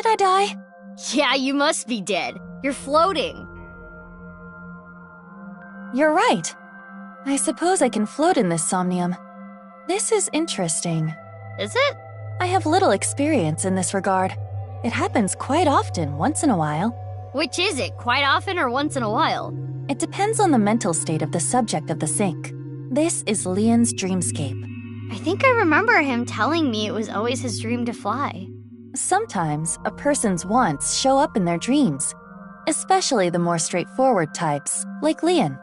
Did I die? Yeah, you must be dead. You're floating. You're right. I suppose I can float in this somnium. This is interesting. Is it? I have little experience in this regard. It happens quite often, once in a while. Which is it, quite often or once in a while? It depends on the mental state of the subject of the sync. This is Leon's dreamscape. I think I remember him telling me it was always his dream to fly. Sometimes, a person's wants show up in their dreams, especially the more straightforward types, like Leon.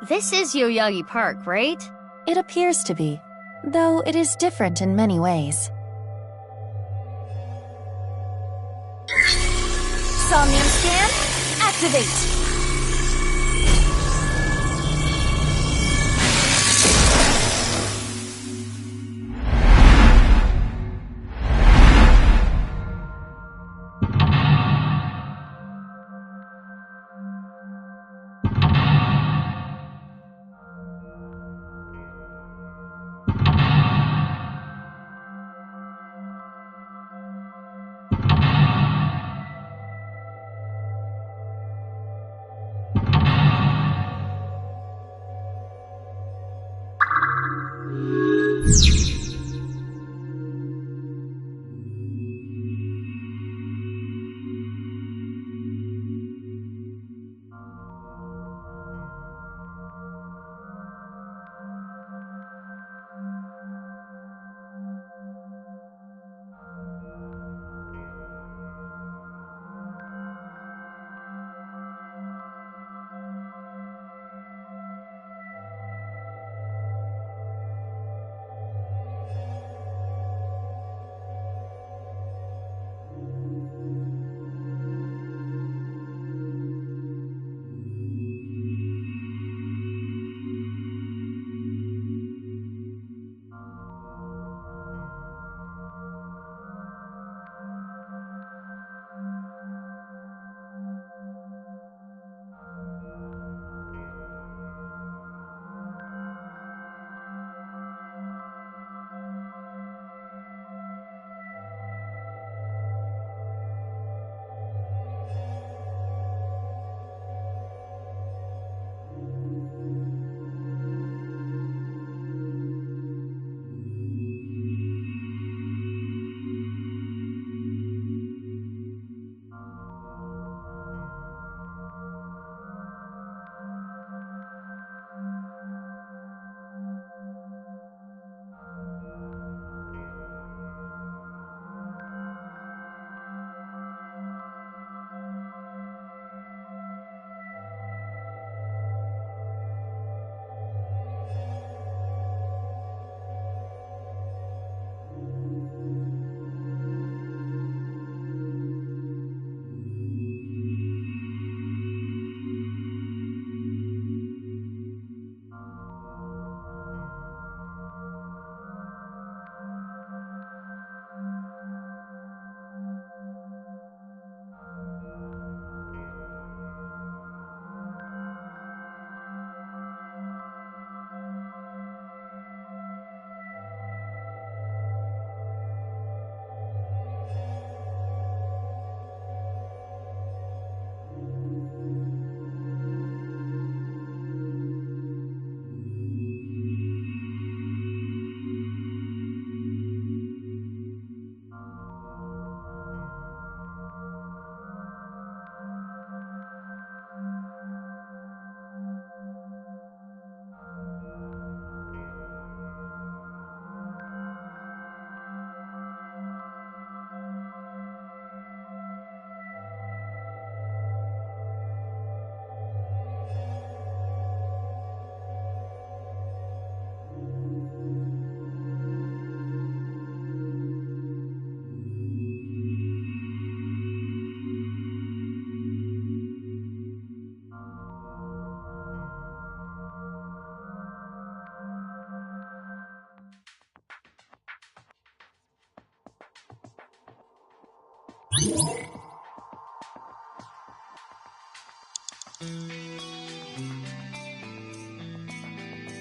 This is Yoyagi Park, right? It appears to be, though it is different in many ways. Somnium scan, activate!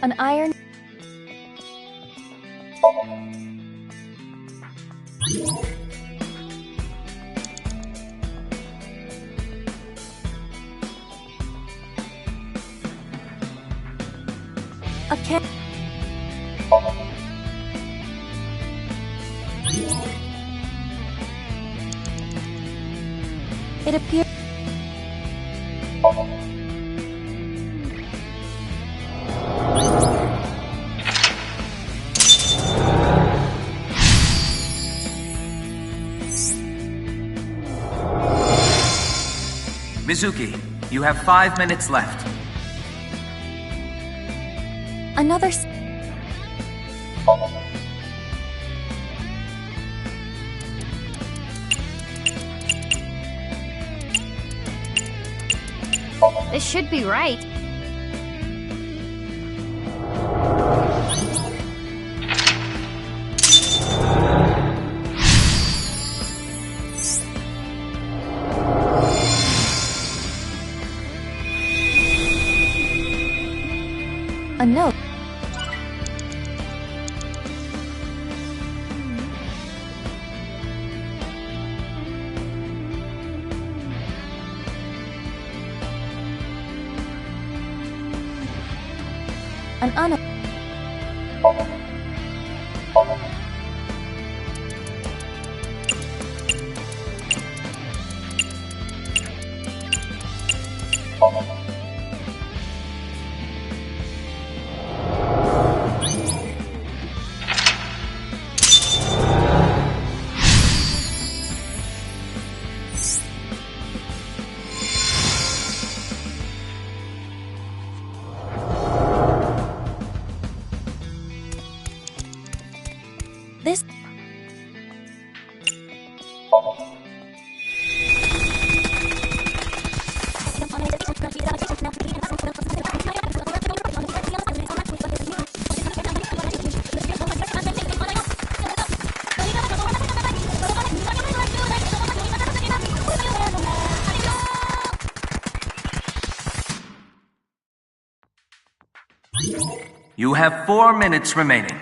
An iron. A can. It appears. Mizuki, you have 5 minutes left. Another. This should be right. A note. An This. You have 4 minutes remaining.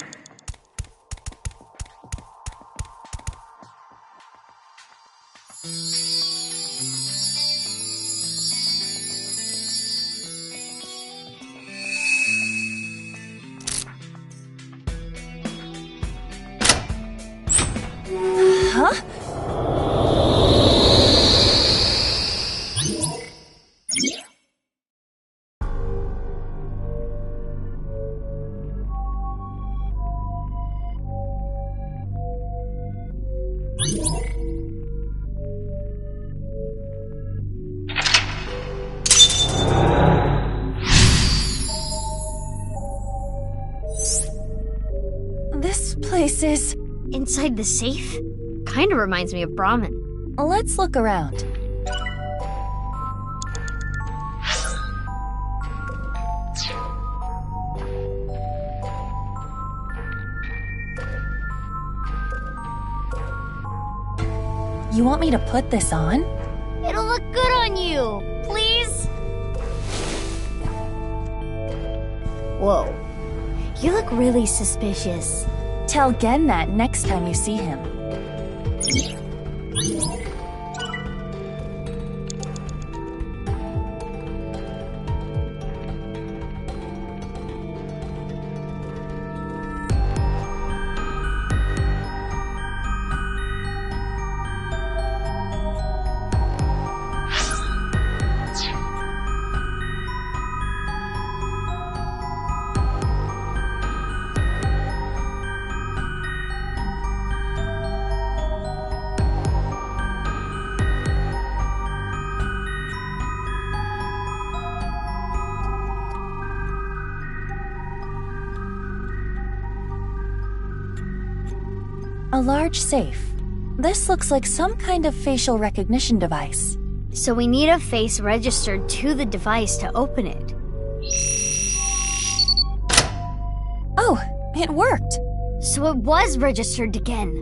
Huh? This place is. Inside the safe? Kinda reminds me of Brahmin. Let's look around. You want me to put this on? It'll look good on you! Please? Whoa. You look really suspicious. Tell Gen that next time you see him. A large safe. This looks like some kind of facial recognition device. So we need a face registered to the device to open it. Oh, it worked. So it was registered again.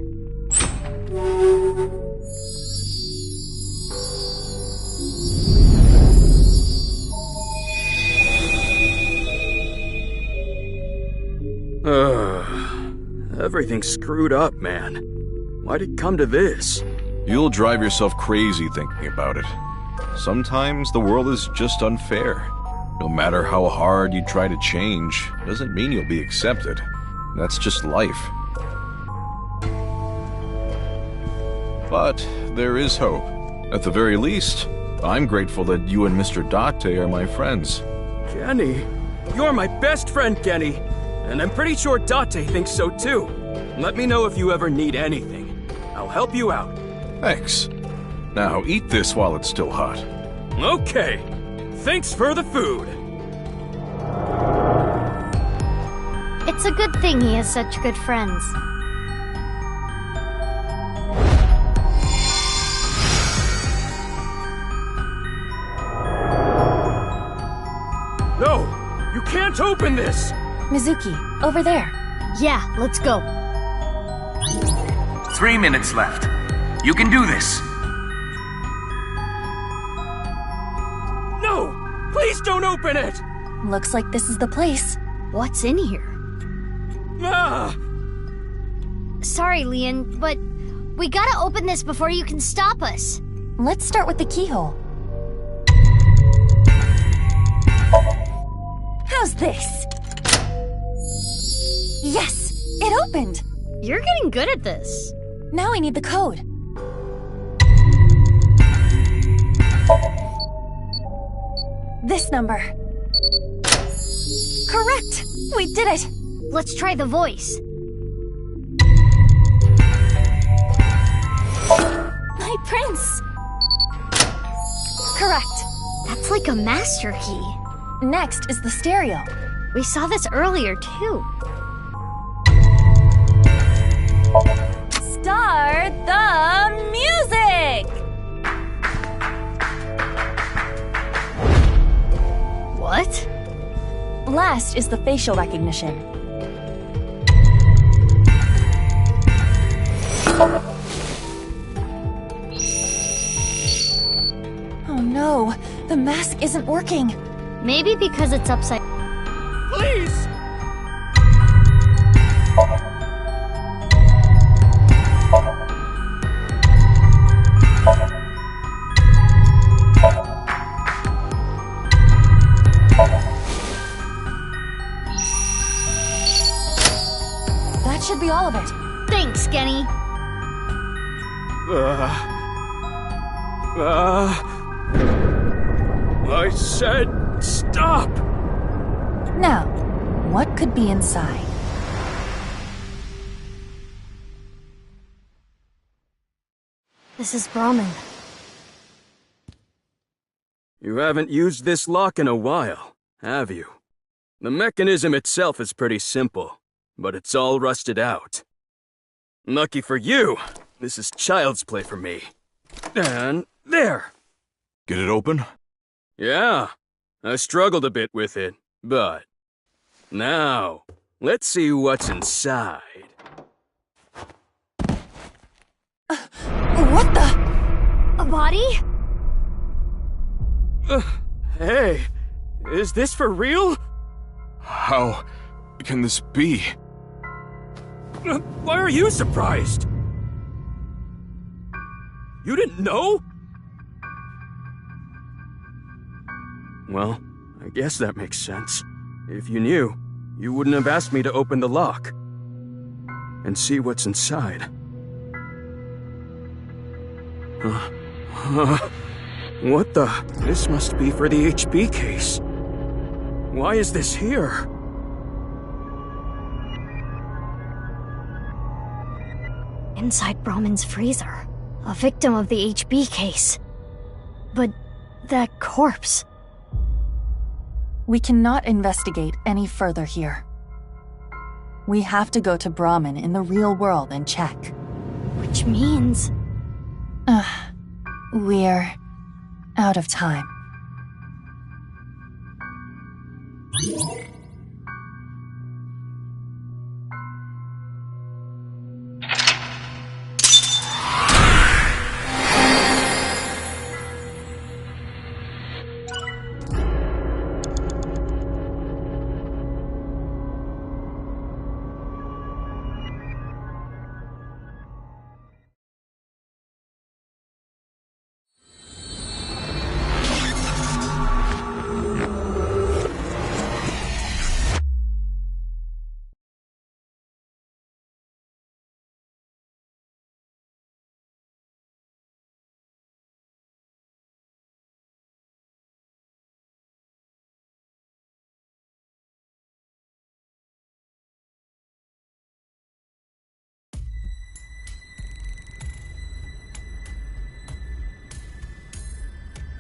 Everything's screwed up, man. Why'd it come to this? You'll drive yourself crazy thinking about it. Sometimes the world is just unfair. No matter how hard you try to change, doesn't mean you'll be accepted. That's just life. But there is hope. At the very least, I'm grateful that you and Mr. Date are my friends. Kenny, you're my best friend, Kenny. And I'm pretty sure Date thinks so too. Let me know if you ever need anything. I'll help you out. Thanks. Now eat this while it's still hot. Okay. Thanks for the food. It's a good thing he has such good friends. No! You can't open this! Mizuki, over there. Yeah, let's go. 3 minutes left. You can do this. No! Please don't open it! Looks like this is the place. What's in here? Ah! Sorry, Leon, but we gotta open this before you can stop us. Let's start with the keyhole. How's this? Yes! It opened! You're getting good at this. Now I need the code. This number. Correct! We did it! Let's try the voice. My prince! Correct. That's like a master key. Next is the stereo. We saw this earlier, too. Start the music! What? Last is the facial recognition. Oh no, the mask isn't working. Maybe because it's upside... Please! That should be all of it. Thanks, Kenny. I said stop! Now, what could be inside? This is Brahmin. You haven't used this lock in a while, have you? The mechanism itself is pretty simple, but it's all rusted out. Lucky for you, this is child's play for me. And there! Get it open? Yeah, I struggled a bit with it, but... Now, let's see what's inside. What the? A body? Hey, is this for real? How can this be? Why are you surprised? You didn't know? Well, I guess that makes sense. If you knew, you wouldn't have asked me to open the lock and see what's inside. What the? This must be for the HB case. Why is this here? Inside Brahmin's freezer. A victim of the HB case. But that corpse... We cannot investigate any further here. We have to go to Brahmin in the real world and check. Which means... We're out of time.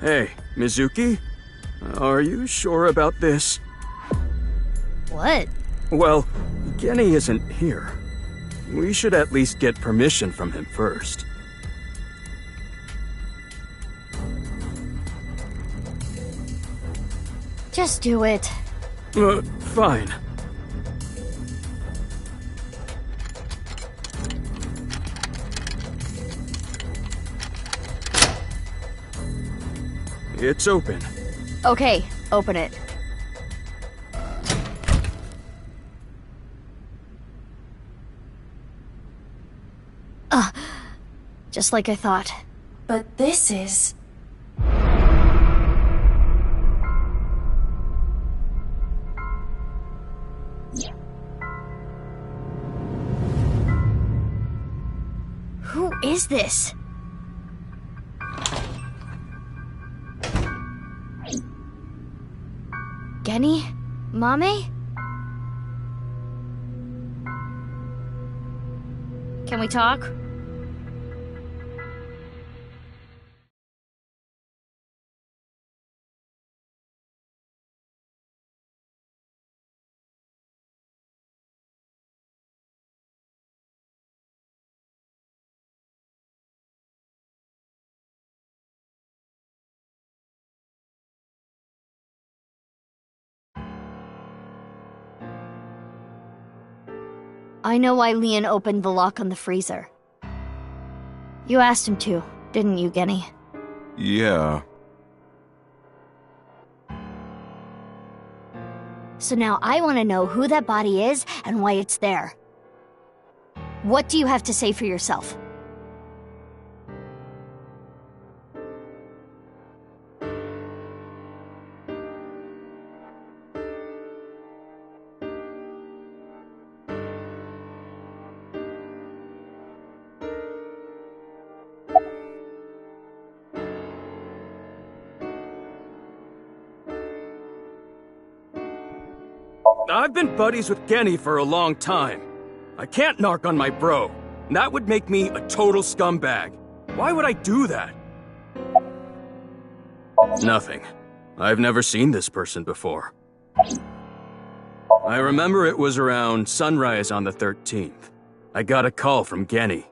Hey, Mizuki? Are you sure about this? What? Well, Genny isn't here. We should at least get permission from him first. Just do it. Fine. It's open. Okay, open it. Just like I thought. But this is... Who is this? Genny? Mame? Can we talk? I know why Leon opened the lock on the freezer. You asked him to, didn't you, Genny? Yeah. So now I want to know who that body is and why it's there. What do you have to say for yourself? I've been buddies with Genny for a long time. I can't narc on my bro. That would make me a total scumbag. Why would I do that? Nothing. I've never seen this person before. I remember it was around sunrise on the 13th. I got a call from Genny.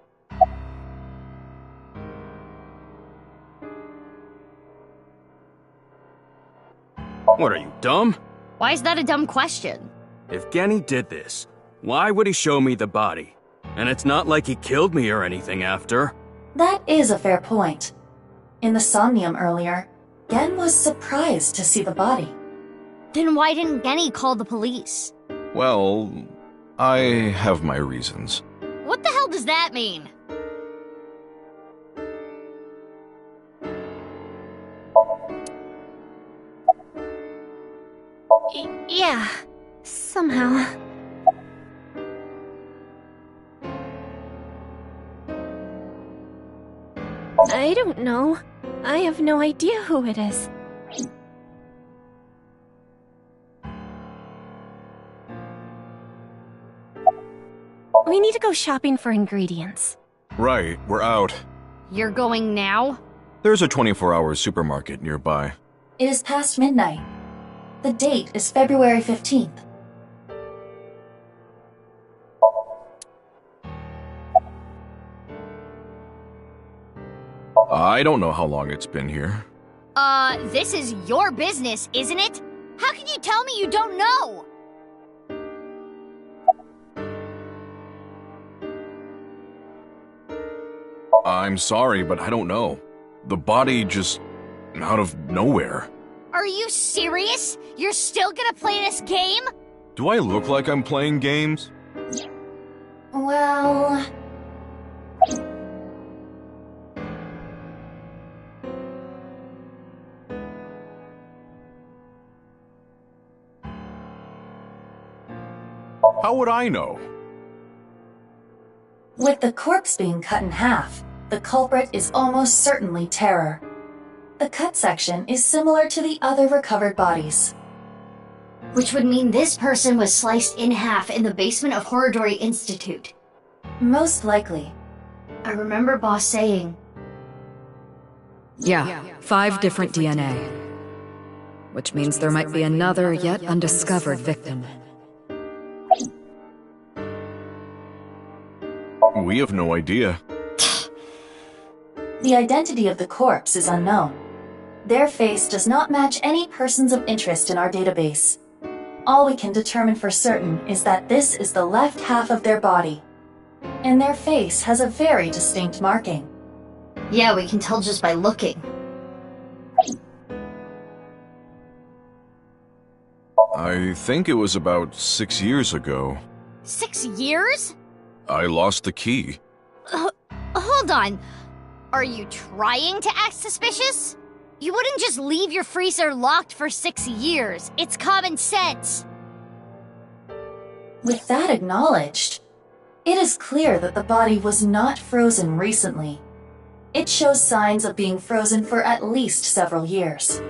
What are you, dumb? Why is that a dumb question? If Genny did this, why would he show me the body? And it's not like he killed me or anything after. That is a fair point. In the Somnium earlier, Gen was surprised to see the body. Then why didn't Genny call the police? Well, I have my reasons. What the hell does that mean? Yeah, somehow. I don't know. I have no idea who it is. We need to go shopping for ingredients. Right, we're out. You're going now? There's a 24-hour supermarket nearby. It is past midnight. The date is February 15th. I don't know how long it's been here. This is your business, isn't it? How can you tell me you don't know? I'm sorry, but I don't know. The body just... out of nowhere. Are you serious? You're still gonna play this game? Do I look like I'm playing games? Well... How would I know? With the corpse being cut in half, the culprit is almost certainly Terror. The cut section is similar to the other recovered bodies. Which would mean this person was sliced in half in the basement of Horridori Institute. Most likely. I remember Boss saying... Yeah, 5 different DNA. Which means there might be another yet undiscovered victim. We have no idea. The identity of the corpse is unknown. Their face does not match any persons of interest in our database. All we can determine for certain is that this is the left half of their body, and their face has a very distinct marking. Yeah, we can tell just by looking. I think it was about 6 years ago. 6 years? I lost the key. Hold on. Are you trying to act suspicious? You wouldn't just leave your freezer locked for 6 years. It's common sense. With that acknowledged, it is clear that the body was not frozen recently. It shows signs of being frozen for at least several years.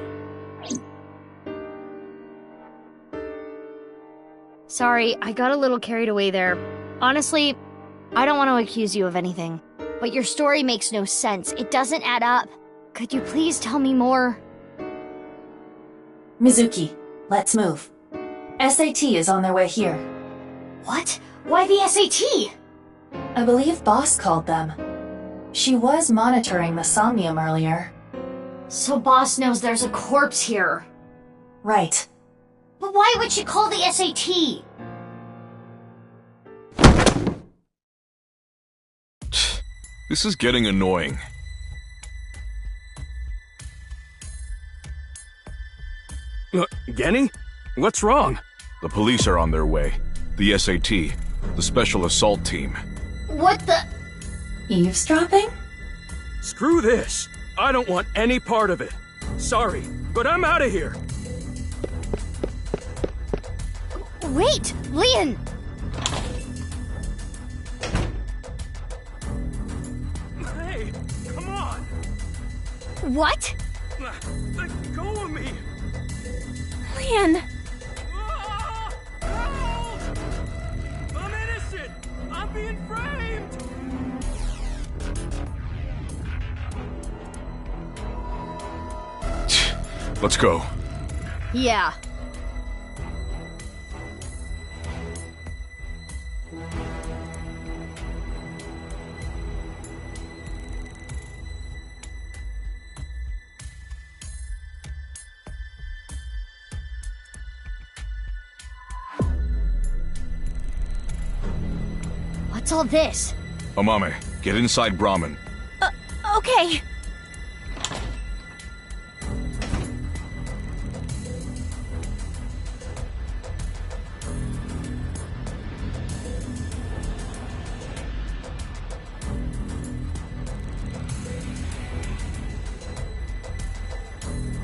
Sorry, I got a little carried away there. Honestly, I don't want to accuse you of anything. But your story makes no sense. It doesn't add up. Could you please tell me more? Mizuki, let's move. S.A.T is on their way here. What? Why the S.A.T? I believe Boss called them. She was monitoring the Somnium earlier. So Boss knows there's a corpse here. Right. But why would she call the S.A.T? This is getting annoying. Genny? What's wrong? The police are on their way. The S.A.T, the Special Assault Team. What the? Eavesdropping? Screw this. I don't want any part of it. Sorry, but I'm out of here. Wait, Leon! Hey, come on! What? Let go of me! Leon! Ah! Help! I'm innocent! I'm being framed! Let's go. Yeah. What's all this? Amame, get inside Brahmin. Okay.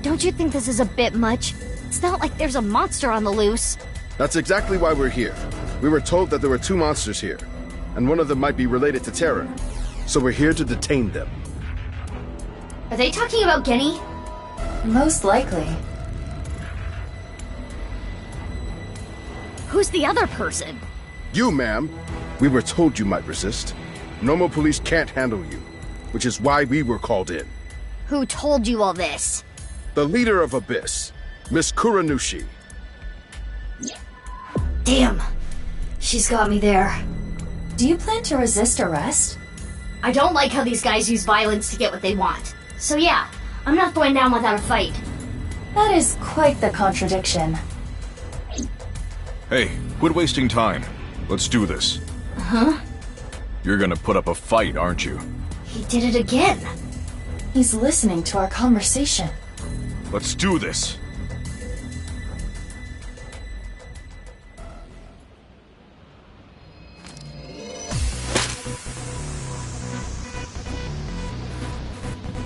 Don't you think this is a bit much? It's not like there's a monster on the loose. That's exactly why we're here. We were told that there were 2 monsters here, and one of them might be related to Terra. So we're here to detain them. Are they talking about Genny? Most likely. Who's the other person? You, ma'am. We were told you might resist. Normal police can't handle you, which is why we were called in. Who told you all this? The leader of Abyss, Miss Kuranushi. Damn. She's got me there. Do you plan to resist arrest? I don't like how these guys use violence to get what they want. So yeah, I'm not going down without a fight. That is quite the contradiction. Hey, quit wasting time. Let's do this. Huh? You're gonna put up a fight, aren't you? He did it again. He's listening to our conversation. Let's do this.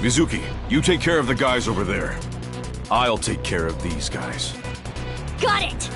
Mizuki, you take care of the guys over there. I'll take care of these guys. Got it!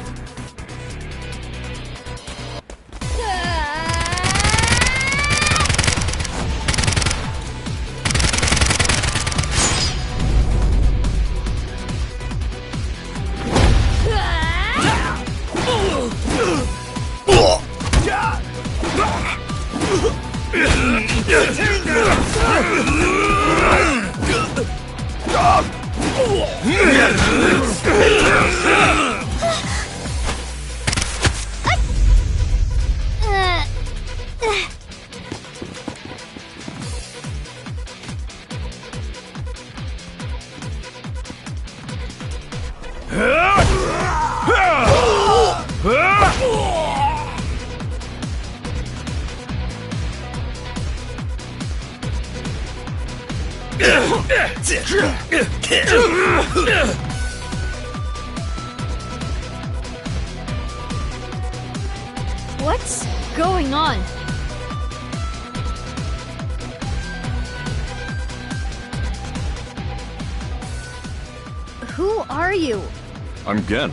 What's going on? Who are you? I'm Gen.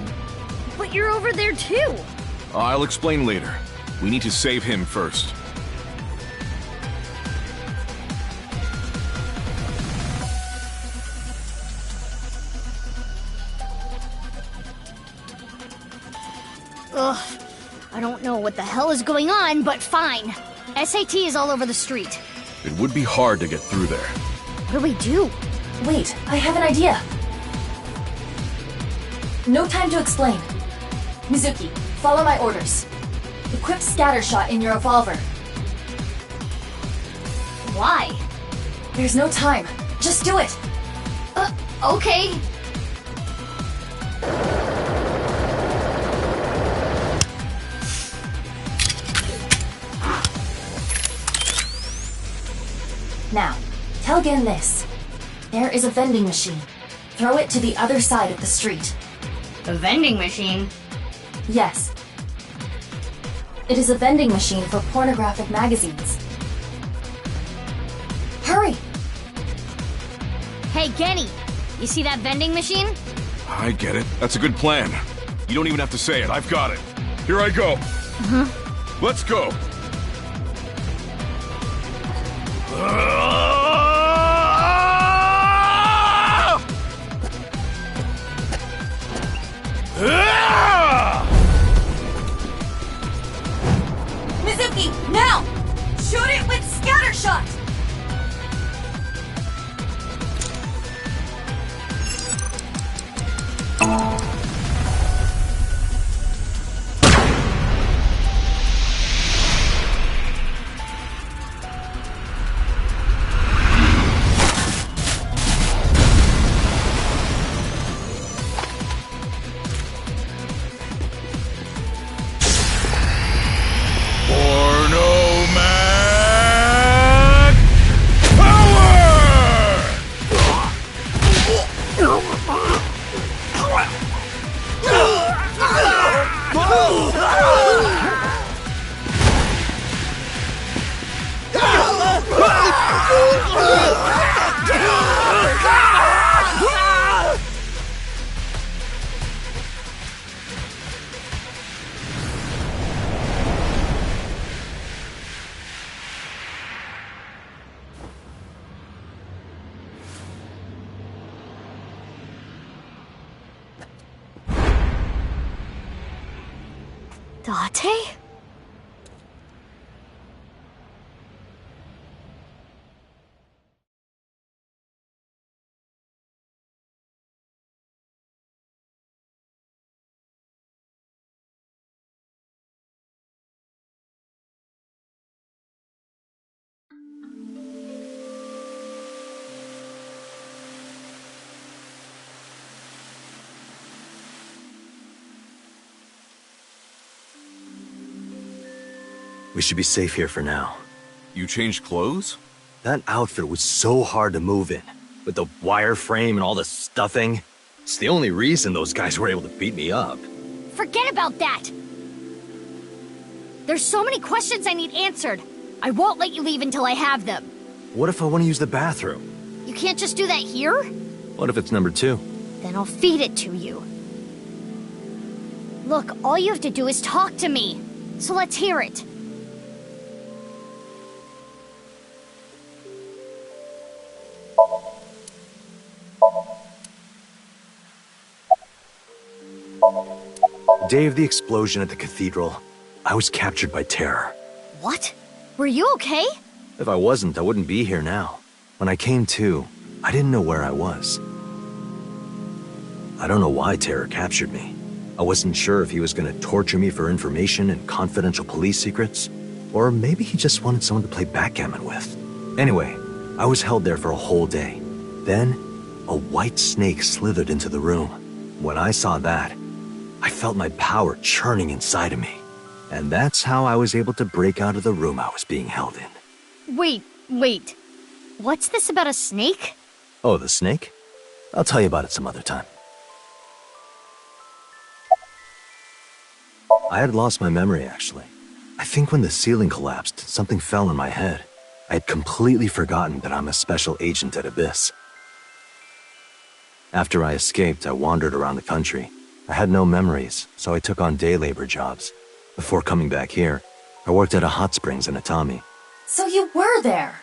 But you're over there too! I'll explain later. We need to save him first. Ugh. I don't know what the hell is going on, but fine. S.A.T is all over the street. It would be hard to get through there. What do we do? Wait, I have an idea. No time to explain. Mizuki, follow my orders. Equip Scattershot in your revolver. Why? There's no time. Just do it. Okay. Now, tell Gen this. There is a vending machine. Throw it to the other side of the street. A vending machine? Yes. It is a vending machine for pornographic magazines. Hurry! Hey, Genny, you see that vending machine? I get it. That's a good plan. You don't even have to say it. I've got it. Here I go. Let's go. Mizuki, now! Shoot it with Scattershot! Date? We should be safe here for now. You changed clothes? That outfit was so hard to move in. With the wireframe and all the stuffing. It's the only reason those guys were able to beat me up. Forget about that! There's so many questions I need answered. I won't let you leave until I have them. What if I want to use the bathroom? You can't just do that here? What if it's number 2? Then I'll feed it to you. Look, all you have to do is talk to me. So let's hear it. The day of the explosion at the cathedral, I was captured by terror. What? Were you okay? If I wasn't, I wouldn't be here now. When I came to, I didn't know where I was. I don't know why Terror captured me. I wasn't sure if he was gonna torture me for information and confidential police secrets, or maybe he just wanted someone to play backgammon with. Anyway, I was held there for a whole day. Then, a white snake slithered into the room. When I saw that, I felt my power churning inside of me. And that's how I was able to break out of the room I was being held in. Wait. What's this about a snake? Oh, the snake? I'll tell you about it some other time. I had lost my memory, actually. I think when the ceiling collapsed, something fell on my head. I had completely forgotten that I'm a special agent at Abyss. After I escaped, I wandered around the country. I had no memories, so I took on day labor jobs. Before coming back here, I worked at a hot springs in Atami. So you were there!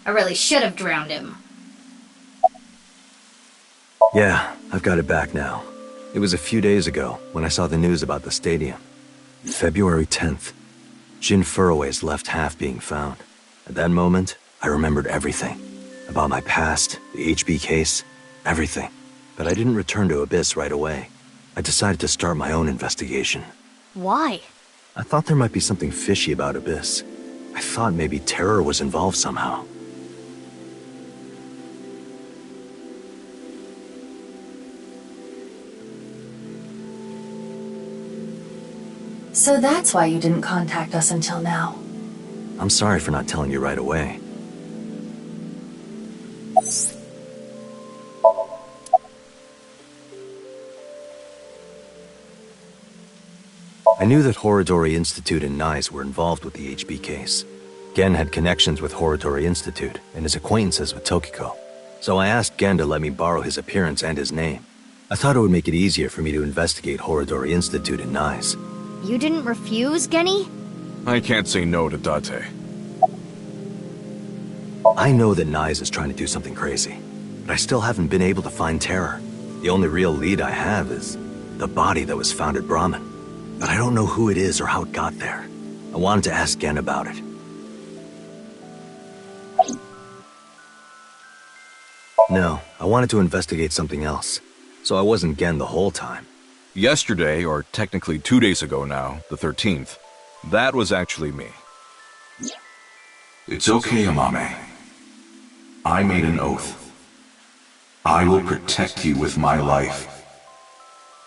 I really should have drowned him. Yeah, I've got it back now. It was a few days ago when I saw the news about the stadium. February 10th. Jin Furroway's left half being found. At that moment, I remembered everything. About my past, the HB case, everything. But I didn't return to Abyss right away. I decided to start my own investigation. Why? I thought there might be something fishy about Abyss. I thought maybe Terror was involved somehow. So that's why you didn't contact us until now. I'm sorry for not telling you right away. I knew that Horodori Institute and NICE were involved with the HB case. Gen had connections with Horodori Institute and his acquaintances with Tokiko. So I asked Gen to let me borrow his appearance and his name. I thought it would make it easier for me to investigate Horodori Institute and NICE. You didn't refuse, Genny? I can't say no to Date. I know that NICE is trying to do something crazy, but I still haven't been able to find Terror. The only real lead I have is the body that was found at Brahmin. But I don't know who it is or how it got there. I wanted to ask Gen about it. No, I wanted to investigate something else, so I wasn't Gen the whole time. Yesterday, or technically 2 days ago now, the 13th, that was actually me. It's okay, Amame. I made an oath. I will protect you with my life.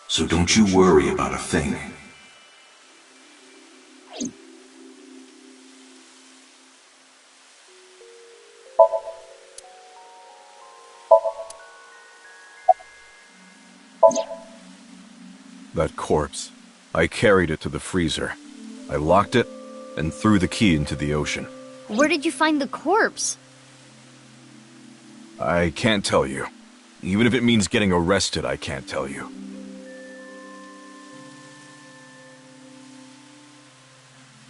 So don't you worry about a thing. That corpse. I carried it to the freezer. I locked it and threw the key into the ocean. Where did you find the corpse? I can't tell you. Even if it means getting arrested, I can't tell you.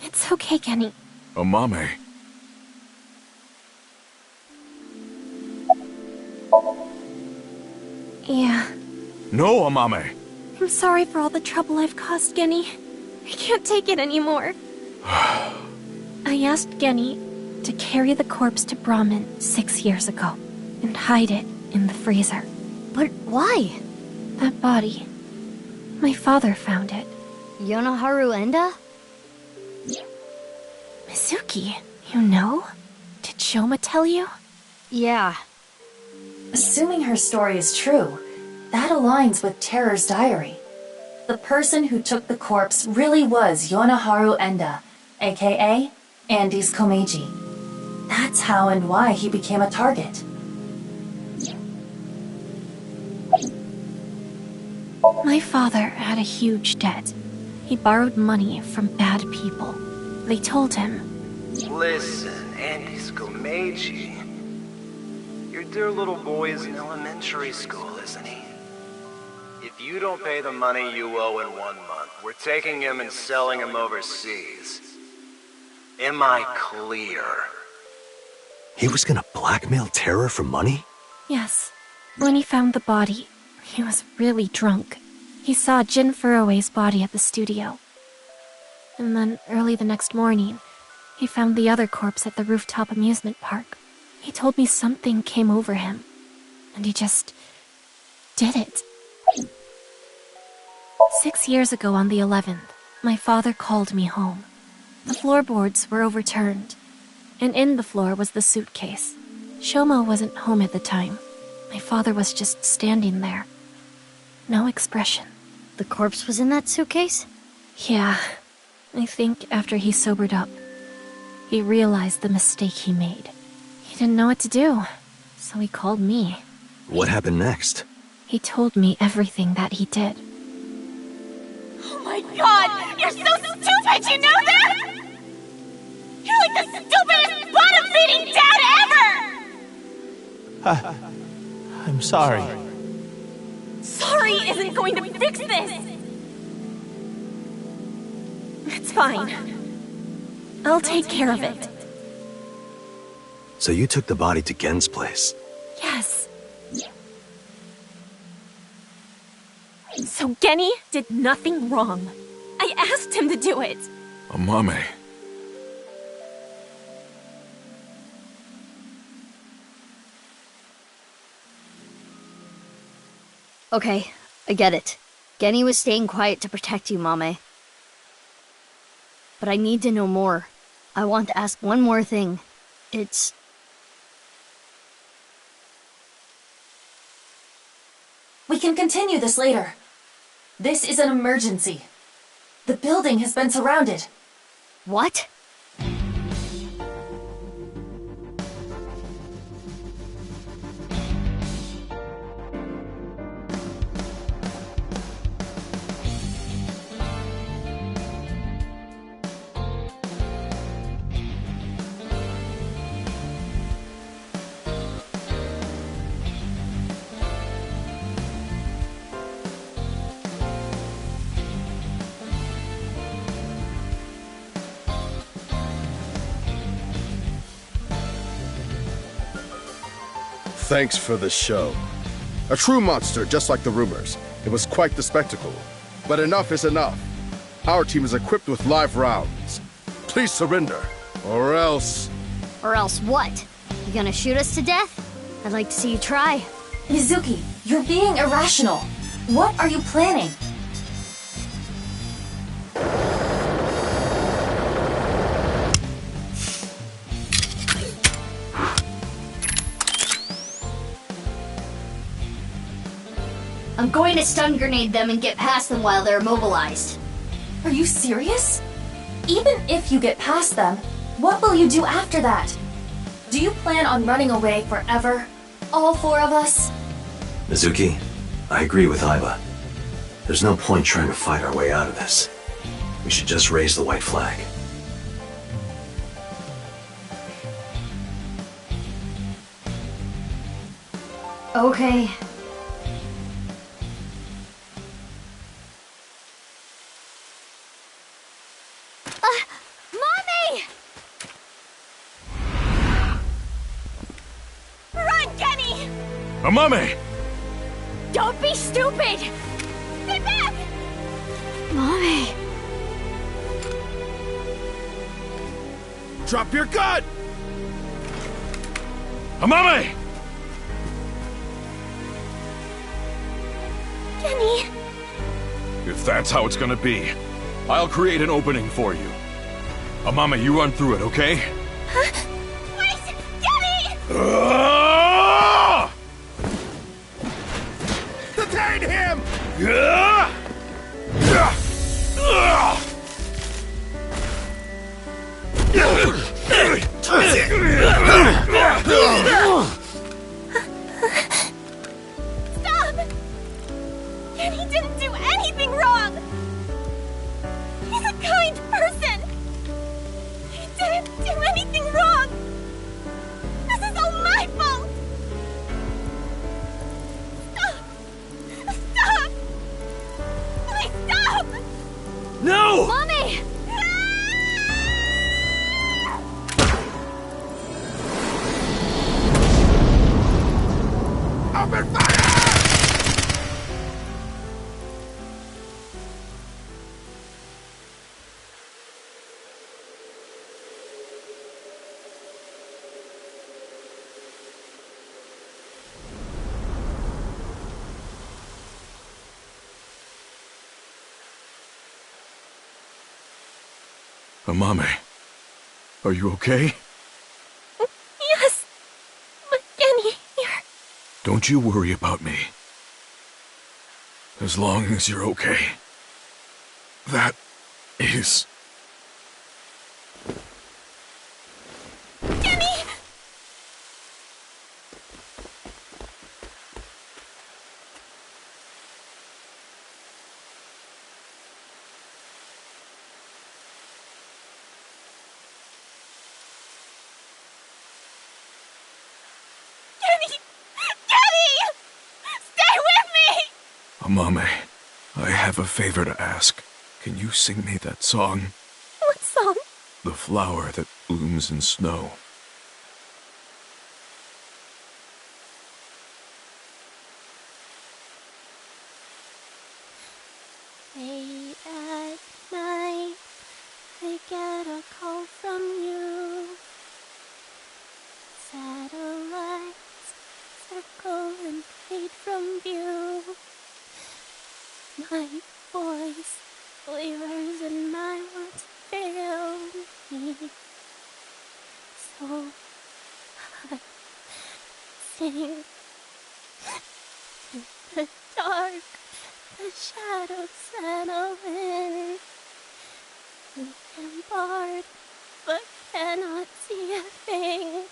It's okay, Genny. Amame. Yeah. No, Amame. I'm sorry for all the trouble I've caused, Genny. I can't take it anymore. I asked Genny to carry the corpse to Brahmin 6 years ago and hide it in the freezer. But why? That body. My father found it. Yonoharu Enda? Mizuki, you know? Did Shoma tell you? Yeah. Assuming her story is true, that aligns with Terror's diary. The person who took the corpse really was Yonoharu Enda, aka Andy's Komeiji. That's how and why he became a target. My father had a huge debt. He borrowed money from bad people. They told him, "Listen, Andy's Komeiji. Your dear little boy is in elementary school, isn't he? If you don't pay the money you owe in 1 month, we're taking him and selling him overseas. Am I clear?" He was gonna blackmail Terror for money? yes. When he found the body, he was really drunk. He saw Jin Furroway's body at the studio. And then early the next morning, he found the other corpse at the rooftop amusement park. He told me something came over him, and he just did it. 6 years ago on the 11th, my father called me home. The floorboards were overturned, and in the floor was the suitcase. Shomo wasn't home at the time. My father was just standing there. No expression. The corpse was in that suitcase? Yeah, I think after he sobered up, he realized the mistake he made. He didn't know what to do, so he called me. What happened next? He told me everything that he did. Oh my god! You're so stupid, you know that?! You're like the stupidest bottom-feeding dad ever! I'm sorry. Sorry isn't going to fix this! It's fine. I'll take care of it. So you took the body to Gen's place? Yes. So Genny did nothing wrong. I asked him to do it. Amame. Okay, I get it. Genny was staying quiet to protect you, Mame. But I need to know more. I want to ask one more thing. It's... We can continue this later. This is an emergency. The building has been surrounded. What? Thanks for the show. A true monster, just like the rumors. It was quite the spectacle. But enough is enough. Our team is equipped with live rounds. Please surrender, or else... Or else what? You gonna shoot us to death? I'd like to see you try. Mizuki, you're being irrational. What are you planning? I'm going to stun grenade them and get past them while they're immobilized. Are you serious? Even if you get past them, what will you do after that? Do you plan on running away forever? All four of us? Mizuki, I agree with Aiba. There's no point trying to fight our way out of this. We should just raise the white flag. Okay. Mommy! Run, Genny! Amame! Don't be stupid! Stay back! Mommy! Drop your gun! Amame! Genny! If that's how it's gonna be, I'll create an opening for you. Amame, you run through it, okay? Huh? Wait! Genny! Detain him! Stop! Genny didn't do anything wrong! He's a kind person! He didn't do anything wrong! Amame, are you okay? Yes! But Kenny, you're... Don't you worry about me. As long as you're okay. That is... Kenny! Amame, I have a favor to ask. Can you sing me that song? What song? The flower that blooms in snow. Late at night, I get a call from you. Satellites circle and fade from view. My voice wavers and my words fail me. So I sing in the dark. The shadows settle in. We am barred, but cannot see a thing.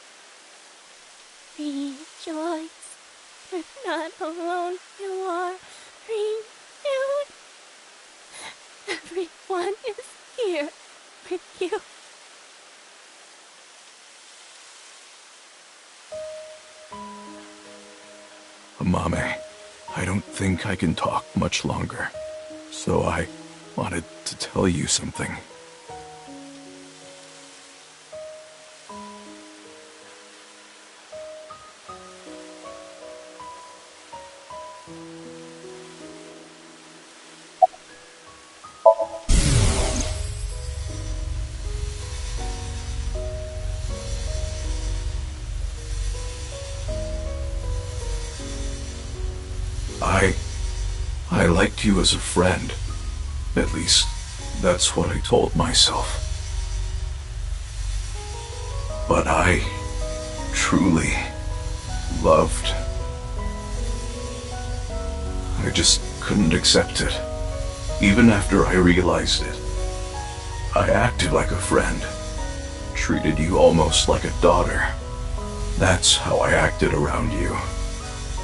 Rejoice, you're not alone. You are renewed. Everyone is here with you. Amame, I don't think I can talk much longer, so I wanted to tell you something. I liked you as a friend. At least, that's what I told myself. But I truly loved. I just couldn't accept it. Even after I realized it. I acted like a friend. Treated you almost like a daughter. That's how I acted around you.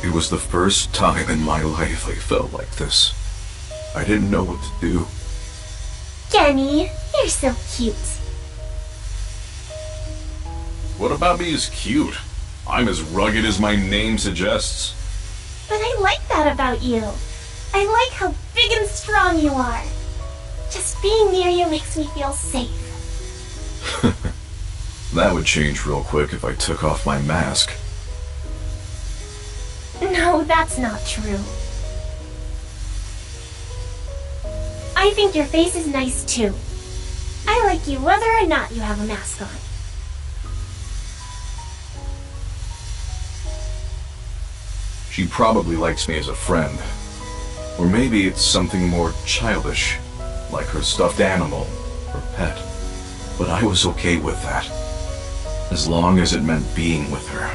It was the first time in my life I felt like this. I didn't know what to do. Kenny, you're so cute. What about me is cute? I'm as rugged as my name suggests. But I like that about you. I like how big and strong you are. Just being near you makes me feel safe. That would change real quick if I took off my mask. No, that's not true. I think your face is nice too. I like you whether or not you have a mask on. She probably likes me as a friend. Or maybe it's something more childish, like her stuffed animal or pet. But I was okay with that, as long as it meant being with her.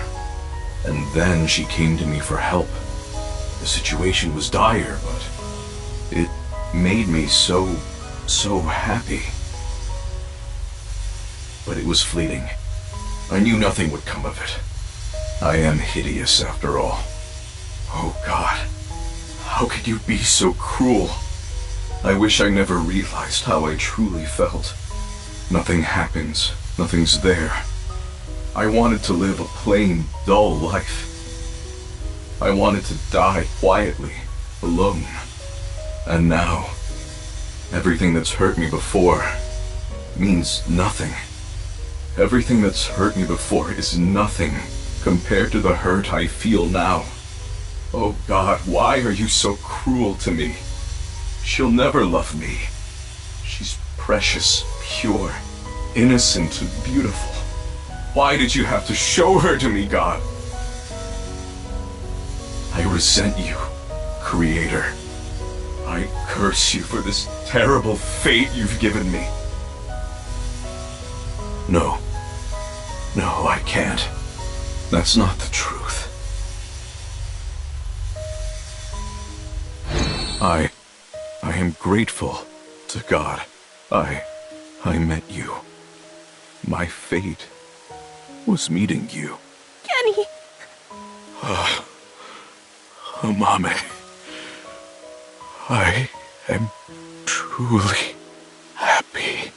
And then she came to me for help. The situation was dire, but it made me so happy. But it was fleeting. I knew nothing would come of it. I am hideous after all. Oh God, how could you be so cruel? I wish I never realized how I truly felt. Nothing happens, nothing's there. I wanted to live a plain, dull life. I wanted to die quietly, alone. And now, everything that's hurt me before means nothing. Everything that's hurt me before is nothing compared to the hurt I feel now. Oh God, why are you so cruel to me? She'll never love me. She's precious, pure, innocent, and beautiful. Why did you have to show her to me, God? I resent you, Creator. I curse you for this terrible fate you've given me. No. No, I can't. That's not the truth. I am grateful to God. I met you. My fate was meeting you. Kenny! Amame. I am truly happy.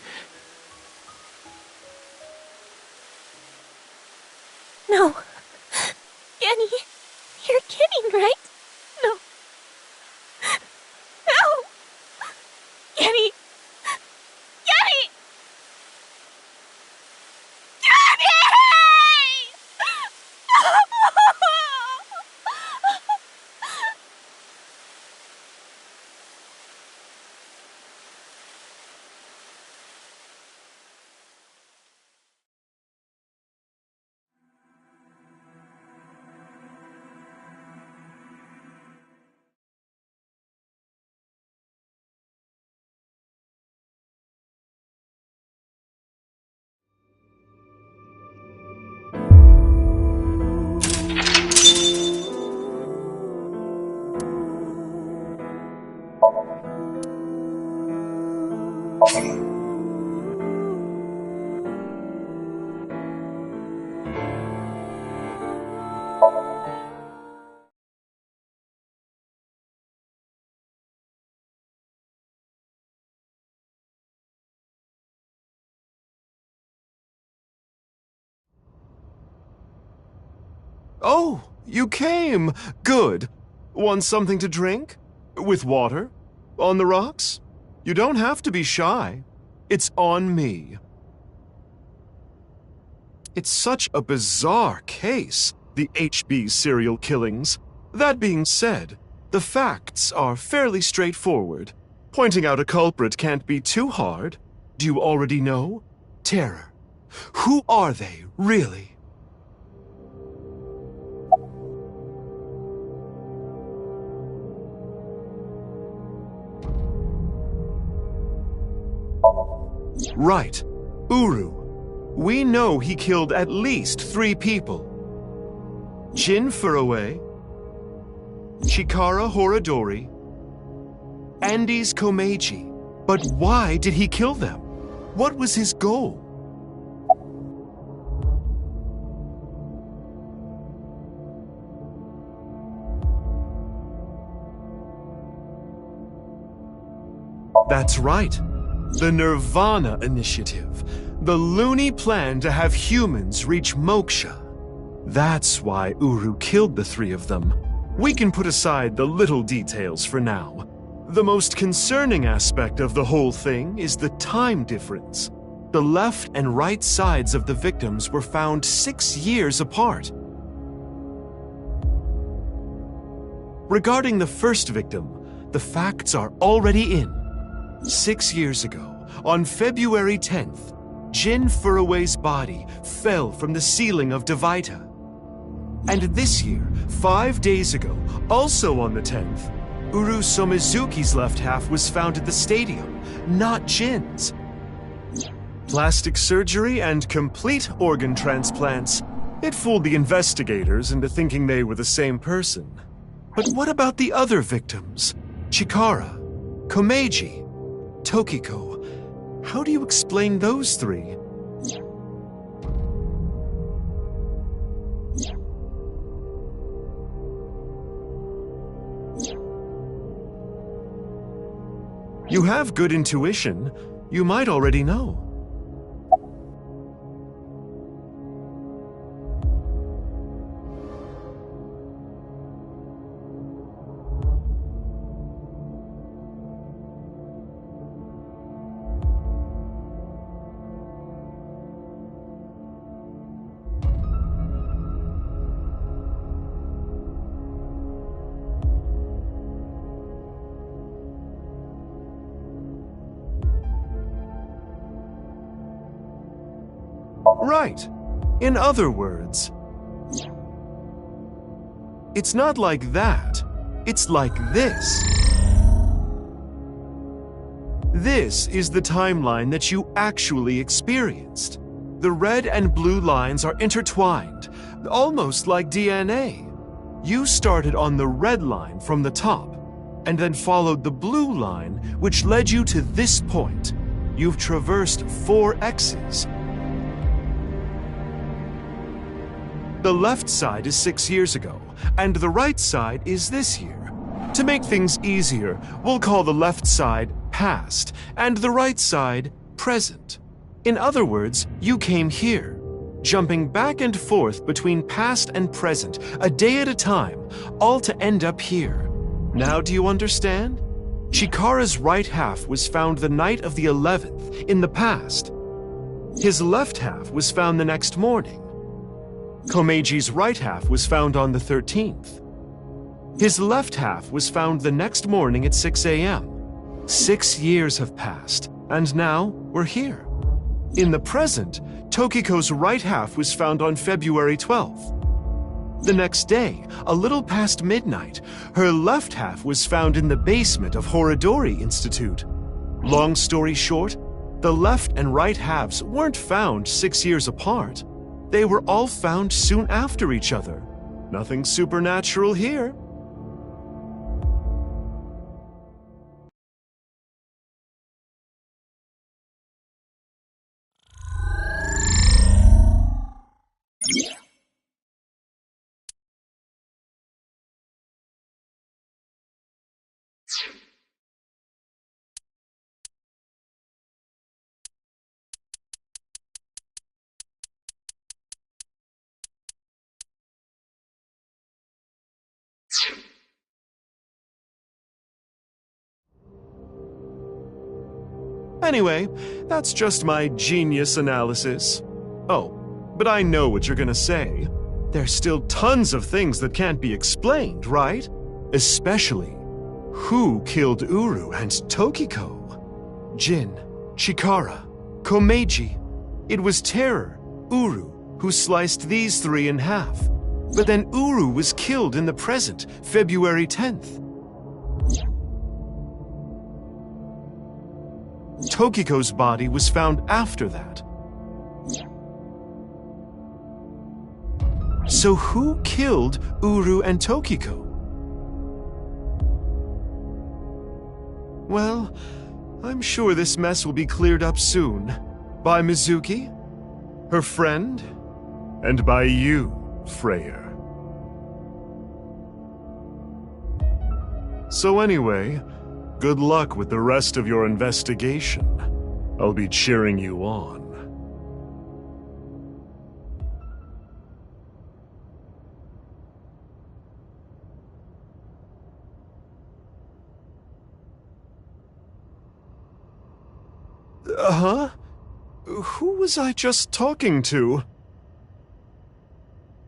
No. Kenny, you're kidding, right? No. No! Kenny! Kenny! Kenny! Oh, you came! Good. Want something to drink? With water? On the rocks? You don't have to be shy. It's on me. It's such a bizarre case, the HB serial killings. That being said, the facts are fairly straightforward. Pointing out a culprit can't be too hard. Do you already know? Terror. Who are they, really? Right. Uru. We know he killed at least 3 people. Jin Furue, Chikara Horadori, Andes Komeiji. But why did he kill them? What was his goal? That's right. The nirvanA Initiative. The loony plan to have humans reach moksha. That's why Uru killed the 3 of them. We can put aside the little details for now. The most concerning aspect of the whole thing is the time difference. The left and right sides of the victims were found 6 years apart. Regarding the first victim, the facts are already in. 6 years ago, on February 10th, Jin Furue's body fell from the ceiling of Devaita. And this year, 5 days ago, also on the 10th, Uru Somizuki's left half was found at the stadium, not Jin's. Plastic surgery and complete organ transplants. It fooled the investigators into thinking they were the same person. But what about the other victims? Chikara, Komeiji, Tokiko. How do you explain those 3? You have good intuition. You might already know. Right. In other words, it's not like that. It's like this. This is the timeline that you actually experienced. The red and blue lines are intertwined, almost like DNA. You started on the red line from the top, and then followed the blue line, which led you to this point. You've traversed 4 X's. The left side is 6 years ago, and the right side is this year. To make things easier, we'll call the left side past, and the right side present. In other words, you came here, jumping back and forth between past and present, a day at a time, all to end up here. Now do you understand? Chikara's right half was found the night of the 11th, in the past. His left half was found the next morning. Komeji's right half was found on the 13th. His left half was found the next morning at 6 a.m. 6 years have passed, and now we're here. In the present, Tokiko's right half was found on February 12th. The next day, a little past midnight, her left half was found in the basement of Horodori Institute. Long story short, the left and right halves weren't found 6 years apart. They were all found soon after each other. Nothing supernatural here. Anyway, that's just my genius analysis. Oh, but I know what you're gonna say. There's still tons of things that can't be explained, right? Especially, who killed Uru and Tokiko? Jin, Chikara, Komeiji. It was Terror, Uru, who sliced these 3 in half. But then Uru was killed in the present, February 10th. Tokiko's body was found after that. So who killed Uru and Tokiko? Well, I'm sure this mess will be cleared up soon. By Mizuki, her friend, and by you, Freyr. So anyway, good luck with the rest of your investigation. I'll be cheering you on. Huh? Who was I just talking to?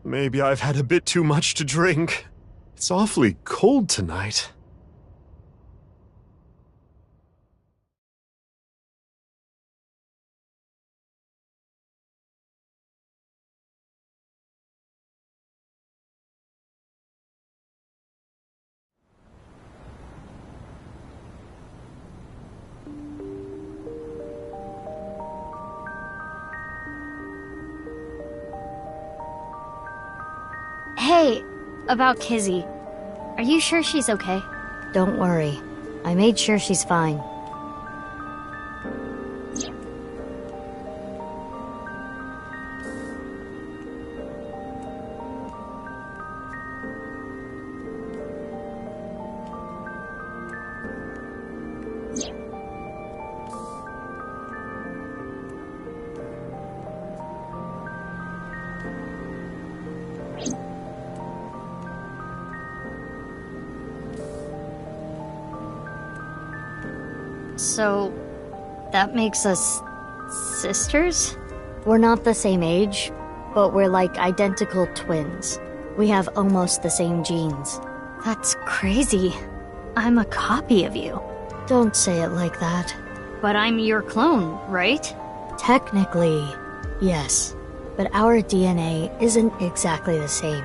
Maybe I've had a bit too much to drink. It's awfully cold tonight. Hey, about Kizzy. Are you sure she's okay? Don't worry. I made sure she's fine. So, that makes us sisters? We're not the same age, but we're like identical twins. We have almost the same genes. That's crazy. I'm a copy of you. Don't say it like that. But I'm your clone, right? Technically, yes. But our DNA isn't exactly the same.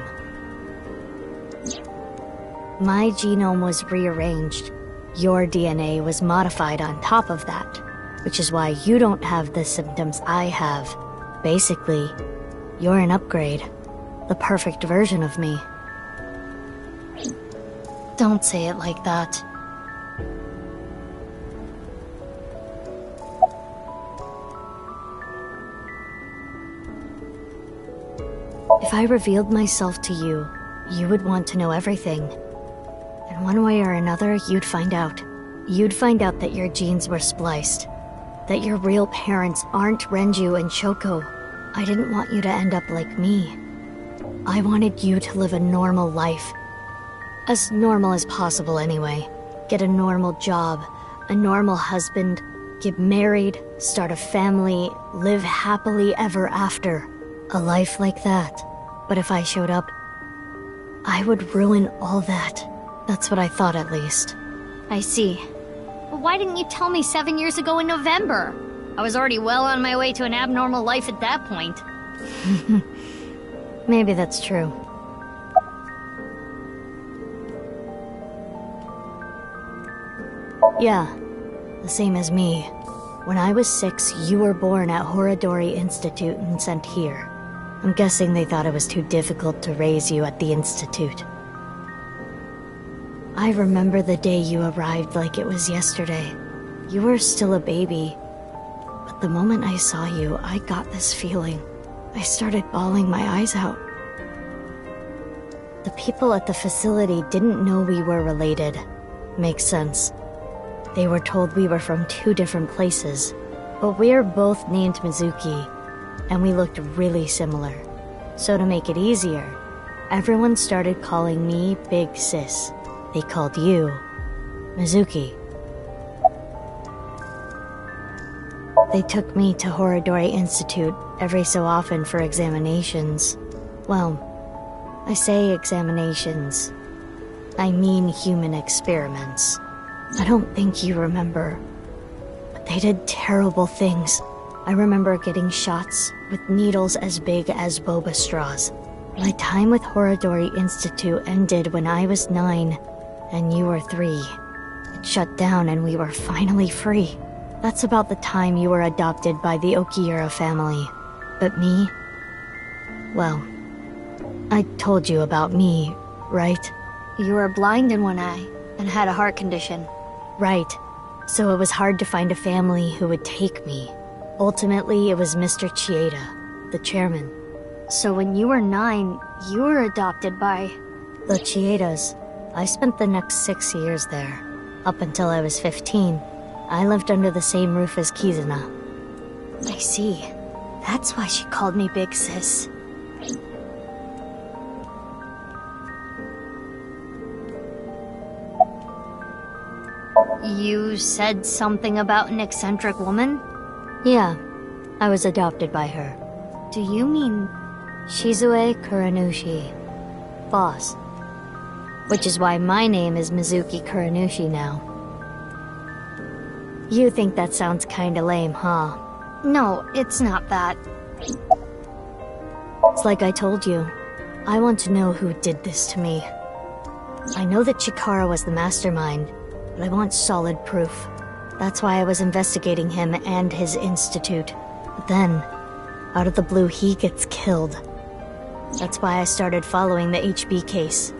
My genome was rearranged. Your DNA was modified on top of that, which is why you don't have the symptoms I have. Basically, you're an upgrade. The perfect version of me. Don't say it like that. If I revealed myself to you, you would want to know everything. And one way or another, you'd find out. You'd find out that your genes were spliced. That your real parents aren't Renju and Shoko. I didn't want you to end up like me. I wanted you to live a normal life. As normal as possible anyway. Get a normal job, a normal husband, get married, start a family, live happily ever after. A life like that. But if I showed up, I would ruin all that. That's what I thought, at least. I see. But why didn't you tell me 7 years ago in November? I was already well on my way to an abnormal life at that point. Maybe that's true. Yeah, the same as me. When I was 6, you were born at Horadori Institute and sent here. I'm guessing they thought it was too difficult to raise you at the Institute. I remember the day you arrived like it was yesterday. You were still a baby. But the moment I saw you, I got this feeling. I started bawling my eyes out. The people at the facility didn't know we were related. Makes sense. They were told we were from 2 different places. But we're both named Mizuki, and we looked really similar. So to make it easier, everyone started calling me Big Sis. They called you Mizuki. They took me to Horadori Institute every so often for examinations. Well, I say examinations. I mean human experiments. I don't think you remember, but they did terrible things. I remember getting shots with needles as big as boba straws. My time with Horadori Institute ended when I was 9, and you were 3. It shut down and we were finally free. That's about the time you were adopted by the Okiura family. But me? Well, I told you about me, right? You were blind in one eye and had a heart condition. Right. So it was hard to find a family who would take me. Ultimately, it was Mr. Chieda, the chairman. So when you were 9, you were adopted by... The Chiedas. I spent the next 6 years there. Up until I was 15, I lived under the same roof as Kizuna. I see. That's why she called me Big Sis. You said something about an eccentric woman? Yeah, I was adopted by her. Do you mean... Shizue Kuranushi. Boss. Which is why my name is Mizuki Kuranushi now. You think that sounds kinda lame, huh? No, it's not that. It's like I told you. I want to know who did this to me. I know that Chikara was the mastermind, but I want solid proof. That's why I was investigating him and his institute. But then, out of the blue, he gets killed. That's why I started following the HB case.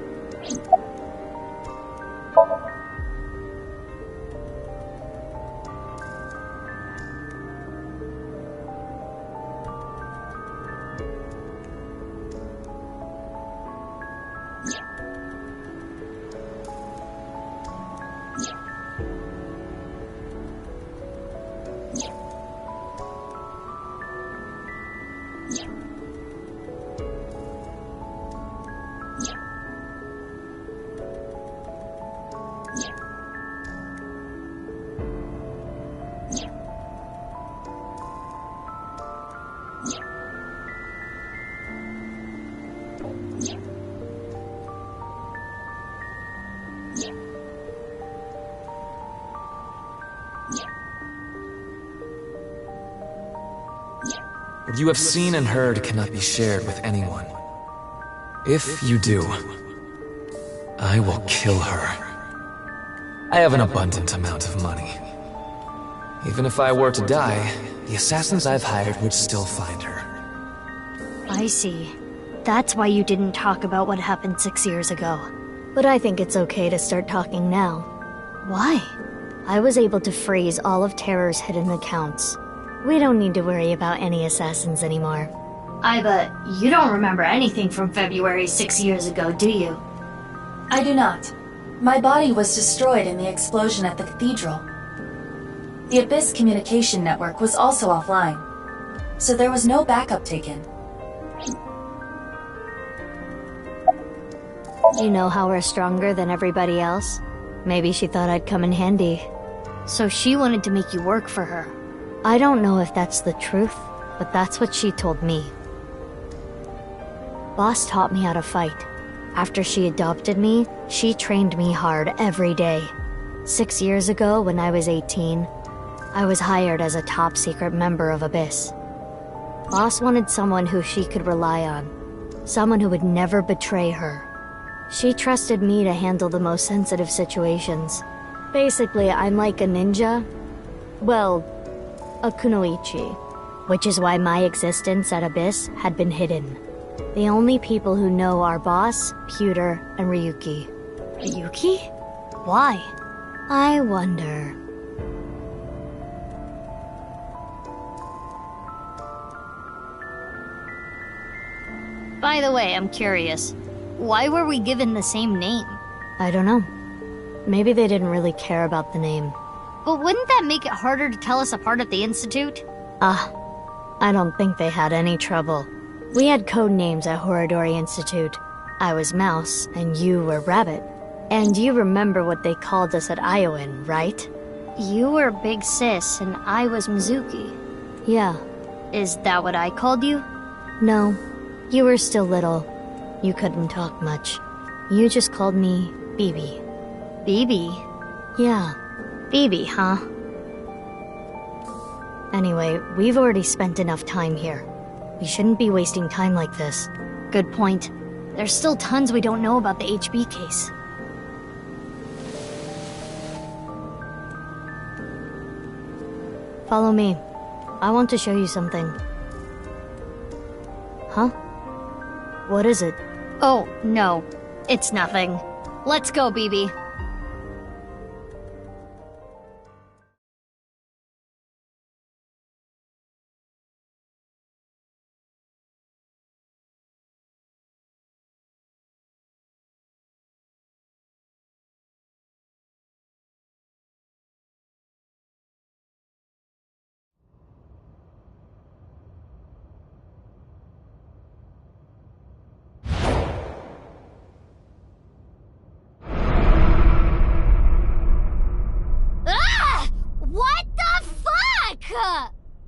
What you have seen and heard cannot be shared with anyone. If you do, I will kill her. I have an abundant amount of money. Even if I were to die, the assassins I've hired would still find her. I see. That's why you didn't talk about what happened 6 years ago. But I think it's okay to start talking now. Why? I was able to freeze all of Terror's hidden accounts. We don't need to worry about any assassins anymore. I bet you don't remember anything from February 6 years ago, do you? I do not. My body was destroyed in the explosion at the cathedral. The Abyss communication network was also offline, so there was no backup taken. You know how we're stronger than everybody else? Maybe she thought I'd come in handy. So she wanted to make you work for her. I don't know if that's the truth, but that's what she told me. Boss taught me how to fight. After she adopted me, she trained me hard every day. 6 years ago, when I was 18, I was hired as a top-secret member of Abyss. Boss wanted someone who she could rely on. Someone who would never betray her. She trusted me to handle the most sensitive situations. Basically, I'm like a ninja. Well, a kunoichi. Which is why my existence at Abyss had been hidden. The only people who know are Boss, Pewter, and Ryuki. Ryuki? Why? I wonder. By the way, I'm curious. Why were we given the same name? I don't know. Maybe they didn't really care about the name. But wouldn't that make it harder to tell us apart at the Institute? I don't think they had any trouble. We had code names at Horadori Institute. I was Mouse, and you were Rabbit. And you remember what they called us at Iowan, right? You were Big Sis, and I was Mizuki. Yeah. Is that what I called you? No. You were still little. You couldn't talk much. You just called me BB. BB? Yeah. BB, huh? Anyway, we've already spent enough time here. We shouldn't be wasting time like this. Good point. There's still tons we don't know about the HB case. Follow me. I want to show you something. Huh? What is it? Oh, no. It's nothing. Let's go, BB.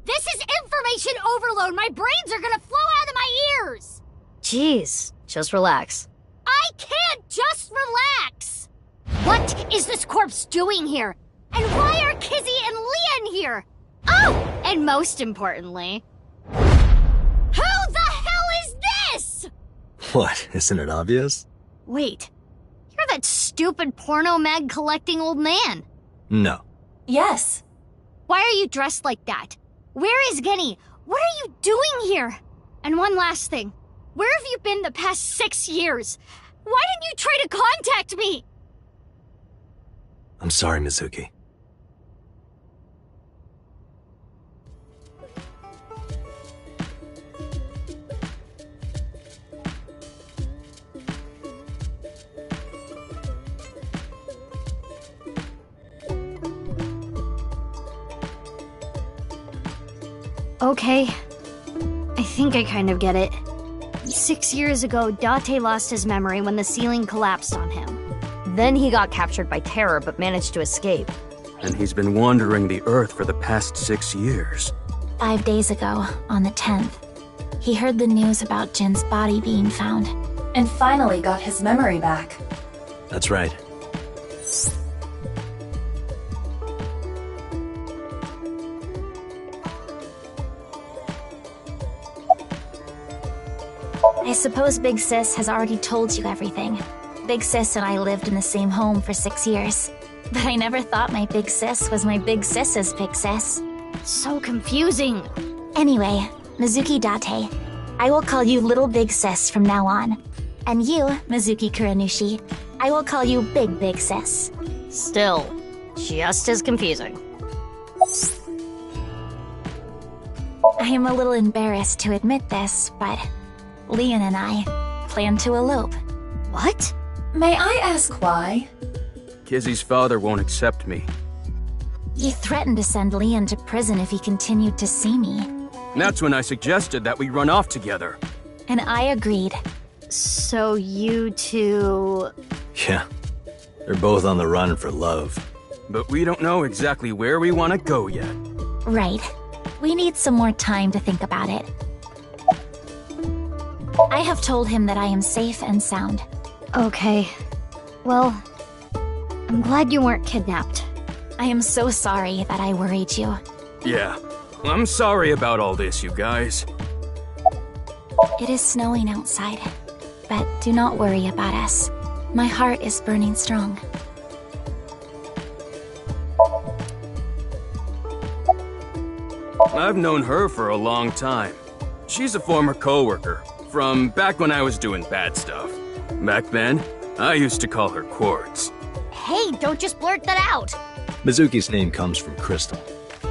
This is information overload! My brains are gonna flow out of my ears! Jeez, just relax. I can't just relax! What is this corpse doing here? And why are Kizzy and Leon here? Oh! And most importantly... Who the hell is this?! What, isn't it obvious? Wait, you're that stupid porno mag collecting old man. No. Yes. Why are you dressed like that? Where is Genny? What are you doing here? And one last thing. Where have you been the past 6 years? Why didn't you try to contact me? I'm sorry, Mizuki. Okay. I think I kind of get it. 6 years ago, Date lost his memory when the ceiling collapsed on him. Then he got captured by Terror but managed to escape. And he's been wandering the Earth for the past 6 years. 5 days ago, on the 10th, he heard the news about Jin's body being found. And finally got his memory back. That's right. I suppose Big Sis has already told you everything. Big Sis and I lived in the same home for 6 years. But I never thought my Big Sis was my Big Sis's Big Sis. So confusing. Anyway, Mizuki Date, I will call you Little Big Sis from now on. And you, Mizuki Kuranushi, I will call you Big Big Sis. Still, just as confusing. I am a little embarrassed to admit this, but Leon and I plan to elope. What? May I ask why? Kizzy's father won't accept me. He threatened to send Leon to prison if he continued to see me. That's when I suggested that we run off together. And I agreed. So you two... Yeah, they're both on the run for love. But we don't know exactly where we want to go yet. Right. We need some more time to think about it. I have told him that I am safe and sound. Okay. Well, I'm glad you weren't kidnapped. I am so sorry that I worried you. Yeah. I'm sorry about all this, you guys. It is snowing outside, but do not worry about us. My heart is burning strong. I've known her for a long time. She's a former coworker, from back when I was doing bad stuff. Back then, I used to call her Quartz. Hey, don't just blurt that out! Mizuki's name comes from crystal.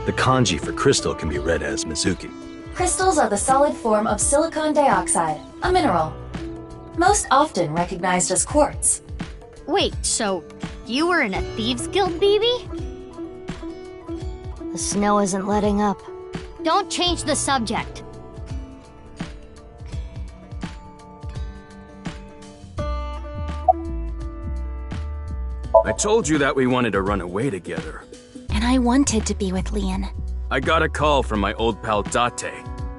The kanji for crystal can be read as Mizuki. Crystals are the solid form of silicon dioxide, a mineral. Most often recognized as quartz. Wait, so you were in a Thieves Guild, BB? The snow isn't letting up. Don't change the subject. I told you that we wanted to run away together. And I wanted to be with Leon. I got a call from my old pal Date.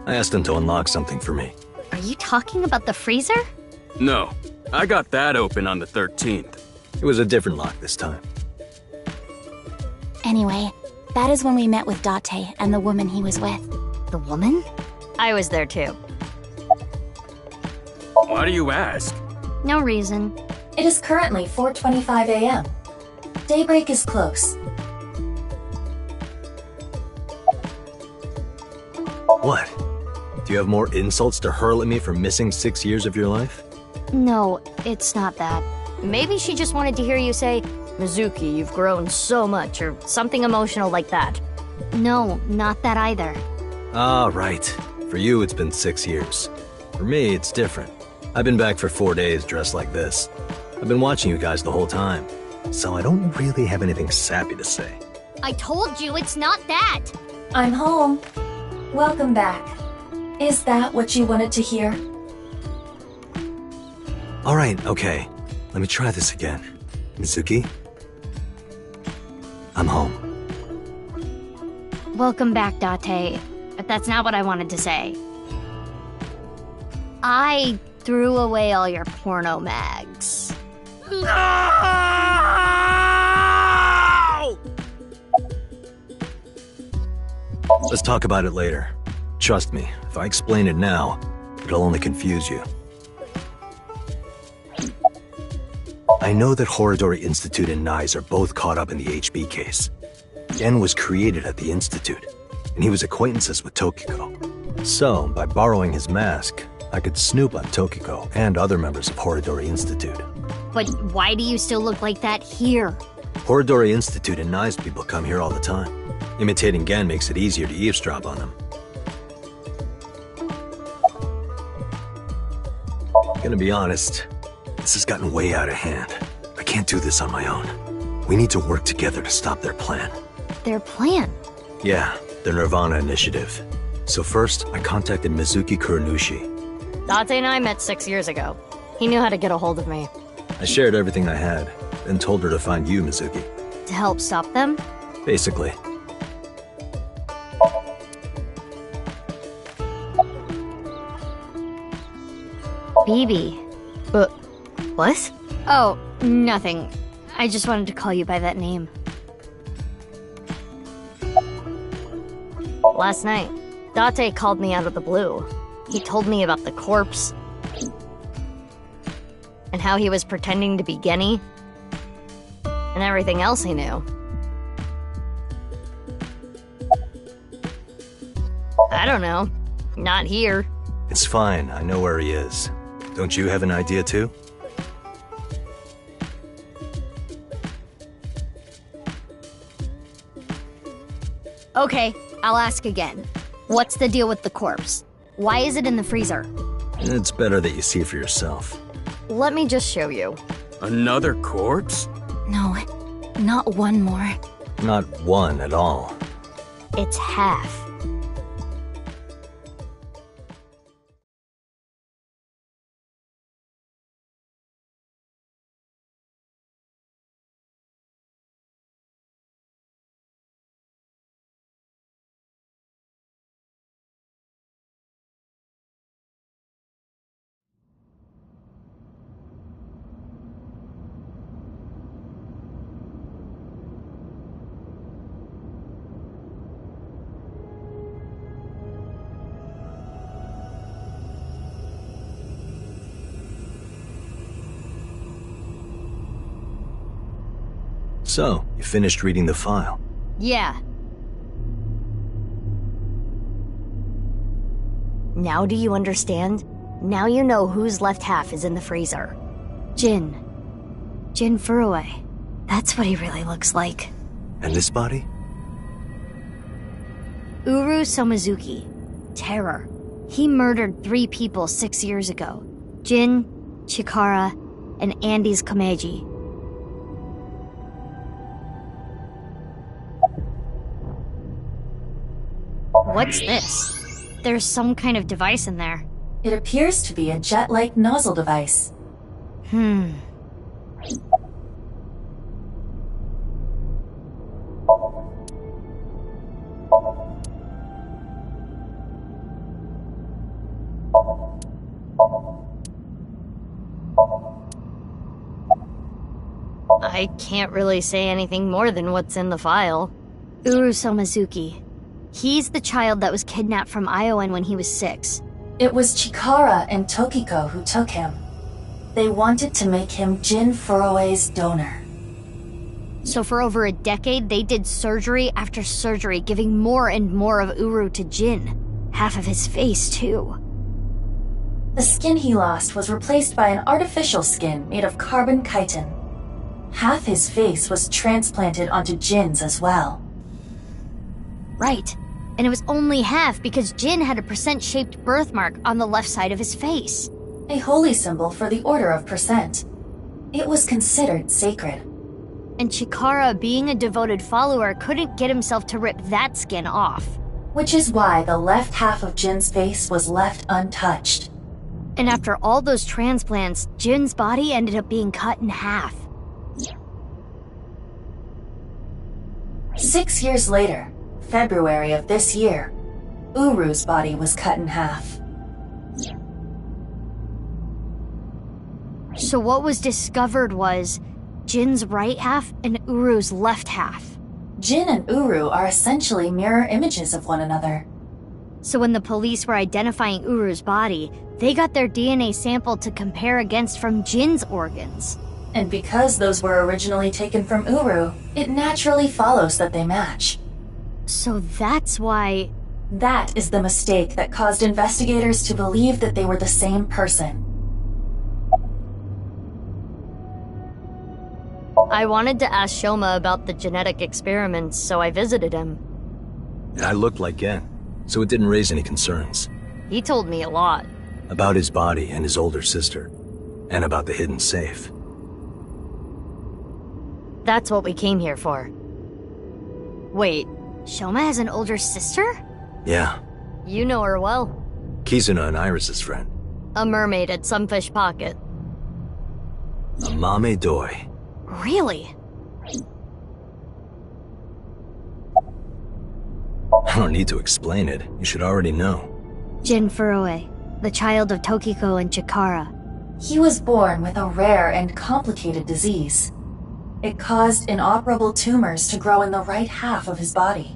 I asked him to unlock something for me. Are you talking about the freezer? No, I got that open on the 13th. It was a different lock this time. Anyway, that is when we met with Date and the woman he was with. The woman? I was there too. Why do you ask? No reason. It is currently 4:25 a.m. Daybreak is close. What? Do you have more insults to hurl at me for missing 6 years of your life? No, it's not that. Maybe she just wanted to hear you say, Mizuki, you've grown so much, or something emotional like that. No, not that either. Ah, right. For you, it's been 6 years. For me, it's different. I've been back for 4 days dressed like this. I've been watching you guys the whole time, so I don't really have anything sappy to say. I told you it's not that! I'm home. Welcome back. Is that what you wanted to hear? Alright, okay. Let me try this again. Mizuki? I'm home. Welcome back, Date. But that's not what I wanted to say. I threw away all your porno mags. No! Let's talk about it later. Trust me, if I explain it now, it'll only confuse you. I know that Horodori Institute and NICE are both caught up in the HB case. Gen was created at the Institute, and he was acquaintances with Tokiko. So, by borrowing his mask, I could snoop on Tokiko and other members of Horodori Institute. But why do you still look like that here? Horodori Institute and NICE people come here all the time. Imitating Gen makes it easier to eavesdrop on them. Gonna be honest, this has gotten way out of hand. I can't do this on my own. We need to work together to stop their plan. Their plan? Yeah, their nirvanA initiative. So first, I contacted Mizuki Kuranushi. Date and I met 6 years ago. He knew how to get a hold of me. I shared everything I had, then told her to find you, Mizuki. To help stop them? Basically. BB. What? Oh, nothing. I just wanted to call you by that name. Last night, Date called me out of the blue. He told me about the corpse, and how he was pretending to be Genny, and everything else he knew. I don't know. Not here. It's fine, I know where he is. Don't you have an idea too? Okay, I'll ask again. What's the deal with the corpse? Why is it in the freezer? It's better that you see for yourself. Let me just show you. Another corpse? No, not one more. Not one at all. It's half. So, you finished reading the file? Yeah. Now do you understand? Now you know whose left half is in the freezer. Jin. Jin Furue. That's what he really looks like. And this body? Uru Somizuki. Terror. He murdered 3 people 6 years ago. Jin, Chikara, and Andy's Kameji. What's this? There's some kind of device in there. It appears to be a jet-like nozzle device. I can't really say anything more than what's in the file. Uru Somizuki. He's the child that was kidnapped from Iowan when he was 6. It was Chikara and Tokiko who took him. They wanted to make him Jin Furue's donor. So for over a decade, they did surgery after surgery, giving more and more of Uru to Jin. Half of his face, too. The skin he lost was replaced by an artificial skin made of carbon chitin. Half his face was transplanted onto Jin's as well. Right. And it was only half because Jin had a percent-shaped birthmark on the left side of his face. A holy symbol for the Order of Percent. It was considered sacred. And Chikara, being a devoted follower, couldn't get himself to rip that skin off. Which is why the left half of Jin's face was left untouched. And after all those transplants, Jin's body ended up being cut in half. 6 years later, February of this year, Uru's body was cut in half. So what was discovered was Jin's right half and Uru's left half. Jin and Uru are essentially mirror images of one another. So when the police were identifying Uru's body, they got their DNA sample to compare against from Jin's organs. And because those were originally taken from Uru, it naturally follows that they match. So that's why... That is the mistake that caused investigators to believe that they were the same person. I wanted to ask Shoma about the genetic experiments, so I visited him. I looked like Gen, so it didn't raise any concerns. He told me a lot. About his body and his older sister, and about the hidden safe. That's what we came here for. Wait, Shoma has an older sister? Yeah. You know her well. Kizuna and Iris's friend. A mermaid at Sunfish Pocket. Amame Doi. Really? I don't need to explain it. You should already know. Jin Furue, the child of Tokiko and Chikara. He was born with a rare and complicated disease. It caused inoperable tumors to grow in the right half of his body.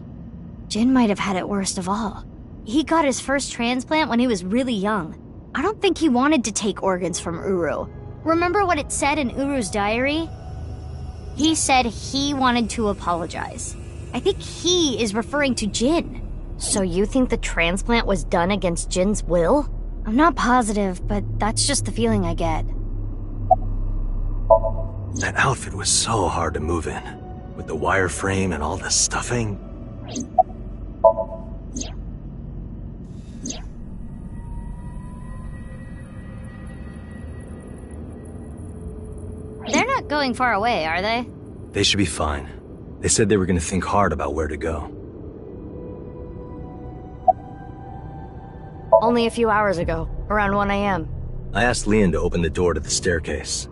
Jin might have had it worst of all. He got his first transplant when he was really young. I don't think he wanted to take organs from Uru. Remember what it said in Uru's diary? He said he wanted to apologize. I think he is referring to Jin. So you think the transplant was done against Jin's will? I'm not positive, but that's just the feeling I get. That outfit was so hard to move in, with the wireframe and all the stuffing. They're not going far away, are they? They should be fine. They said they were going to think hard about where to go. Only a few hours ago, around 1 a.m. I asked Leon to open the door to the staircase.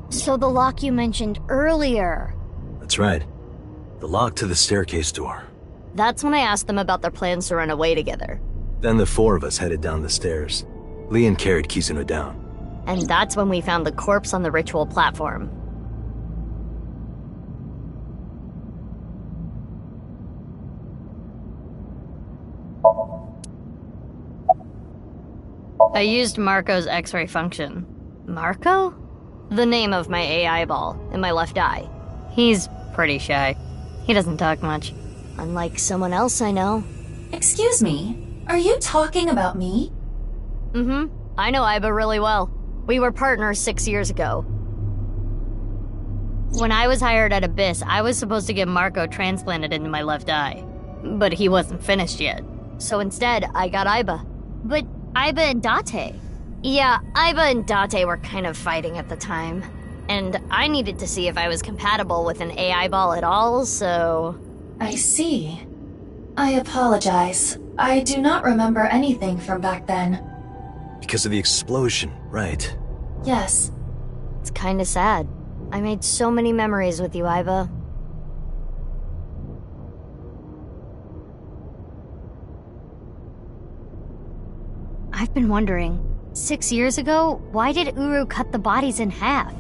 So the lock you mentioned earlier. That's right. The lock to the staircase door. That's when I asked them about their plans to run away together. Then the four of us headed down the stairs. Leon carried Kizuna down. And that's when we found the corpse on the ritual platform. I used Marco's X-ray function. Marco? The name of my AI ball in my left eye. He's pretty shy. He doesn't talk much. Unlike someone else I know. Excuse me, are you talking about me? Mm-hmm. I know Iba really well. We were partners 6 years ago. When I was hired at Abyss, I was supposed to get Marco transplanted into my left eye. But he wasn't finished yet. So instead, I got Iba. But Iba and Date. Yeah, Iba and Date were kind of fighting at the time. And I needed to see if I was compatible with an AI ball at all, so... I see. I apologize. I do not remember anything from back then. Because of the explosion, right? Yes. It's kinda sad. I made so many memories with you, Iba. I've been wondering, 6 years ago, why did Uru cut the bodies in half?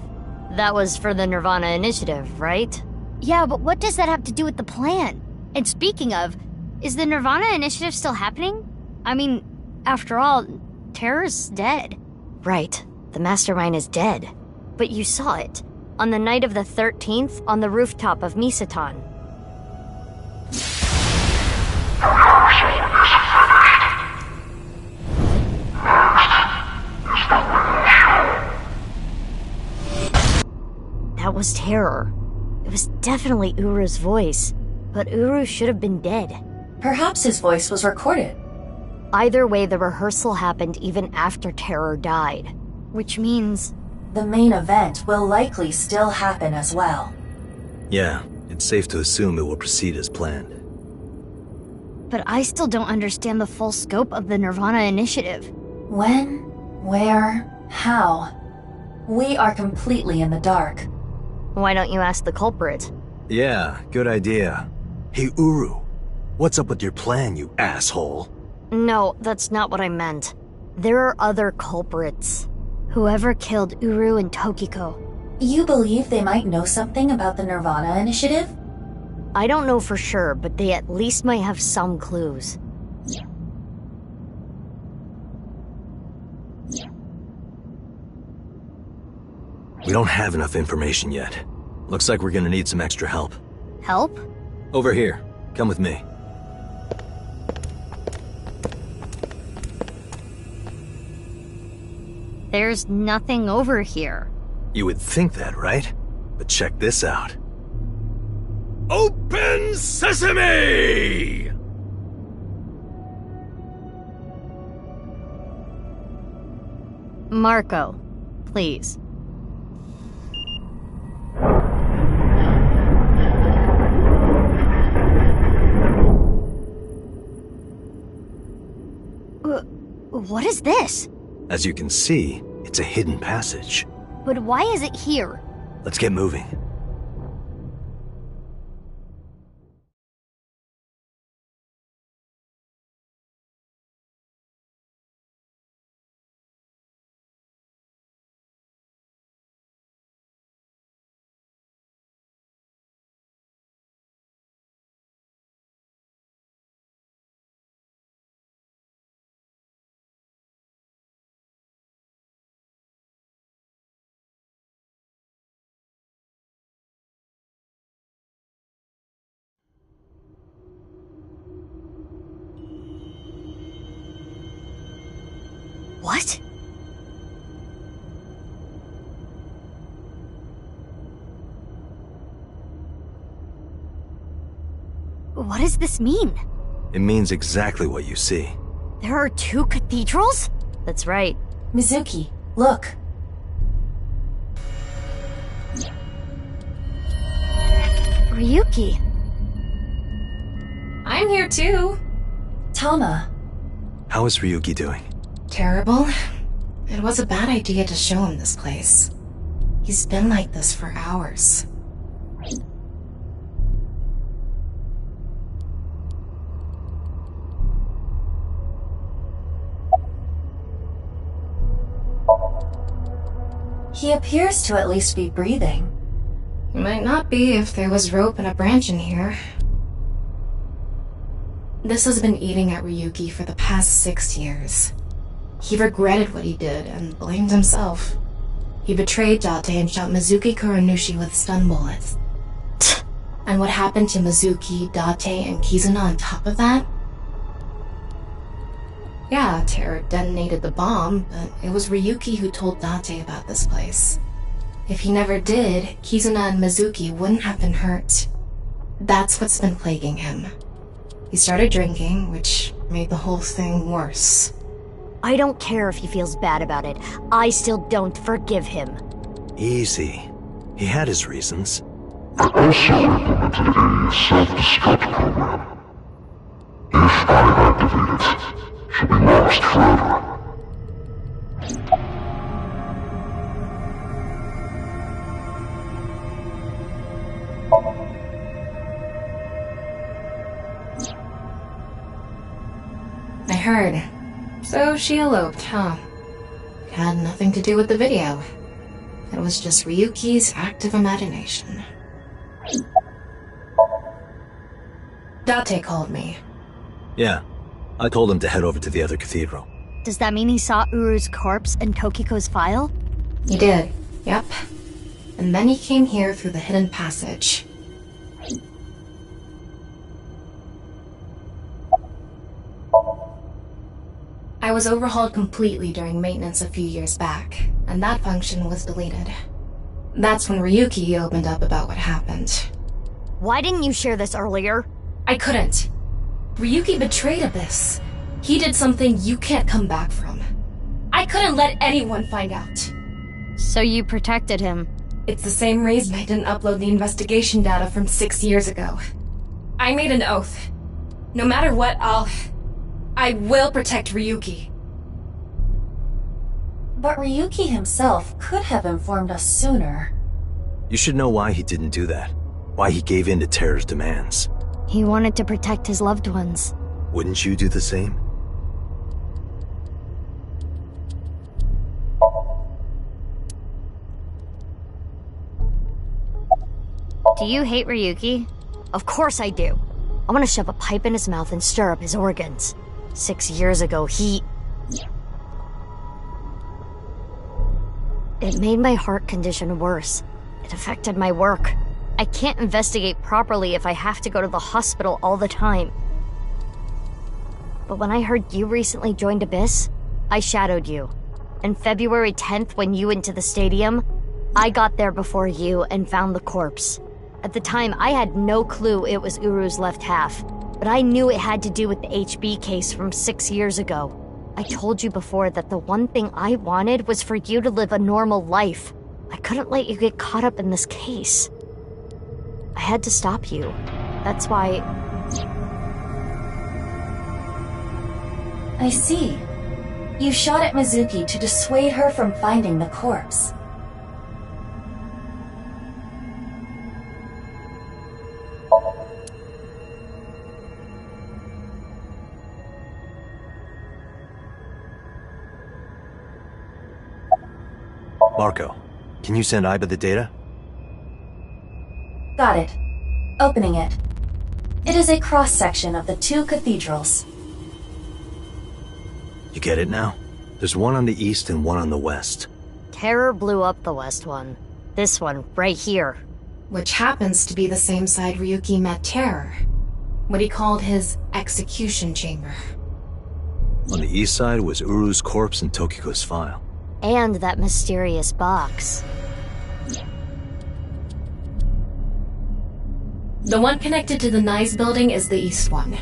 That was for the nirvanA initiative, right? Yeah, but what does that have to do with the plan? And speaking of, is the nirvanA initiative still happening? I mean, after all, Terror's dead. Right. The mastermind is dead. But you saw it. On the night of the 13th, on the rooftop of Misatan. That was Terror. It was definitely Uru's voice. But Uru should have been dead. Perhaps his voice was recorded. Either way, the rehearsal happened even after Terror died. Which means... the main event will likely still happen as well. Yeah, it's safe to assume it will proceed as planned. But I still don't understand the full scope of the nirvanA initiative. When? Where? How? We are completely in the dark. Why don't you ask the culprit? Yeah, good idea. Hey, Uru, what's up with your plan, you asshole? No, that's not what I meant. There are other culprits. Whoever killed Uru and Tokiko. You believe they might know something about the nirvanA initiative? I don't know for sure, but they at least might have some clues. We don't have enough information yet. Looks like we're gonna need some extra help. Help? Over here. Come with me. There's nothing over here. You would think that, right? But check this out. Open Sesame! Marco, please. What is this? As you can see, it's a hidden passage. But why is it here? Let's get moving. What? What does this mean? It means exactly what you see. There are 2 cathedrals? That's right. Mizuki, look. Ryuki. I'm here too. Tama. How is Ryuki doing? Terrible. It was a bad idea to show him this place. He's been like this for hours. He appears to at least be breathing. He might not be if there was rope and a branch in here. This has been eating at Ryuki for the past 6 years. He regretted what he did and blamed himself. He betrayed Date and shot Mizuki Kuranushi with stun bullets. And what happened to Mizuki, Date, and Kizuna on top of that? Yeah, Terror detonated the bomb, but it was Ryuki who told Date about this place. If he never did, Kizuna and Mizuki wouldn't have been hurt. That's what's been plaguing him. He started drinking, which made the whole thing worse. I don't care if he feels bad about it. I still don't forgive him. Easy. He had his reasons. I also implemented a self-destruct program. If I activate it, she'll be lost forever. I heard. So she eloped, huh? It had nothing to do with the video. It was just Ryuki's active imagination. Date called me. Yeah. I told him to head over to the other cathedral. Does that mean he saw Uru's corpse and Tokiko's file? He did, yep. And then he came here through the hidden passage. I was overhauled completely during maintenance a few years back, and that function was deleted. That's when Ryuki opened up about what happened. Why didn't you share this earlier? I couldn't. Ryuki betrayed Abyss. He did something you can't come back from. I couldn't let anyone find out. So you protected him? It's the same reason I didn't upload the investigation data from 6 years ago. I made an oath. No matter what, I will protect Ryuki. But Ryuki himself could have informed us sooner. You should know why he didn't do that. Why he gave in to Terror's demands. He wanted to protect his loved ones. Wouldn't you do the same? Do you hate Ryuki? Of course I do. I want to shove a pipe in his mouth and stir up his organs. 6 years ago, It made my heart condition worse. It affected my work. I can't investigate properly if I have to go to the hospital all the time. But when I heard you recently joined Abyss, I shadowed you. And February 10th, when you went to the stadium, I got there before you and found the corpse. At the time, I had no clue it was Uru's left half, but I knew it had to do with the HB case from 6 years ago. I told you before that the one thing I wanted was for you to live a normal life. I couldn't let you get caught up in this case. I had to stop you. That's why... I see. You shot at Mizuki to dissuade her from finding the corpse. Marco, can you send Iba the data? Got it. Opening it. It is a cross-section of the 2 cathedrals. You get it now? There's one on the east and one on the west. Terror blew up the west one. This one, right here. Which happens to be the same side Ryuki met Terror. What he called his execution chamber. On the east side was Uru's corpse and Tokiko's file. And that mysterious box. The one connected to the Nyes building is the east one.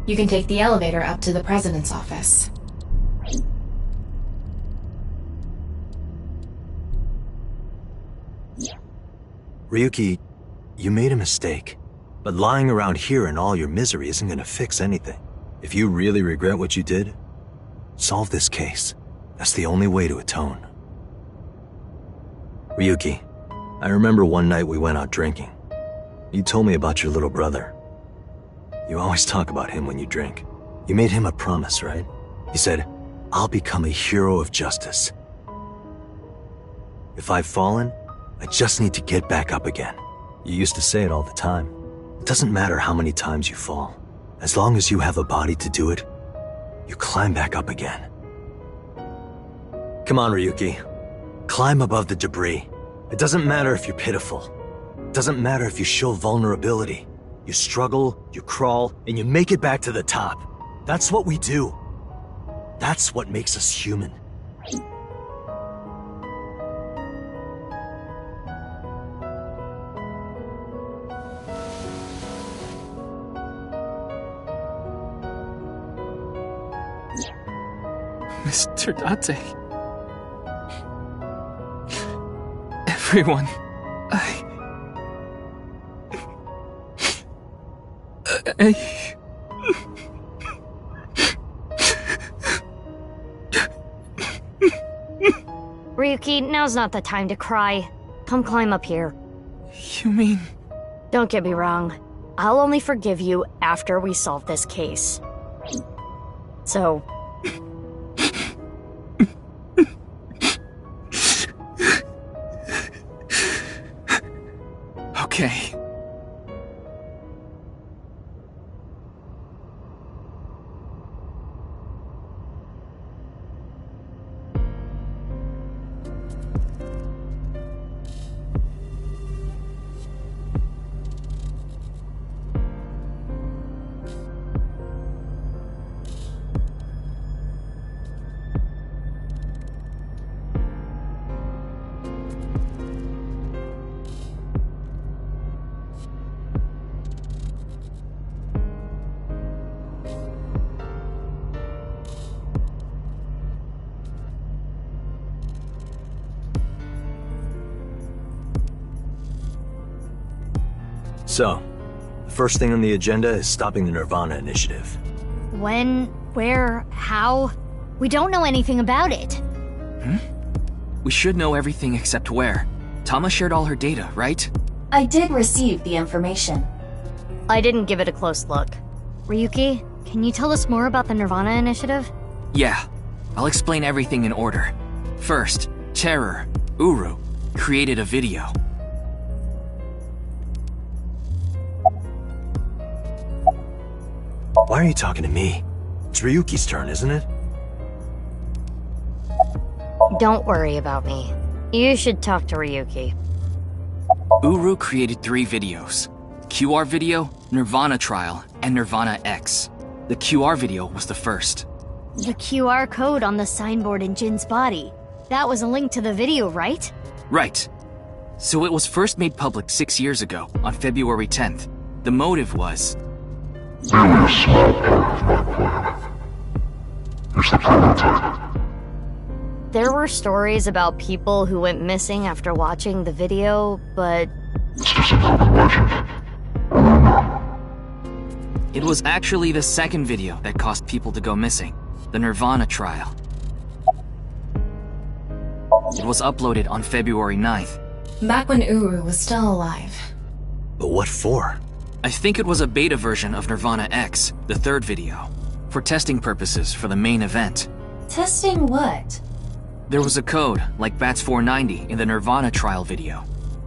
You can take the elevator up to the president's office. Ryuki, you made a mistake. But lying around here in all your misery isn't gonna fix anything. If you really regret what you did, solve this case. That's the only way to atone. Ryuki, I remember one night we went out drinking. You told me about your little brother. You always talk about him when you drink. You made him a promise, right? You said, I'll become a hero of justice. If I've fallen, I just need to get back up again. You used to say it all the time. It doesn't matter how many times you fall. As long as you have a body to do it, you climb back up again. Come on, Ryuki. Climb above the debris. It doesn't matter if you're pitiful. It doesn't matter if you show vulnerability. You struggle, you crawl, and you make it back to the top. That's what we do. That's what makes us human. Mr. Date. Everyone, Ryuki, now's not the time to cry. Come climb up here. You mean... Don't get me wrong. I'll only forgive you after we solve this case. So... Okay. So, the first thing on the agenda is stopping the nirvanA initiative. When, where, how? We don't know anything about it. We should know everything except where. Tama shared all her data, right? I did receive the information. I didn't give it a close look. Ryuki, can you tell us more about the nirvanA initiative? Yeah. I'll explain everything in order. First, Terror, Uru, created a video. Why are you talking to me? It's Ryuki's turn, isn't it? Don't worry about me. You should talk to Ryuki. Uru created 3 videos. QR video, nirvanA trial, and nirvanA X. The QR video was the first. The QR code on the signboard in Jin's body. That was a link to the video, right? Right. So it was first made public 6 years ago, on February 10th. The motive was... Merely a small part of my plan. It's the prototype. There were stories about people who went missing after watching the video, but... It's just an urban legend. It was actually the second video that caused people to go missing. The nirvanA trial. It was uploaded on February 9th. Back when Uru was still alive. But what for? I think it was a beta version of nirvanA X, the third video, for testing purposes for the main event. Testing what? There was a code, like BATS 490 in the nirvanA trial video.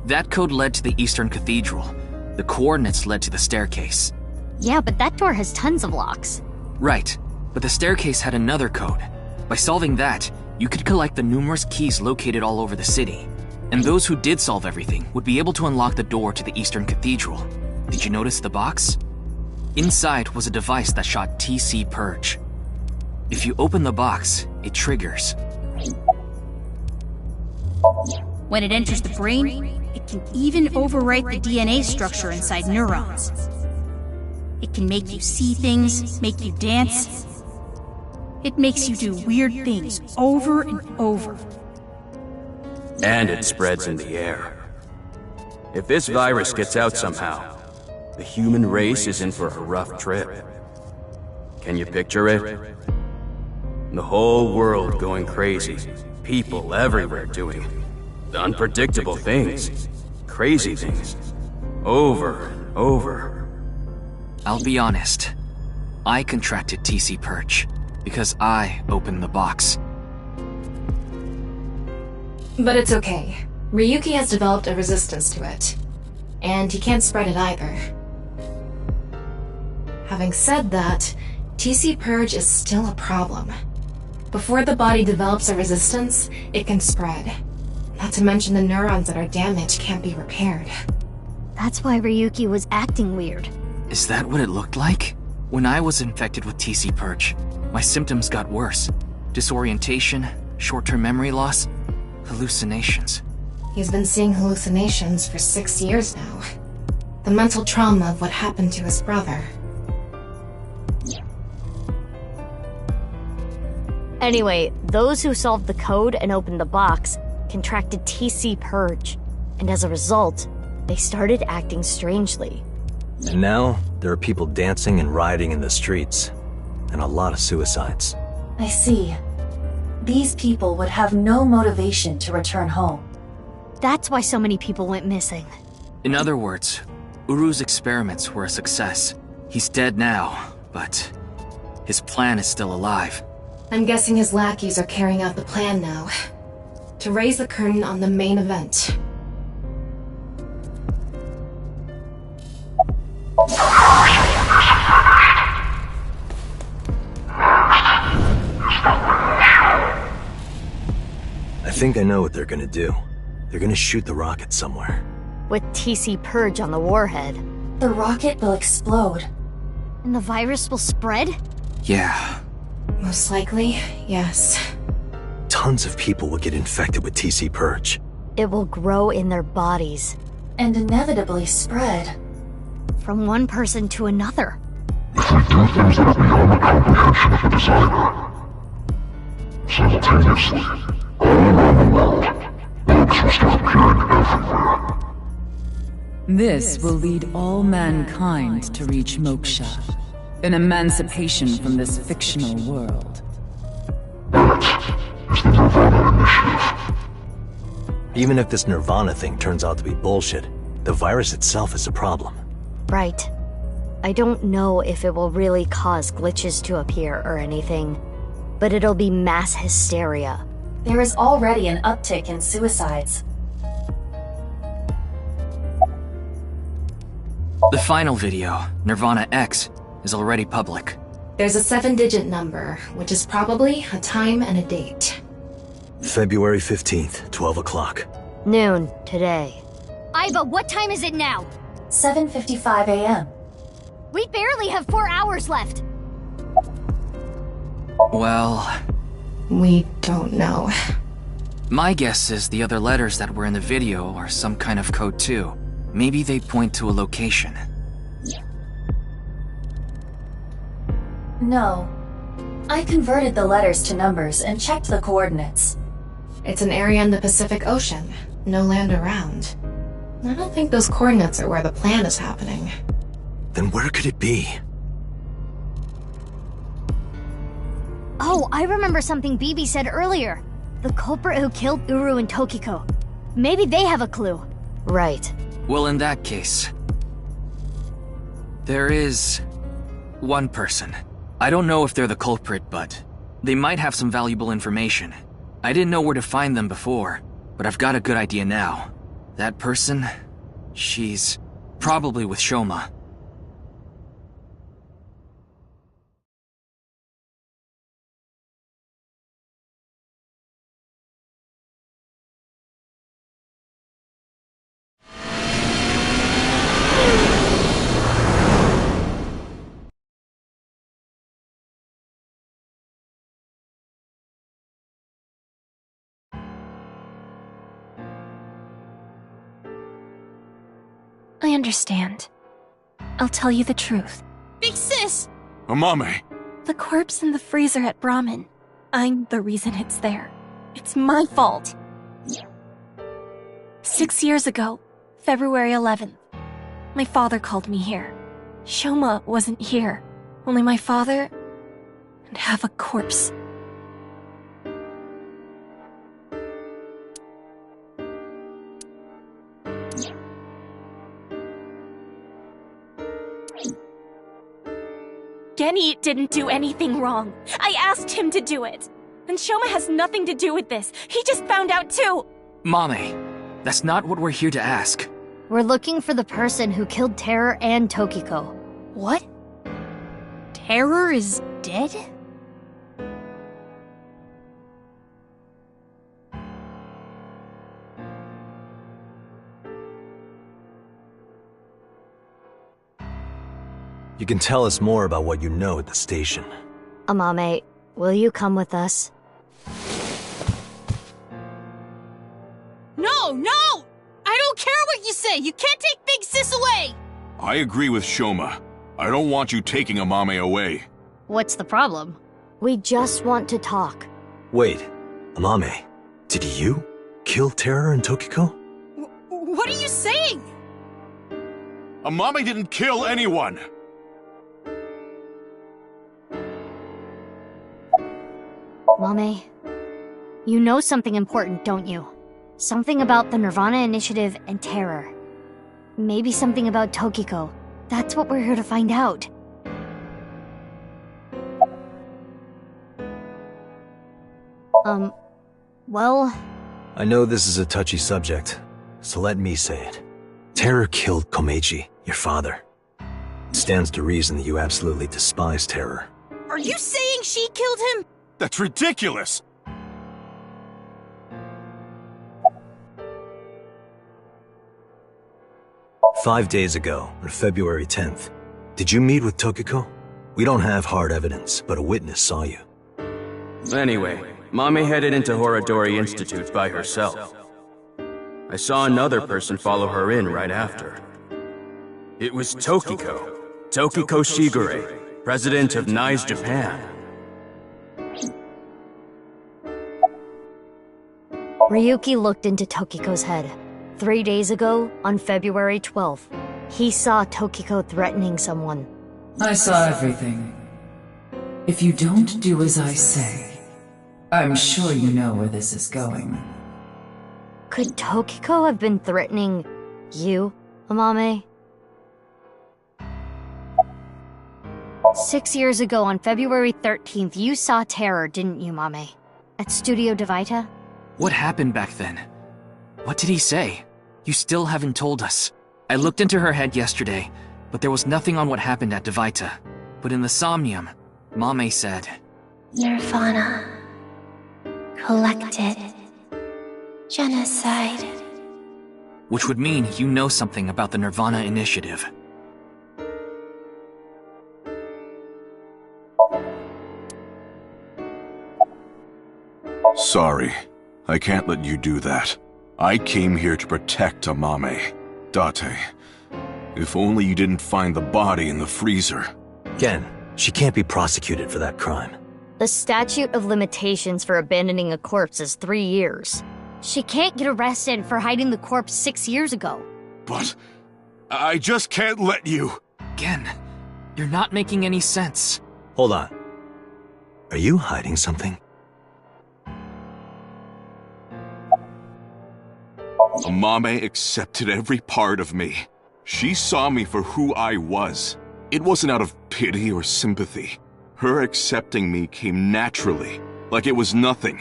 That code led to the Eastern Cathedral. The coordinates led to the staircase. Yeah, but that door has tons of locks. Right, but the staircase had another code. By solving that, you could collect the numerous keys located all over the city. And those who did solve everything would be able to unlock the door to the Eastern Cathedral. Did you notice the box? Inside was a device that shot TC Purge. If you open the box, it triggers. When it enters the brain, it can even overwrite the DNA structure inside neurons. It can make you see things, make you dance. It makes you do weird things over and over. And it spreads in the air. If this virus gets out somehow, the human race is in for a rough trip. Can you picture it? The whole world going crazy. People everywhere doing unpredictable things. Crazy things. Over and over. I'll be honest. I contracted TC Purge because I opened the box. But it's okay. Ryuki has developed a resistance to it. And he can't spread it either. Having said that, TC Purge is still a problem. Before the body develops a resistance, it can spread. Not to mention the neurons that are damaged can't be repaired. That's why Ryuki was acting weird. Is that what it looked like? When I was infected with TC Purge, my symptoms got worse. Disorientation, short-term memory loss, hallucinations. He's been seeing hallucinations for 6 years now. The mental trauma of what happened to his brother. Anyway, those who solved the code and opened the box contracted TC Purge, and as a result, they started acting strangely. And now, there are people dancing and rioting in the streets, and a lot of suicides. I see. These people would have no motivation to return home. That's why so many people went missing. In other words, Uru's experiments were a success. He's dead now, but his plan is still alive. I'm guessing his lackeys are carrying out the plan now. To raise the curtain on the main event. I think I know what they're gonna do. They're gonna shoot the rocket somewhere. With TC Purge on the warhead. The rocket will explode. And the virus will spread? Yeah. Most likely, yes. Tons of people will get infected with TC Purge. It will grow in their bodies. And inevitably spread. From one person to another. If we do things that are beyond the comprehension of a designer, simultaneously, all around the world, bugs will start appearing everywhere. This will lead all mankind to reach moksha, an emancipation from this fictional world. That is the nirvanA Initiative. Even if this nirvanA thing turns out to be bullshit, the virus itself is a problem. Right. I don't know if it will really cause glitches to appear or anything, but it'll be mass hysteria. There is already an uptick in suicides. The final video, nirvanA X, is already public. There's a 7-digit number, which is probably a time and a date. February 15th, 12 o'clock. Noon, today. Aiba, what time is it now? 7:55 a.m. We barely have 4 hours left. Well... we don't know. My guess is the other letters that were in the video are some kind of code too. Maybe they point to a location. No. I converted the letters to numbers and checked the coordinates. It's an area in the Pacific Ocean. No land around. I don't think those coordinates are where the plan is happening. Then where could it be? Oh, I remember something Bibi said earlier. The culprit who killed Uru and Tokiko. Maybe they have a clue. Right. Well, in that case... there is... one person. I don't know if they're the culprit, but... they might have some valuable information. I didn't know where to find them before, but I've got a good idea now. That person... she's... probably with Shoma. I understand. I'll tell you the truth. Big sis! Amame! The corpse in the freezer at Brahmin. I'm the reason it's there. It's my fault. 6 years ago, February 11th, my father called me here. Shoma wasn't here. Only my father and half a corpse. Genny didn't do anything wrong. I asked him to do it. And Shoma has nothing to do with this. He just found out too. Mame, that's not what we're here to ask. We're looking for the person who killed Terror and Tokiko. What? Terror is dead? You can tell us more about what you know at the station. Amame, will you come with us? No! I don't care what you say! You can't take Big Sis away! I agree with Shoma. I don't want you taking Amame away. What's the problem? We just want to talk. Wait, Amame, did you kill Terror and Tokiko? What are you saying? Amame didn't kill anyone! Mame, you know something important, don't you? Something about the nirvanA Initiative and Terror. Maybe something about Tokiko. That's what we're here to find out. Well... I know this is a touchy subject, so let me say it. Terror killed Komeiji, your father. It stands to reason that you absolutely despise Terror. Are you saying she killed him? That's ridiculous! "5 days ago, on February 10th, did you meet with Tokiko? We don't have hard evidence, but a witness saw you. Anyway, Mame headed into Horodori Institute by herself. I saw another person follow her in right after. It was Tokiko. Tokiko Shigure, president of NICE Japan. Ryuki looked into Tokiko's head. 3 days ago, on February 12th, he saw Tokiko threatening someone. I saw everything. If you don't do as I say, I'm sure you know where this is going. Could Tokiko have been threatening you, Amame? 6 years ago, on February 13th, you saw Terror, didn't you, Mame? At Studio Divita? What happened back then? What did he say? You still haven't told us. I looked into her head yesterday, but there was nothing on what happened at Divita. But in the Somnium, Mame said... nirvanA. Collected. Genocide. Which would mean you know something about the nirvanA Initiative. Sorry. I can't let you do that. I came here to protect Amame. Date, if only you didn't find the body in the freezer. Again, she can't be prosecuted for that crime. The statute of limitations for abandoning a corpse is 3 years. She can't get arrested for hiding the corpse 6 years ago. But I just can't let you. Again, you're not making any sense. Hold on. Are you hiding something? Amame accepted every part of me. She saw me for who I was. It wasn't out of pity or sympathy. Her accepting me came naturally, like it was nothing.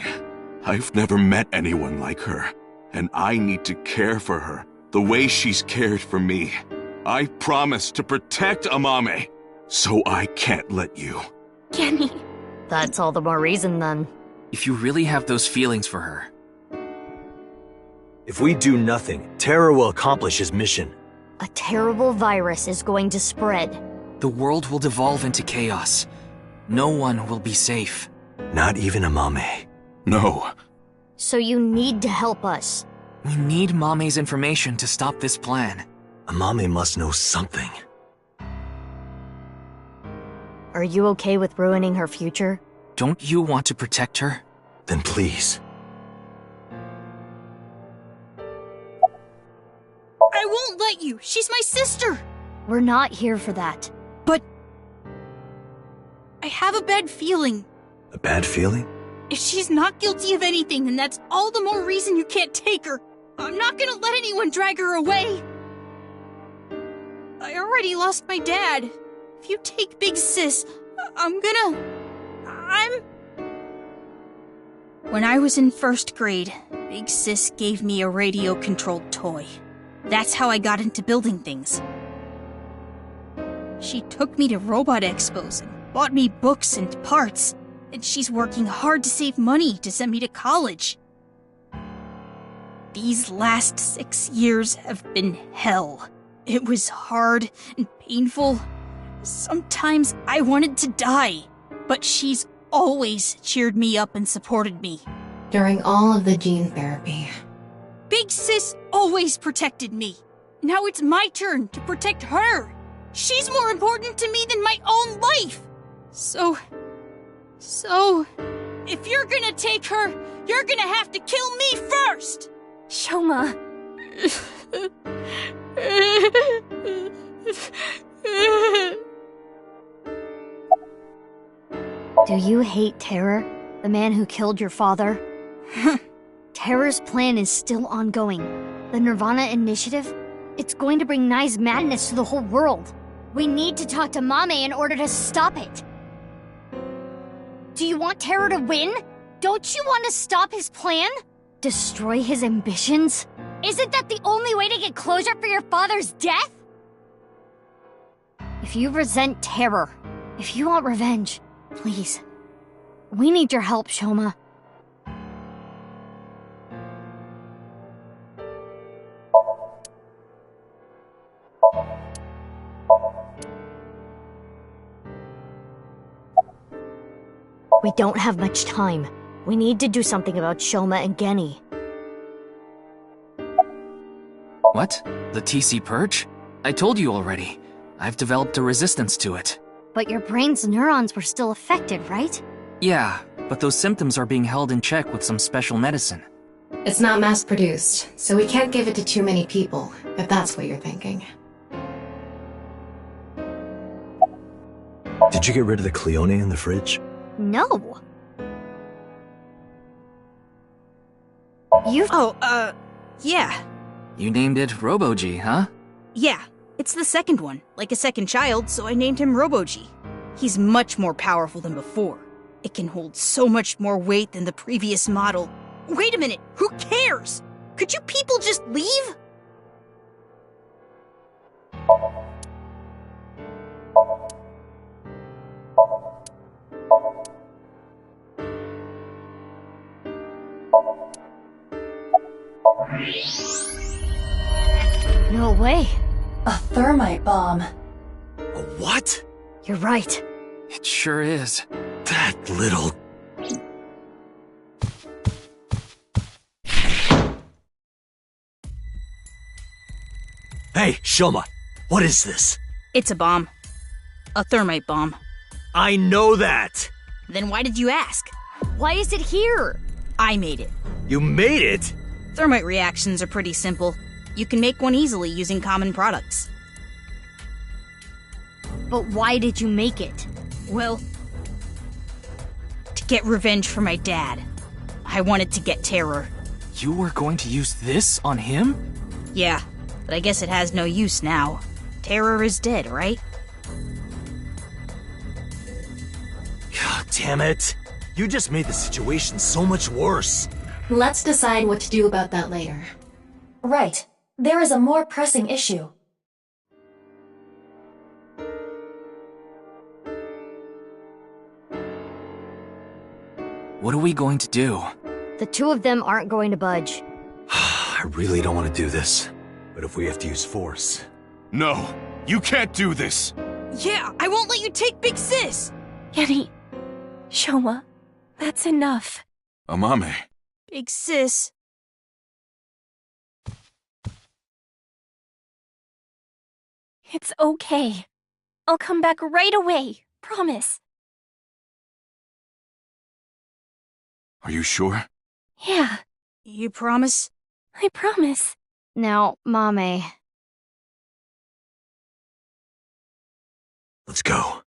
I've never met anyone like her, and I need to care for her the way she's cared for me. I promise to protect Amame, so I can't let you. Kenny. That's all the more reason then. If you really have those feelings for her... If we do nothing, Terror will accomplish his mission. A terrible virus is going to spread. The world will devolve into chaos. No one will be safe. Not even Amame. No. So you need to help us. We need Mame's information to stop this plan. Amame must know something. Are you okay with ruining her future? Don't you want to protect her? Then please. I won't let you! She's my sister! We're not here for that. But... I have a bad feeling. A bad feeling? If she's not guilty of anything, then that's all the more reason you can't take her. I'm not gonna let anyone drag her away. I already lost my dad. If you take Big Sis, When I was in first grade, Big Sis gave me a radio-controlled toy. That's how I got into building things. She took me to robot expos and bought me books and parts, and she's working hard to save money to send me to college. These last 6 years have been hell. It was hard and painful. Sometimes I wanted to die, but she's always cheered me up and supported me. During all of the gene therapy. Big Sis always protected me. Now it's my turn to protect her. She's more important to me than my own life. So, if you're gonna take her, you're gonna have to kill me first! Shoma. Do you hate Terror, the man who killed your father? Terror's plan is still ongoing. The nirvanA initiative? It's going to bring Nye's madness to the whole world. We need to talk to Mame in order to stop it. Do you want Terror to win? Don't you want to stop his plan? Destroy his ambitions? Isn't that the only way to get closure for your father's death? If you resent Terror, if you want revenge, please, we need your help, Shoma. We don't have much time. We need to do something about Shoma and Genny. What? The TC Purge? I told you already. I've developed a resistance to it. But your brain's neurons were still affected, right? Yeah, but those symptoms are being held in check with some special medicine. It's not mass-produced, so we can't give it to too many people, if that's what you're thinking. Did you get rid of the Cleone in the fridge? No. Yeah. You named it Robo-G, huh? Yeah, it's the second one, like a second child, so I named him Robo-G. He's much more powerful than before. It can hold so much more weight than the previous model. Wait a minute, who cares? Could you people just leave? No way. A thermite bomb. A what? You're right. It sure is. That little... Hey, Shoma, what is this? It's a bomb. A thermite bomb. I know that! Then why did you ask? Why is it here? I made it. You made it? Thermite reactions are pretty simple. You can make one easily using common products. But why did you make it? Well, to get revenge for my dad. I wanted to get Terror. You were going to use this on him? Yeah, but I guess it has no use now. Terror is dead, right? God damn it. You just made the situation so much worse. Let's decide what to do about that later. Right. There is a more pressing issue. What are we going to do? The two of them aren't going to budge. I really don't want to do this, but if we have to use force... No, you can't do this! Yeah, I won't let you take Big Sis! Genny, Shoma, that's enough. Amame. Big Sis. It's okay. I'll come back right away. Promise. Are you sure? Yeah, You promise? I promise. Now, Mame. Let's go.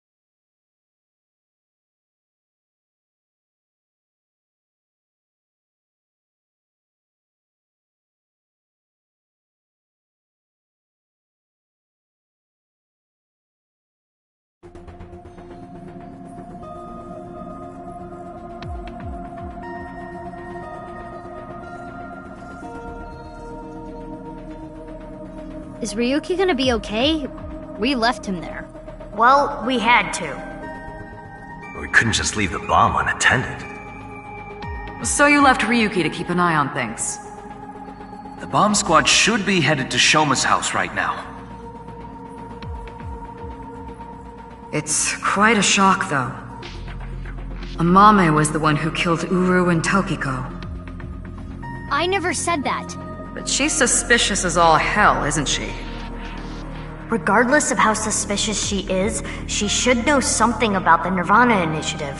Is Ryuki gonna be okay? We left him there. Well, we had to. We couldn't just leave the bomb unattended. So you left Ryuki to keep an eye on things. The bomb squad should be headed to Shoma's house right now. It's quite a shock, though. Amame was the one who killed Uru and Tokiko. I never said that. But she's suspicious as all hell, isn't she? Regardless of how suspicious she is, she should know something about the nirvanA initiative.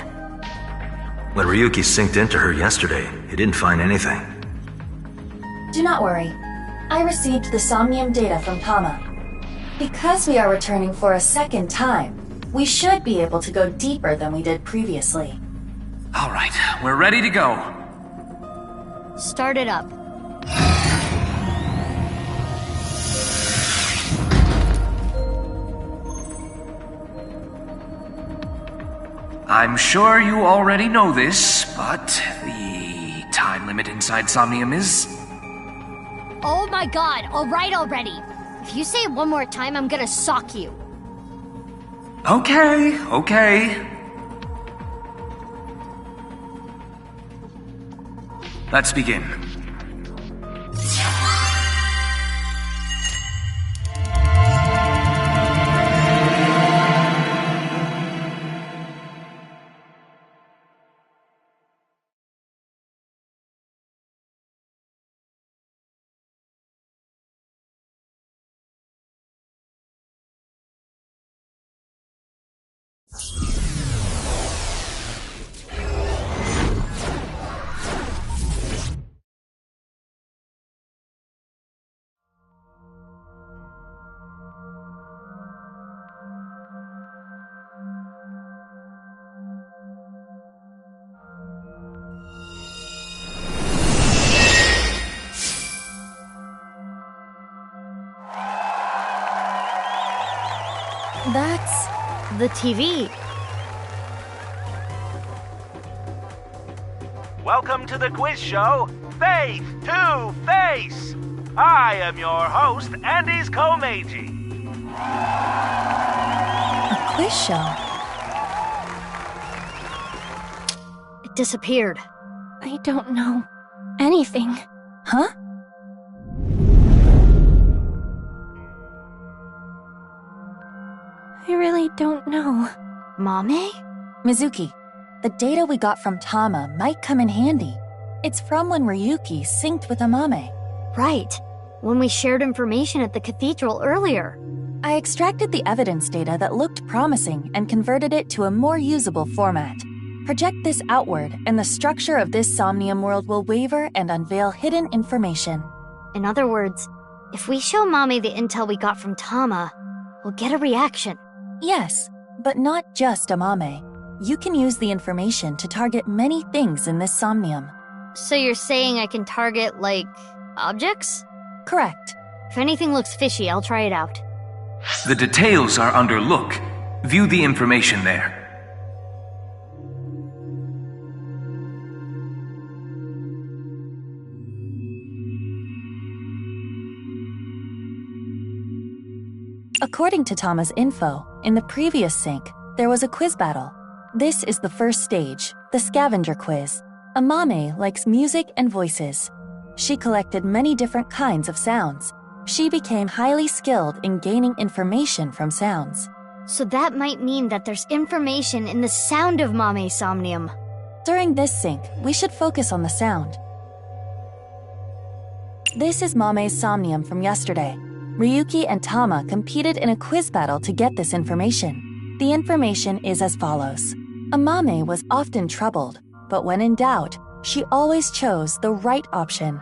When Ryuki synced into her yesterday, he didn't find anything. Do not worry. I received the Somnium data from Tama. Because we are returning for a second time, we should be able to go deeper than we did previously. Alright, we're ready to go. Start it up. I'm sure you already know this, but the time limit inside Somnium is... Oh my god, alright already. If you say it one more time, I'm gonna sock you. Okay. Let's begin. That's the TV. Welcome to the quiz show, Faith to Face. I am your host, Andy's co-Meiji. A quiz show? It disappeared. I don't know anything. Huh? I really don't know. Mame? Mizuki, the data we got from Tama might come in handy. It's from when Ryuki synced with Amame. Right. When we shared information at the cathedral earlier. I extracted the evidence data that looked promising and converted it to a more usable format. Project this outward, and the structure of this Somnium world will waver and unveil hidden information. In other words, if we show Mame the intel we got from Tama, we'll get a reaction. Yes, but not just Amame. You can use the information to target many things in this Somnium. So you're saying I can target, like, objects? Correct. If anything looks fishy, I'll try it out. The details are under look. View the information there. According to Tama's info, in the previous sync, there was a quiz battle. This is the first stage, the scavenger quiz. Amame likes music and voices. She collected many different kinds of sounds. She became highly skilled in gaining information from sounds. So that might mean that there's information in the sound of Mame's Somnium. During this sync, we should focus on the sound. This is Mame's Somnium from yesterday. Ryuki and Tama competed in a quiz battle to get this information. The information is as follows. Amame was often troubled, but when in doubt, she always chose the right option.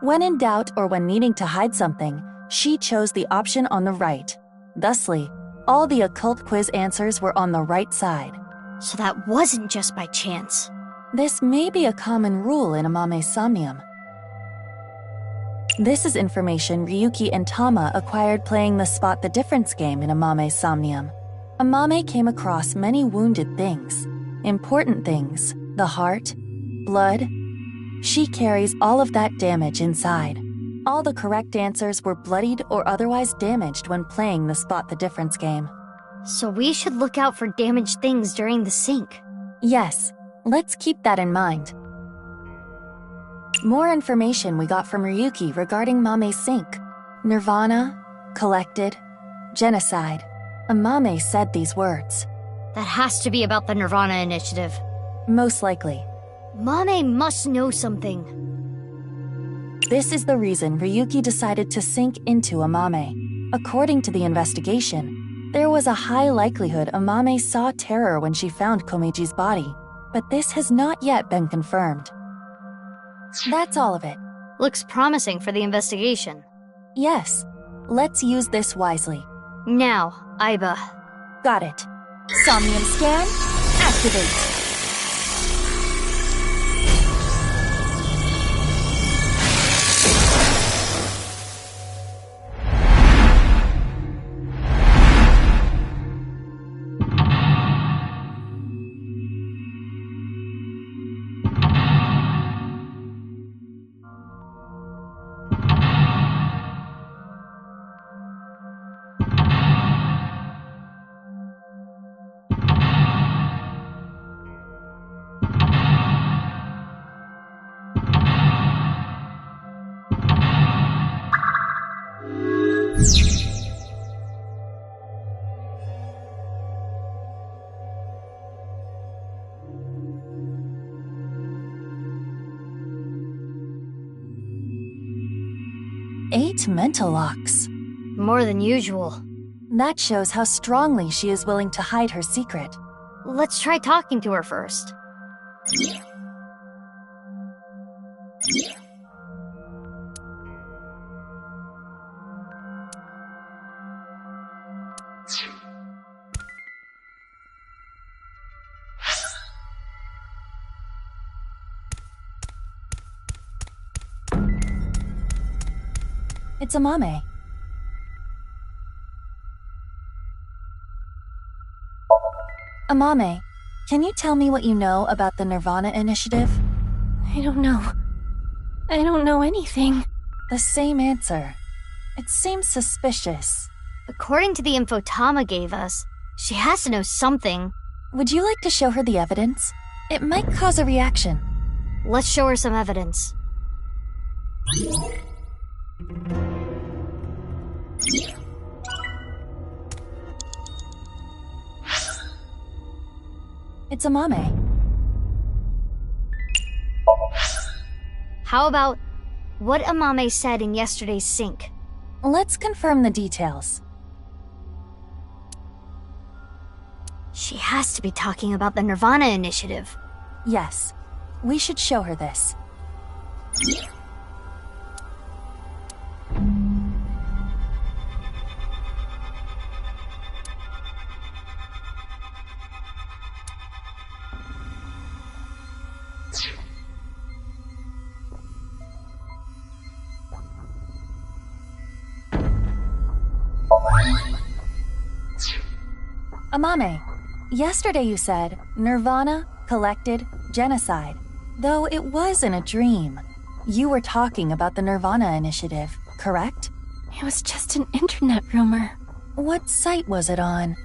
When in doubt or when needing to hide something, she chose the option on the right. Thusly, all the occult quiz answers were on the right side. So that wasn't just by chance. This may be a common rule in Amame's Somnium. This is information Ryuki and Tama acquired playing the Spot the Difference game in Amame's Somnium. Amame came across many wounded things. Important things, the heart, blood. She carries all of that damage inside. All the correct answers were bloodied or otherwise damaged when playing the Spot the Difference game. So we should look out for damaged things during the sync. Yes, let's keep that in mind. More information we got from Ryuki regarding Mame's sync. nirvanA, collected, genocide. Amame said these words. That has to be about the nirvanA initiative. Most likely. Mame must know something. This is the reason Ryuki decided to sink into Amame. According to the investigation, there was a high likelihood Amame saw terror when she found Komeji's body, but this has not yet been confirmed. That's all of it. Looks promising for the investigation. Yes. Let's use this wisely. Now, Aiba. Got it. Somnium scan, activate. 8 mental locks. More than usual. That shows how strongly she is willing to hide her secret. Let's try talking to her first. It's Amame. Amame, can you tell me what you know about the nirvanA initiative? I don't know. I don't know anything. The same answer. It seems suspicious. According to the info Tama gave us, she has to know something. Would you like to show her the evidence? It might cause a reaction. Let's show her some evidence. It's Amame. How about what Amame said in yesterday's sync? Let's confirm the details. She has to be talking about the nirvanA initiative. Yes, we should show her this. Amame, yesterday you said nirvanA, collected, genocide. Though it was in a dream. You were talking about the nirvanA initiative, correct? It was just an internet rumor. What site was it on?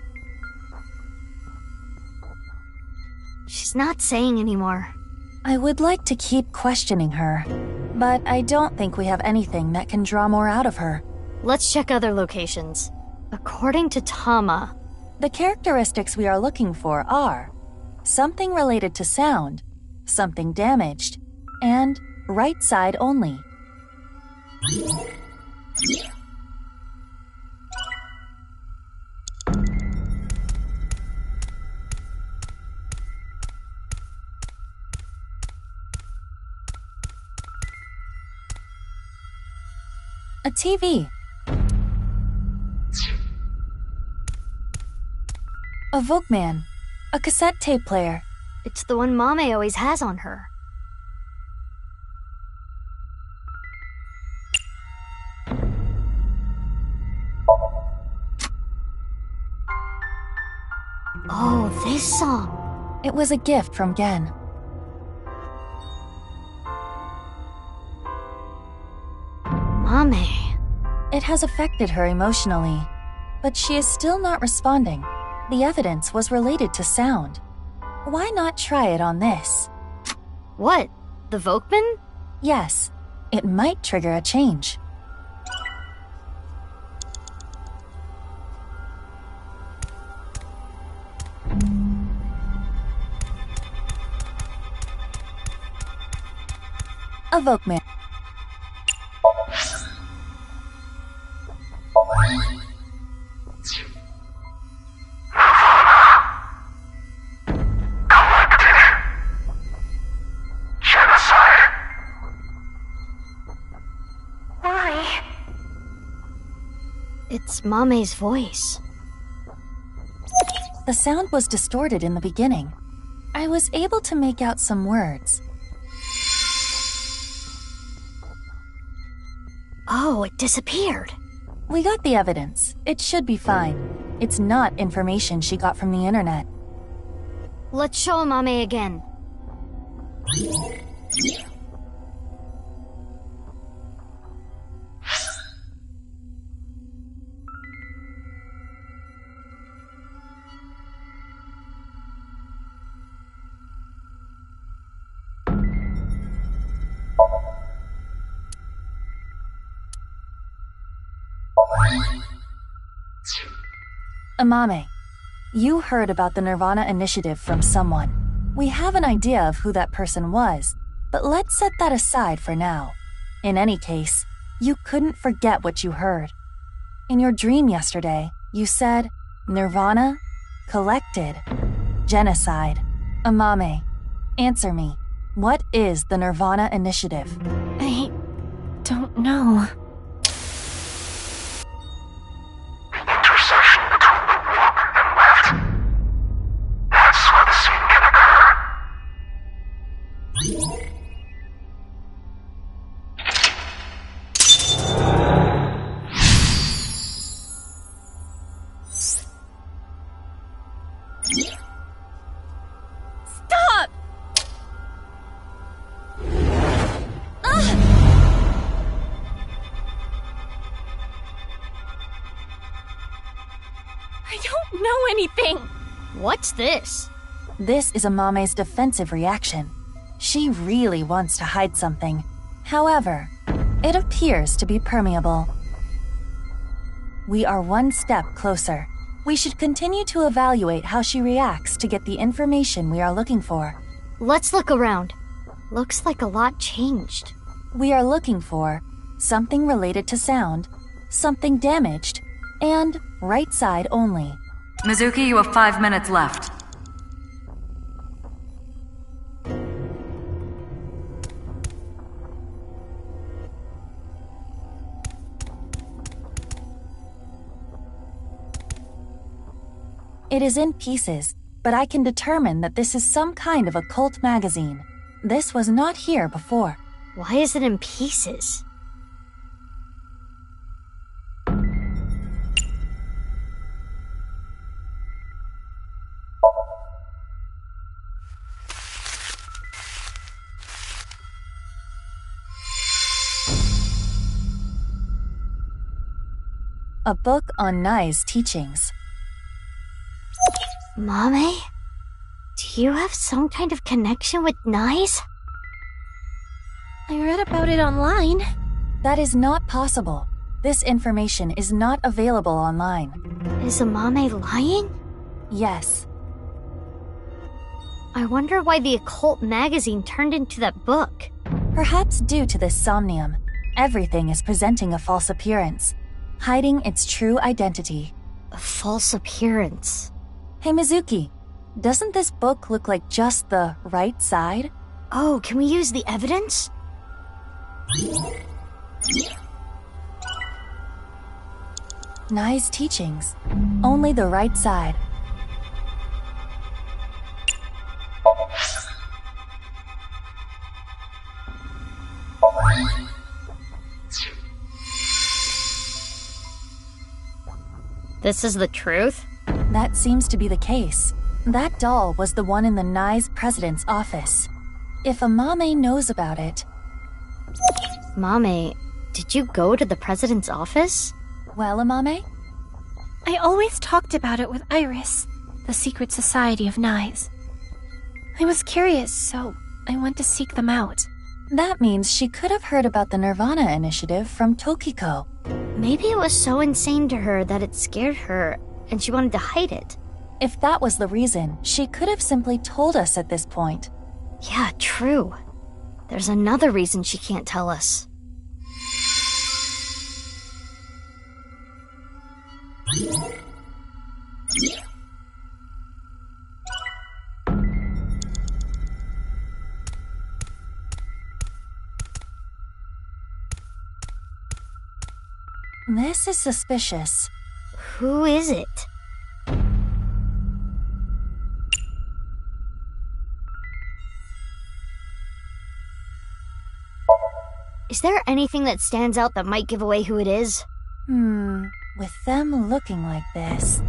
She's not saying anymore. I would like to keep questioning her, but I don't think we have anything that can draw more out of her. Let's check other locations. According to Tama, the characteristics we are looking for are something related to sound, something damaged, and right side only. A TV. A Walkman. A cassette tape player. It's the one Mame always has on her. Oh, this song. It was a gift from Gen. Mame. It has affected her emotionally, but she is still not responding. The evidence was related to sound. Why not try it on this? What? The Volkman? Yes, it might trigger a change. A Volkman. It's Mame's voice. The sound was distorted in the beginning. I was able to make out some words. Oh, it disappeared. We got the evidence. It should be fine. It's not information she got from the internet. Let's show Mame again. Amame, you heard about the nirvanA initiative from someone. We have an idea of who that person was, but let's set that aside for now. In any case, you couldn't forget what you heard. In your dream yesterday, you said, nirvanA, collected, genocide. Amame, answer me. What is the nirvanA initiative? I don't know. What's this? This is Amame's defensive reaction. She really wants to hide something. However, it appears to be permeable. We are one step closer. We should continue to evaluate how she reacts to get the information we are looking for. Let's look around. Looks like a lot changed. We are looking for something related to sound, something damaged, and right side only. Mizuki, you have 5 minutes left. It is in pieces, but I can determine that this is some kind of occult magazine. This was not here before. Why is it in pieces? A book on Nai's teachings. Mame? Do you have some kind of connection with Nai's? I read about it online. That is not possible. This information is not available online. Is Amame lying? Yes. I wonder why the occult magazine turned into that book. Perhaps due to this somnium, everything is presenting a false appearance, hiding its true identity. A false appearance? Hey Mizuki, doesn't this book look like just the right side? Oh, can we use the evidence? Nai's teachings. Only the right side. This is the truth? That seems to be the case. That doll was the one in the Nai's president's office. If Amame knows about it... Mame, did you go to the president's office? Well, Amame? I always talked about it with Iris, the secret society of Nais. I was curious, so I went to seek them out. That means she could have heard about the nirvanA initiative from Tokiko. Maybe it was so insane to her that it scared her, and she wanted to hide it. If that was the reason, she could have simply told us at this point. Yeah, true. There's another reason she can't tell us. This is suspicious. Who is it? Is there anything that stands out that might give away who it is? With them looking like this...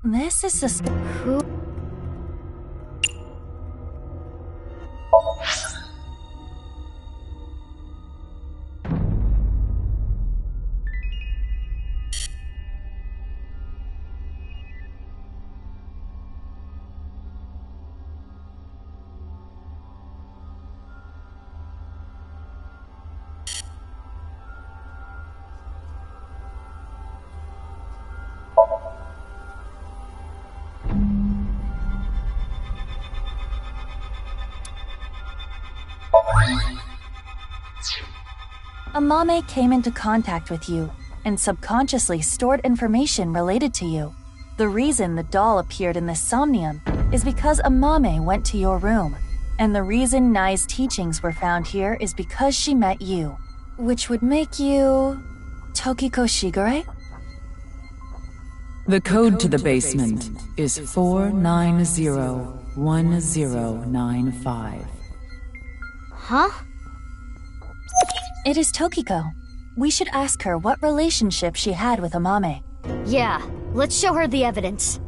This is suspicious. Who? Amame came into contact with you and subconsciously stored information related to you. The reason the doll appeared in this Somnium is because Amame went to your room, and the reason Nai's teachings were found here is because she met you, which would make you... Tokiko Shigure? The code to the basement is 4901095. Huh? It is Tokiko. We should ask her what relationship she had with Amame. Yeah, let's show her the evidence.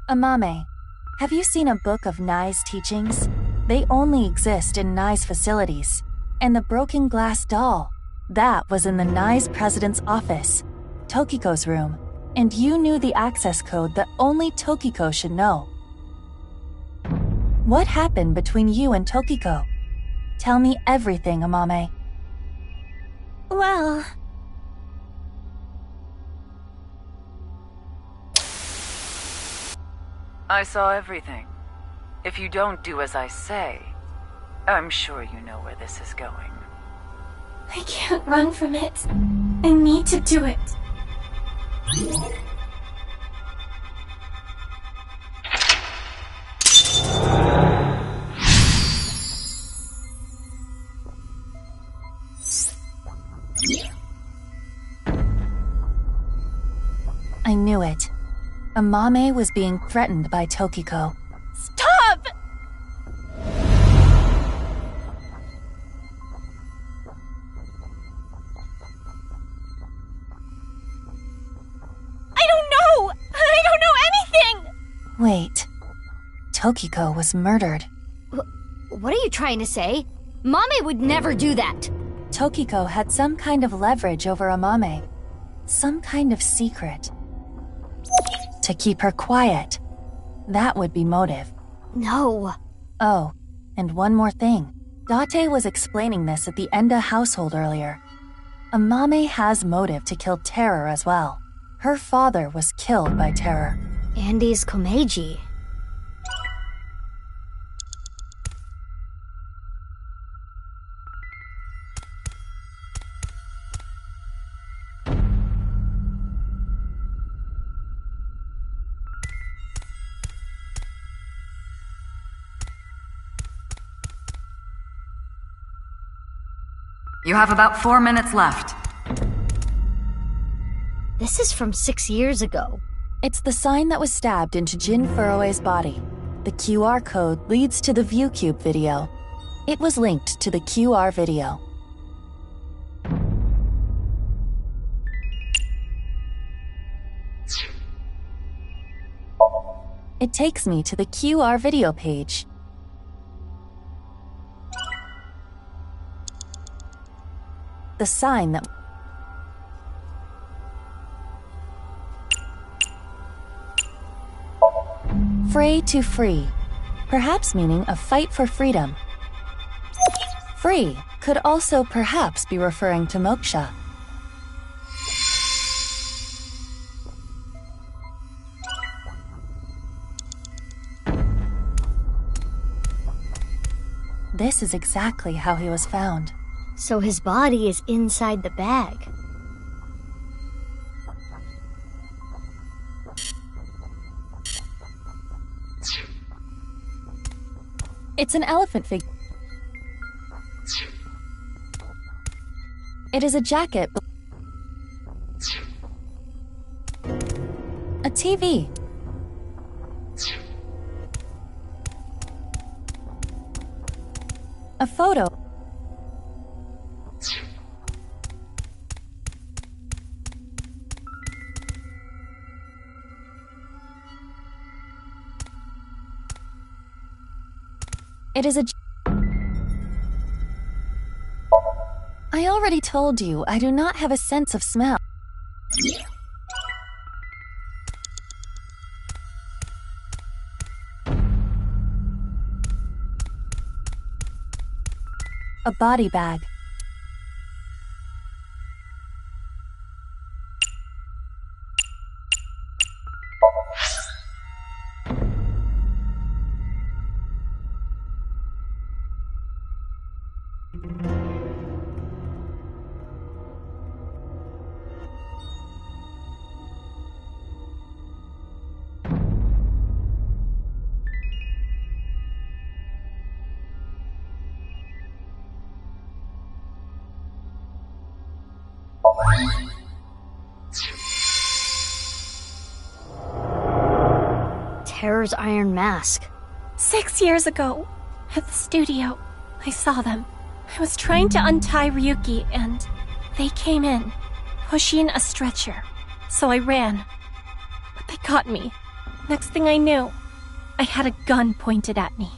Amame, have you seen a book of Nai's teachings? They only exist in Nai's facilities. And the broken glass doll, that was in the Nai's president's office, Tokiko's room, and you knew the access code that only Tokiko should know. What happened between you and Tokiko? Tell me everything, Amame. Well... I saw everything. If you don't do as I say, I'm sure you know where this is going. I can't run from it. I need to do it. I knew it. Amame was being threatened by Tokiko. Stop! I don't know! I don't know anything! Wait. Tokiko was murdered. What are you trying to say? Mame would never do that! Tokiko had some kind of leverage over Amame. Some kind of secret. To keep her quiet. That would be motive. No. Oh, and one more thing. Date was explaining this at the Enda household earlier. Amame has motive to kill Terror as well. Her father was killed by Terror. Andy's Komeiji. You have about 4 minutes left. This is from 6 years ago. It's the sign that was stabbed into Jin Furue's body. The QR code leads to the ViewCube video. It was linked to the QR video. It takes me to the QR video page. The sign that... Fray to free, perhaps meaning a fight for freedom. Free could also perhaps be referring to moksha. This is exactly how he was found. So his body is inside the bag. It's an elephant figure. It is a jacket. A TV. A photo. It is a... I already told you, I do not have a sense of smell. A body bag. Terror's iron mask. 6 years ago, at the studio, I saw them. I was trying to untie Ryuki, and they came in, pushing a stretcher. So I ran. But they got me. Next thing I knew, I had a gun pointed at me.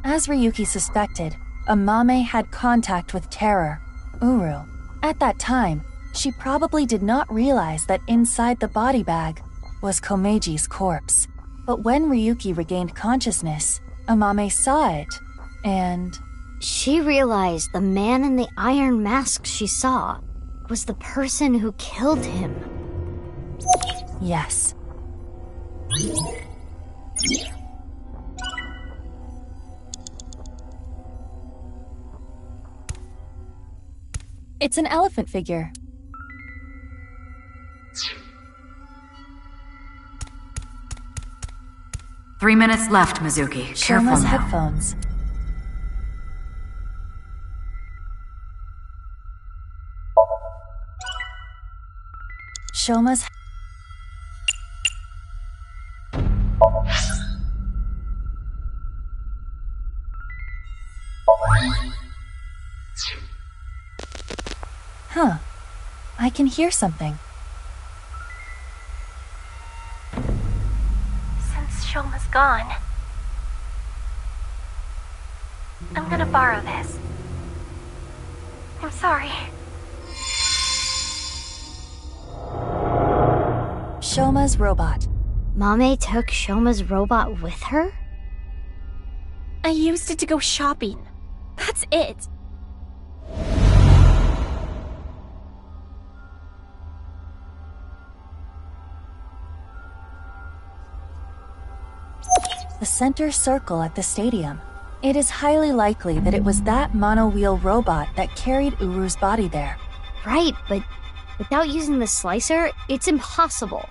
As Ryuki suspected, Amame had contact with Terror, Uru. At that time, she probably did not realize that inside the body bag was Komeiji's corpse. But when Ryuki regained consciousness, Amame saw it, and... She realized the man in the iron mask she saw was the person who killed him. Yes. It's an elephant figure. Three minutes left, Mizuki. Careful Shoma's now. headphones. Shoma's... Huh. I can hear something. Since Shoma's gone, I'm gonna borrow this. I'm sorry. Shoma's robot. Mame took Shoma's robot with her? I used it to go shopping. That's it. The center circle at the stadium. It is highly likely that it was that monowheel robot that carried Uru's body there. Right, but without using the slicer, it's impossible.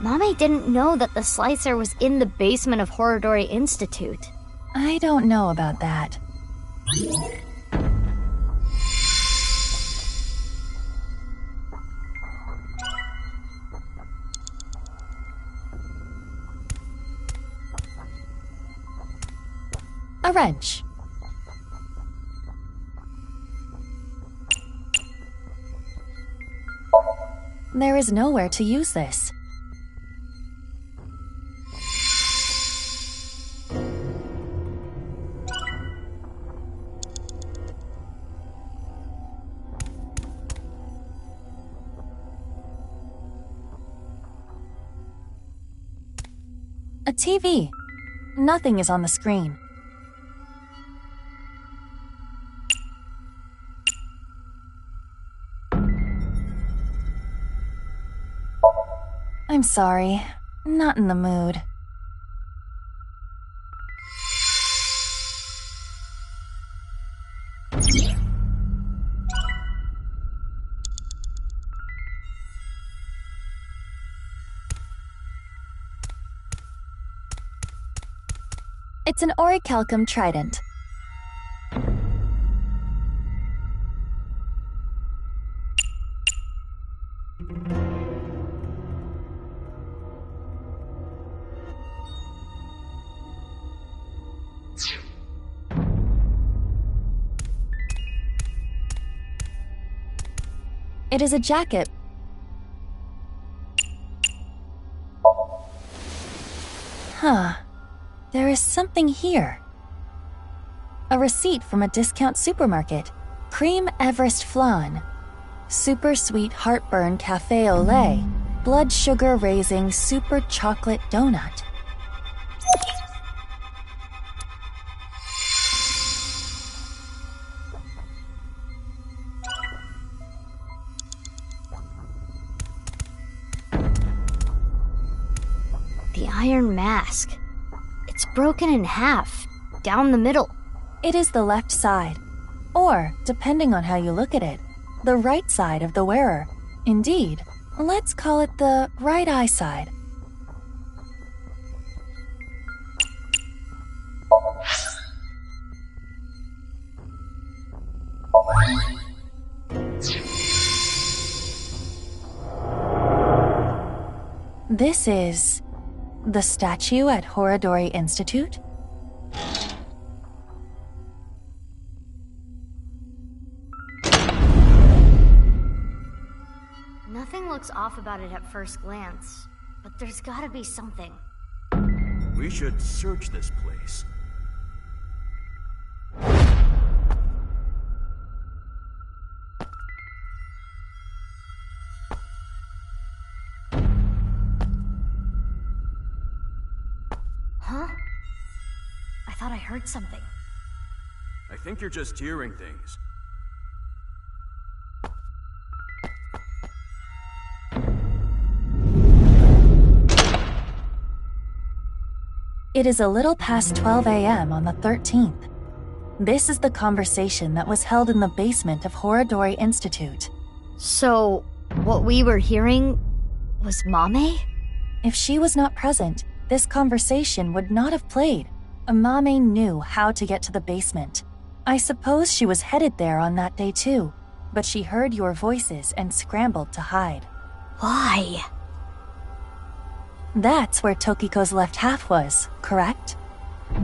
Mame didn't know that the slicer was in the basement of Horodori Institute. I don't know about that. A wrench. There is nowhere to use this. A TV. Nothing is on the screen. I'm sorry. Not in the mood. It's an orichalcum trident. It is a jacket. Huh. There is something here. A receipt from a discount supermarket. Cream Everest flan. Super sweet heartburn cafe au lait. Blood sugar raising super chocolate donut. The iron mask. It's broken in half, down the middle. It is the left side. Or, depending on how you look at it, the right side of the wearer. Indeed, let's call it the right eye side. This is the statue at Horodori Institute? Nothing looks off about it at first glance, but there's gotta be something. We should search this place. Huh? I thought I heard something. I think you're just hearing things. It is a little past 12 a.m. on the 13th. This is the conversation that was held in the basement of Horodori Institute. So, what we were hearing was Mame? If she was not present, this conversation would not have played. Amame knew how to get to the basement. I suppose she was headed there on that day too, but she heard your voices and scrambled to hide. Why? That's where Tokiko's left half was, correct? Are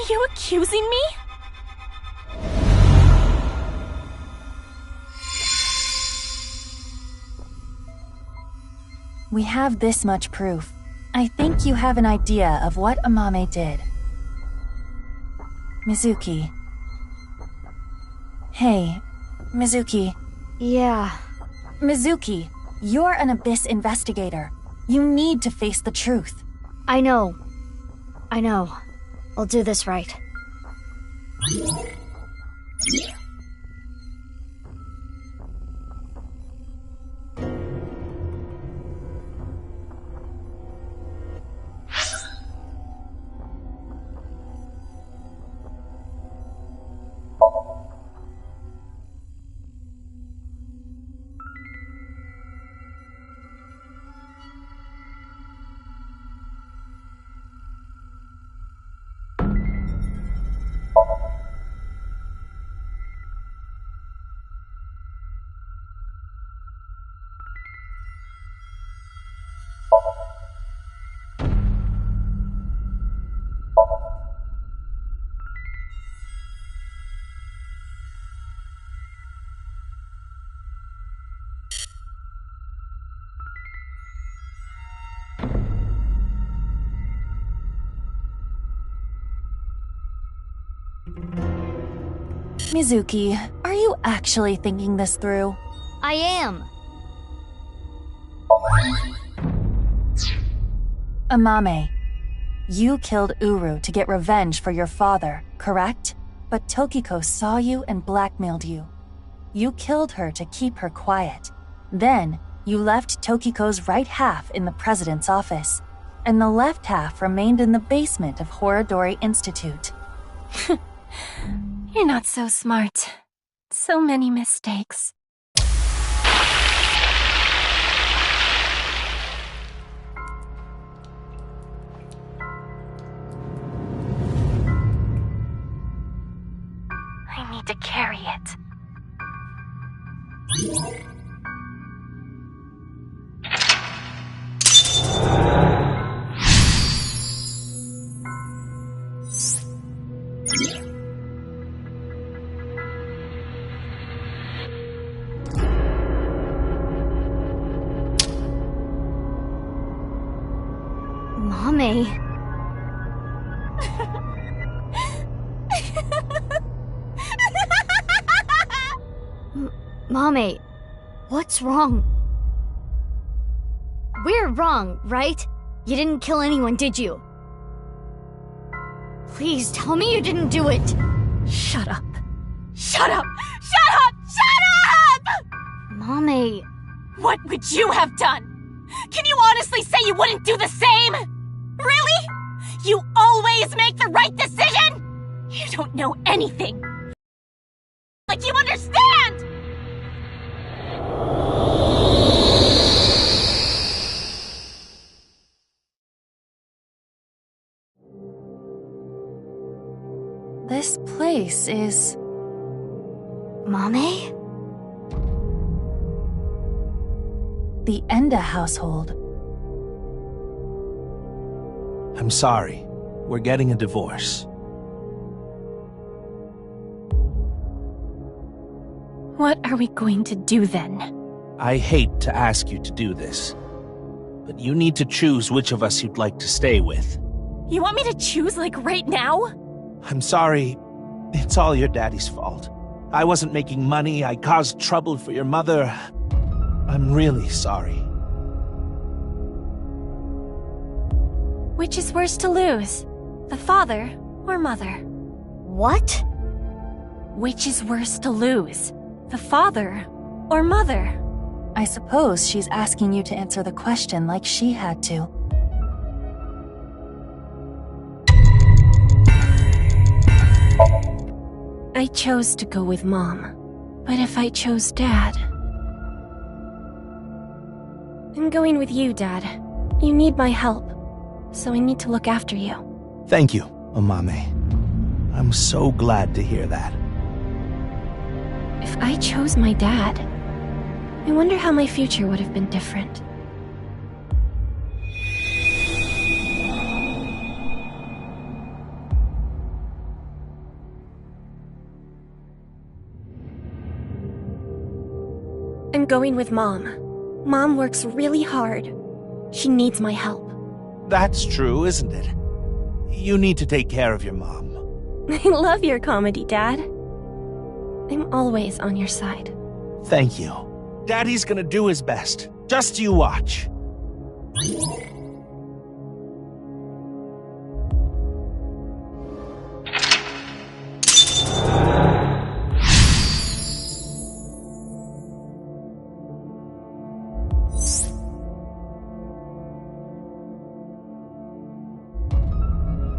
you accusing me? We have this much proof. I think you have an idea of what Amame did. Mizuki. Hey, Mizuki. Yeah. Mizuki, you're an Abyss investigator. You need to face the truth. I know. I'll do this right. Mizuki, are you actually thinking this through? I am. Amame, you killed Uru to get revenge for your father, correct? But Tokiko saw you and blackmailed you. You killed her to keep her quiet. Then, you left Tokiko's right half in the president's office, and the left half remained in the basement of Horodori Institute. You're not so smart. So many mistakes. I need to carry it. Mame. Mame, what's wrong? We're wrong, right? You didn't kill anyone, did you? Please tell me you didn't do it. Shut up. Shut up! Shut up! Shut up! Mame. What would you have done? Can you honestly say you wouldn't do the same? Really? You always make the right decision? You don't know anything. Like you understand! This place is... Mame? the Enda household. I'm sorry. We're getting a divorce. What are we going to do then? I hate to ask you to do this, but you need to choose which of us you'd like to stay with. You want me to choose, like, right now? I'm sorry. It's all your daddy's fault. I wasn't making money. I caused trouble for your mother. I'm really sorry. Which is worse to lose? The father or mother? What? Which is worse to lose? The father or mother? I suppose she's asking you to answer the question like she had to. I chose to go with Mom. But if I chose Dad... I'm going with you, Dad. You need my help, so I need to look after you. Thank you, Amame. I'm so glad to hear that. If I chose my dad, I wonder how my future would have been different. I'm going with Mom. Mom works really hard. She needs my help. That's true, isn't it? You need to take care of your mom. I love your comedy, Dad. I'm always on your side. Thank you. Daddy's gonna do his best. Just you watch.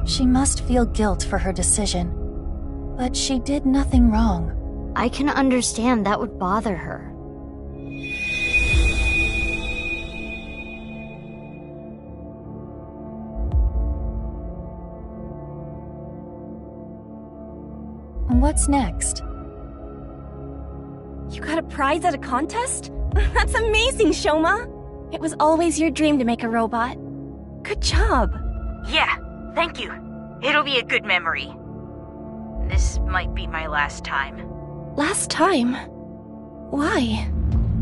She must feel guilt for her decision. But she did nothing wrong. I can understand that would bother her. What's next? You got a prize at a contest? That's amazing, Shoma! It was always your dream to make a robot. Good job. Yeah, thank you. It'll be a good memory. This might be my last time. Last time? Why?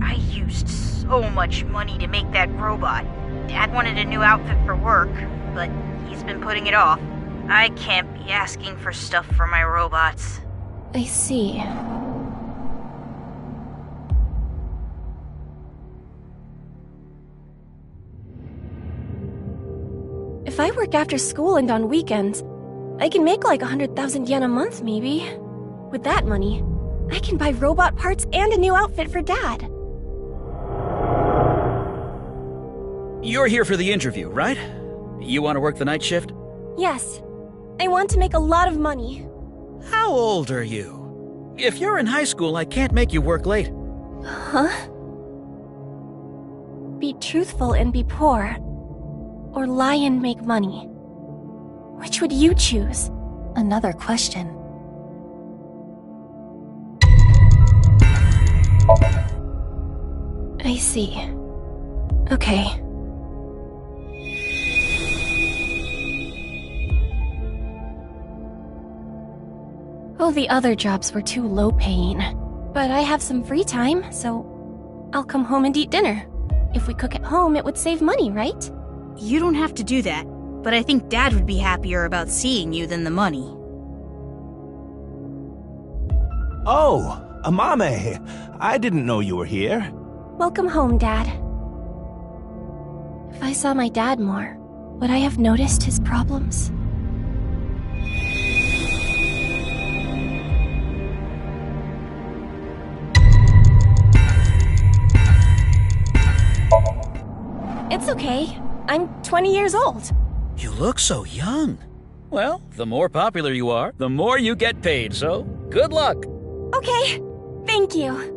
I used so much money to make that robot. Dad wanted a new outfit for work, but he's been putting it off. I can't be asking for stuff for my robots. I see. If I work after school and on weekends, I can make like 100,000 yen a month, maybe. With that money, I can buy robot parts and a new outfit for Dad. You're here for the interview, right? You want to work the night shift? Yes. I want to make a lot of money. How old are you? If you're in high school, I can't make you work late. Huh? Be truthful and be poor. Or lie and make money. Which would you choose? Another question. I see. Okay. Oh, the other jobs were too low-paying. But I have some free time, so I'll come home and eat dinner. If we cook at home, it would save money, right? You don't have to do that, but I think Dad would be happier about seeing you than the money. Oh, Amame. I didn't know you were here. Welcome home, Dad. If I saw my dad more, would I have noticed his problems? It's okay. I'm 20 years old. You look so young. Well, the more popular you are, the more you get paid, so good luck. Okay, thank you.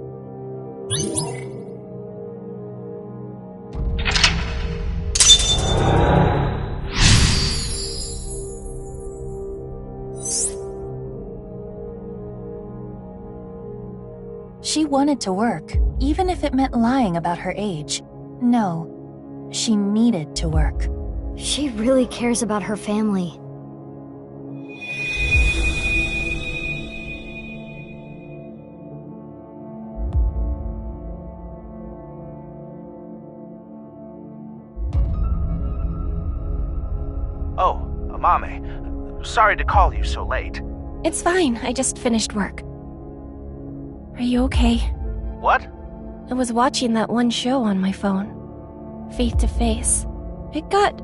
She wanted to work, even if it meant lying about her age. No, she needed to work. She really cares about her family. Oh, Amame. Sorry to call you so late. It's fine, I just finished work. Are you okay? What? I was watching that one show on my phone. Faith to Face. It got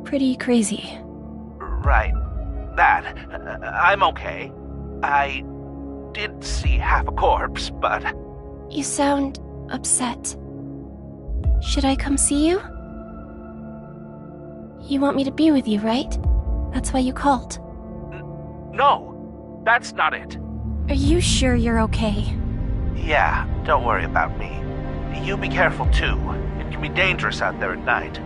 pretty crazy. Right. That. I'm okay. I did see half a corpse, but... You sound upset. Should I come see you? You want me to be with you, right? That's why you called. No, that's not it. Are you sure you're okay? Yeah, don't worry about me. You be careful too. It can be dangerous out there at night.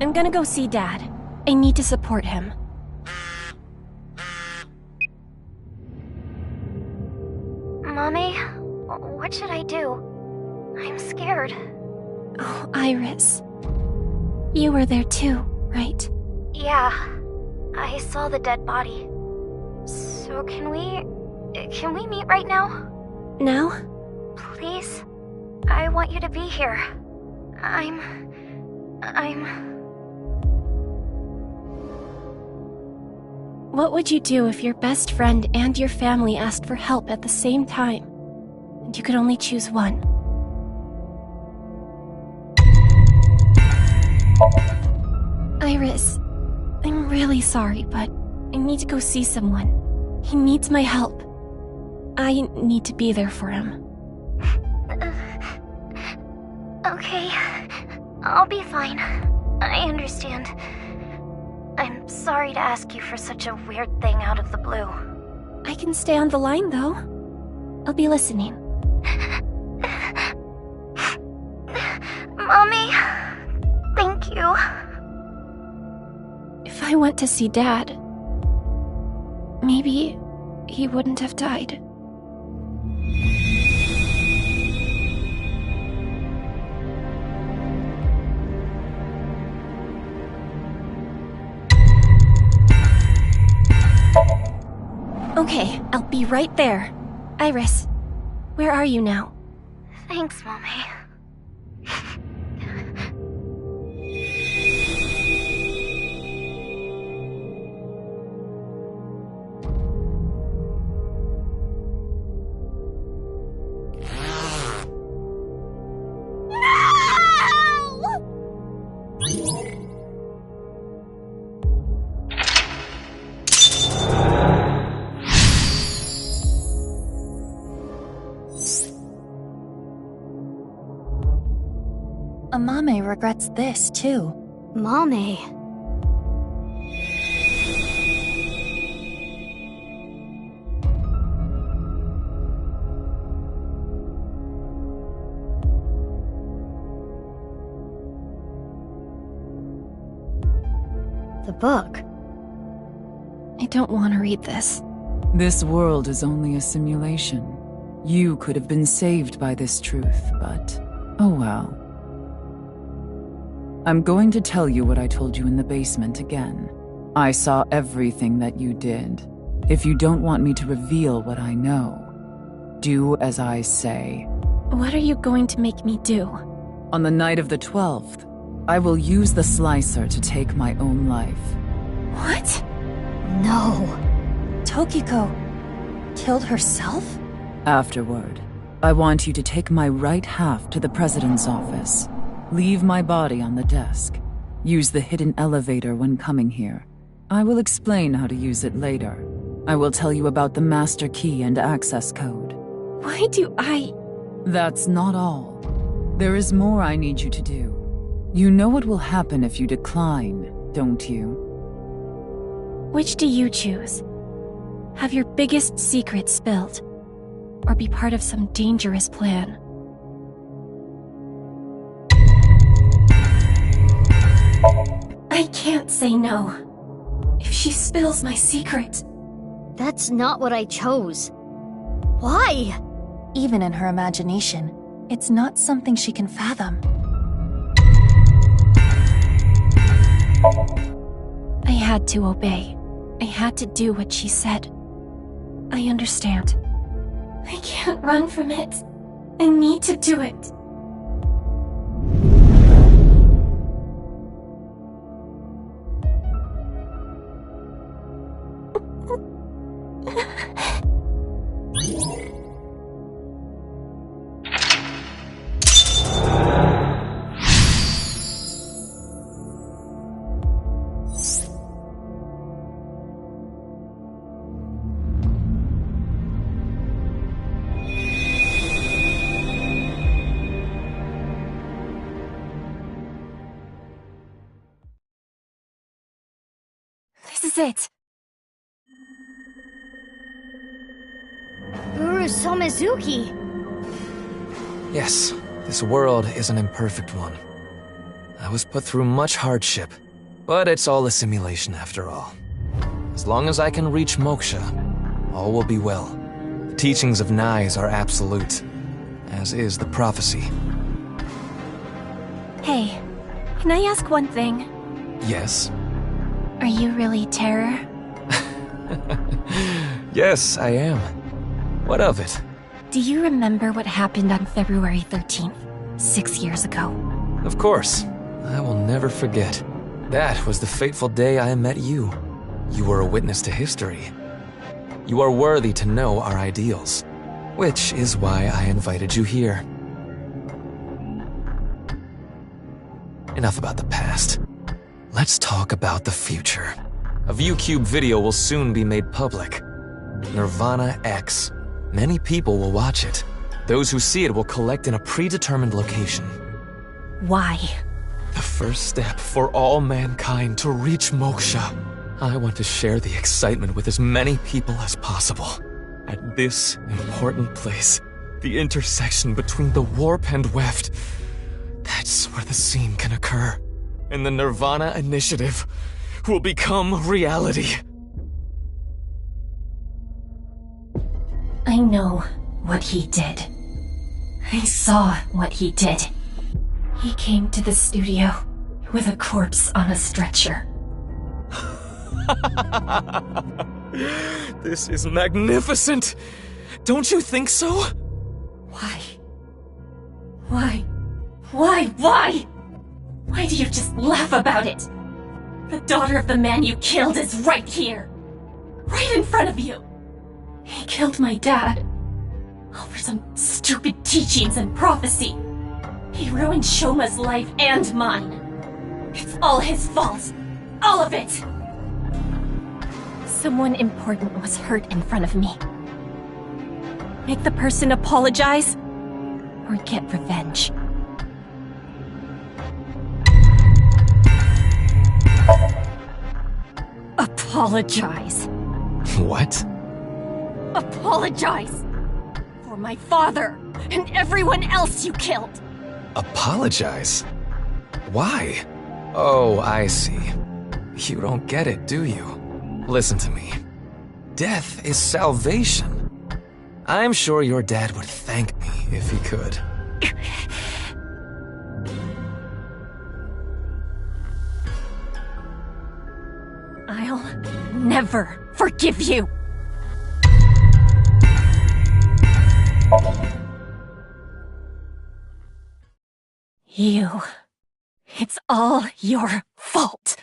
I'm gonna go see Dad. I need to support him. Mommy, what should I do? I'm scared. Oh, Iris. You were there too, right? Yeah, I saw the dead body. So can we meet right now? Now? Please? want you to be here. I'm... What would you do if your best friend and your family asked for help at the same time, and you could only choose one? Iris, I'm really sorry, but I need to go see someone. He needs my help. I need to be there for him. Okay. I'll be fine. I understand. I'm sorry to ask you for such a weird thing out of the blue. I can stay on the line, though. I'll be listening. Mommy, thank you. If I went to see Dad, maybe he wouldn't have died. Okay, I'll be right there. Iris, where are you now? Thanks, Mommy. Amame regrets this, too. Mame. The book. I don't want to read this. This world is only a simulation. You could have been saved by this truth, but oh well. I'm going to tell you what I told you in the basement again. I saw everything that you did. If you don't want me to reveal what I know, do as I say. What are you going to make me do? On the night of the 12th, I will use the slicer to take my own life. What? No. Tokiko killed herself? Afterward, I want you to take my right half to the president's office. Leave my body on the desk. Use the hidden elevator when coming here. I will explain how to use it later. I will tell you about the master key and access code. Why do I... That's not all. There is more I need you to do. You know what will happen if you decline, don't you? Which do you choose? Have your biggest secret spilled? Or be part of some dangerous plan? I can't say no. If she spills my secret... That's not what I chose. Why? Even in her imagination, it's not something she can fathom. I had to obey. I had to do what she said. I understand. I can't run from it. I need to do it. This is it. Uru Somizuki! Yes, this world is an imperfect one. I was put through much hardship, but it's all a simulation after all. As long as I can reach moksha, all will be well. The teachings of Nais are absolute, as is the prophecy. Hey, can I ask one thing? Yes? Are you really Terror? Yes, I am. What of it? Do you remember what happened on February 13th? 6 years ago. Of course. I will never forget. That was the fateful day I met you. You were a witness to history. You are worthy to know our ideals, which is why I invited you here. Enough about the past. Let's talk about the future. A ViewCube video will soon be made public. nirvanA X. Many people will watch it. Those who see it will collect in a predetermined location. Why? The first step for all mankind to reach moksha. I want to share the excitement with as many people as possible. At this important place, the intersection between the warp and weft, that's where the scene can occur. And the nirvanA initiative will become reality. I know what he did. I saw what he did. He came to the studio with a corpse on a stretcher. This is magnificent! Don't you think so? Why? Why? Why? Why? Why do you just laugh about it? The daughter of the man you killed is right here. Right in front of you. He killed my dad. Over some stupid teachings and prophecy. He ruined Shoma's life and mine. It's all his fault. All of it. Someone important was hurt in front of me. Make the person apologize, or get revenge. Apologize. What? Apologize! For my father, and everyone else you killed! Apologize? Why? Oh, I see. You don't get it, do you? Listen to me. Death is salvation. I'm sure your dad would thank me if he could. I'll never forgive you! You. It's all your fault.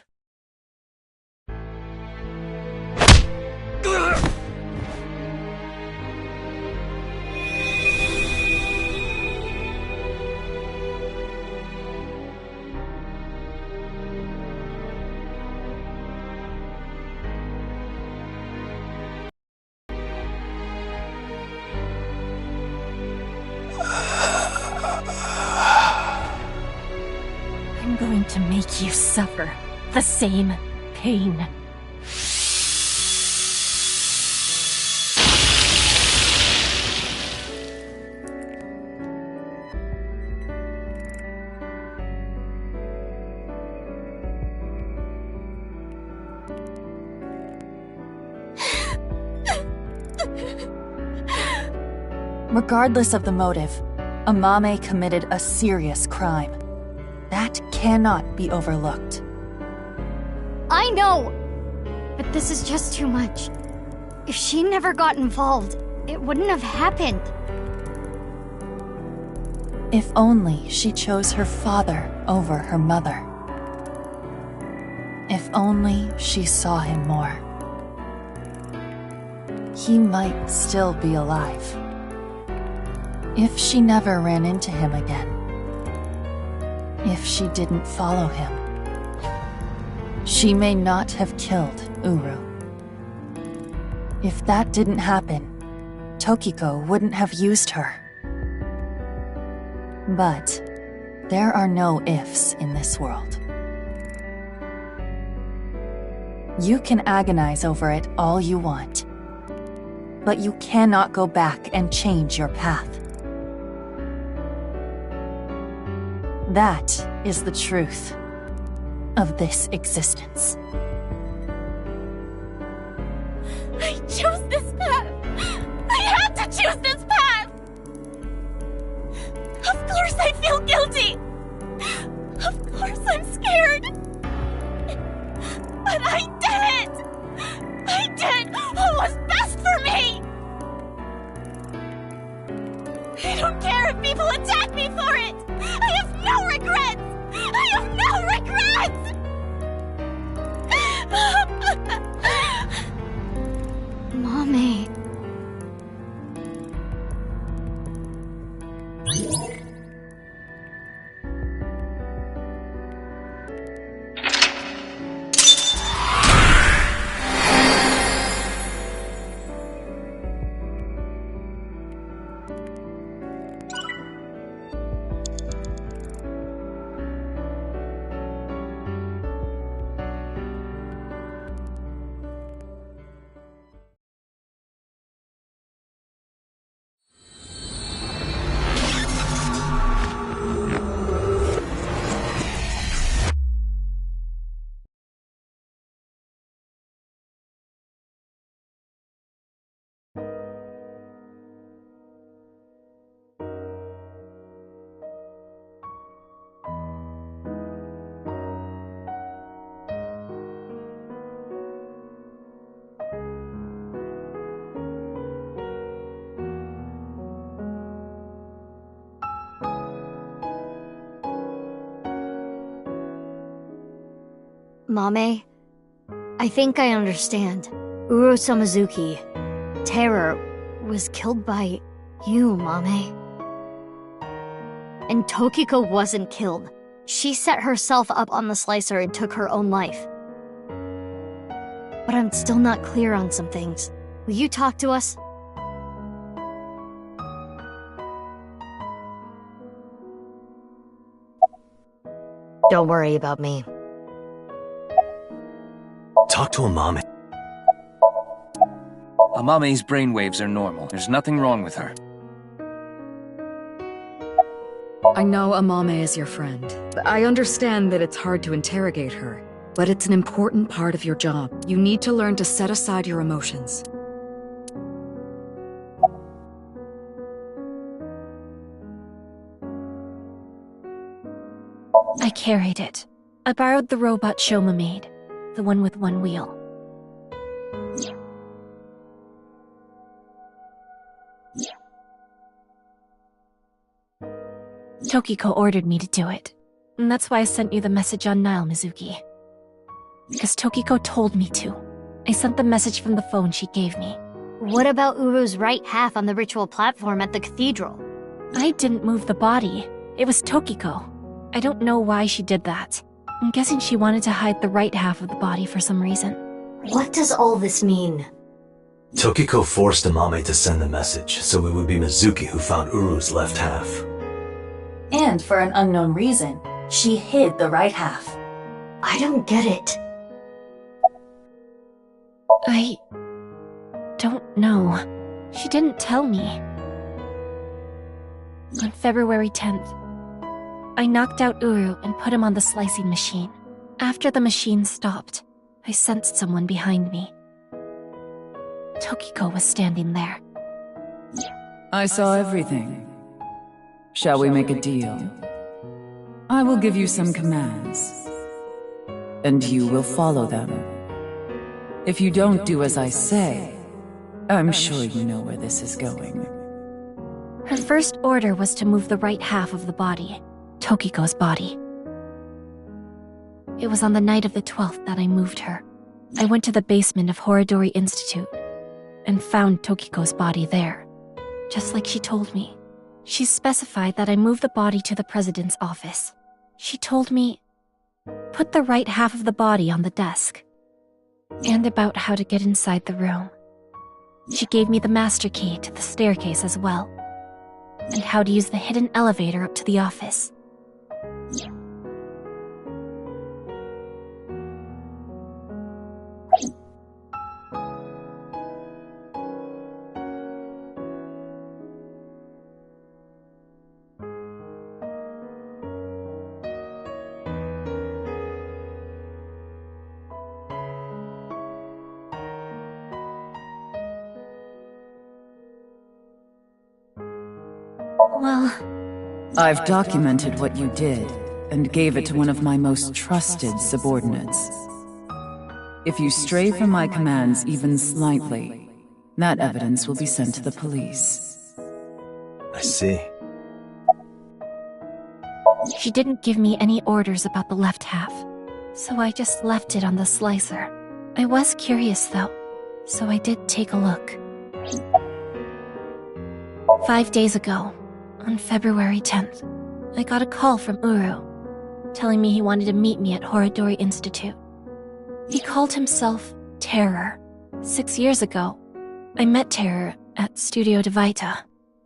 I'm going to make you suffer the same pain. Regardless of the motive, Amame committed a serious crime. That cannot be overlooked. I know! But this is just too much. If she never got involved, it wouldn't have happened. If only she chose her father over her mother. If only she saw him more. He might still be alive. If she never ran into him again. If she didn't follow him. She may not have killed Uru. If that didn't happen, Tokiko wouldn't have used her. But there are no ifs in this world. You can agonize over it all you want, but you cannot go back and change your path. That is the truth of this existence. I chose this path! I had to choose this path! Of course I feel guilty! Of course I'm scared! But I did it! I did what was best for me! I don't care if people attack me for it! Mame, I think I understand. Uro Samazuki, Terror, was killed by you, Mame. And Tokiko wasn't killed. She set herself up on the slicer and took her own life. But I'm still not clear on some things. Will you talk to us? Don't worry about me. Talk to Amame. Amame's brainwaves are normal. There's nothing wrong with her. I know Amame is your friend. I understand that it's hard to interrogate her, but it's an important part of your job. You need to learn to set aside your emotions. I carried it. I borrowed the robot Shoma made, the one with one wheel. Tokiko ordered me to do it, and that's why I sent you the message on Nile, Mizuki. Because Tokiko told me to. I sent the message from the phone she gave me. What about Uru's right half on the ritual platform at the cathedral? I didn't move the body. It was Tokiko. I don't know why she did that. I'm guessing she wanted to hide the right half of the body for some reason. What does all this mean? Tokiko forced Amame to send the message, so it would be Mizuki who found Uru's left half. And for an unknown reason, she hid the right half. I don't get it. I don't know. She didn't tell me. On February 10th, I knocked out Uru and put him on the slicing machine. After the machine stopped, I sensed someone behind me. Tokiko was standing there. I saw everything. Shall we make a deal? I will give you some commands, and you will follow them. If you don't do as I say, I'm sure you know where this is going. Her first order was to move the right half of the body, Tokiko's body. It was on the night of the 12th that I moved her. I went to the basement of Horodori Institute and found Tokiko's body there, just like she told me. She specified that I move the body to the president's office. She told me, put the right half of the body on the desk, and about how to get inside the room. She gave me the master key to the staircase as well, and how to use the hidden elevator up to the office. Well, I've documented what you did and gave it to one of my most trusted subordinates. If you stray from my commands even slightly, that evidence will be sent to the police. I see. She didn't give me any orders about the left half, so I just left it on the slicer. I was curious though, so I did take a look. 5 days ago, on February 10th, I got a call from Uru, telling me he wanted to meet me at Horodori Institute. He called himself Terror. 6 years ago, I met Terror at Studio Devaita,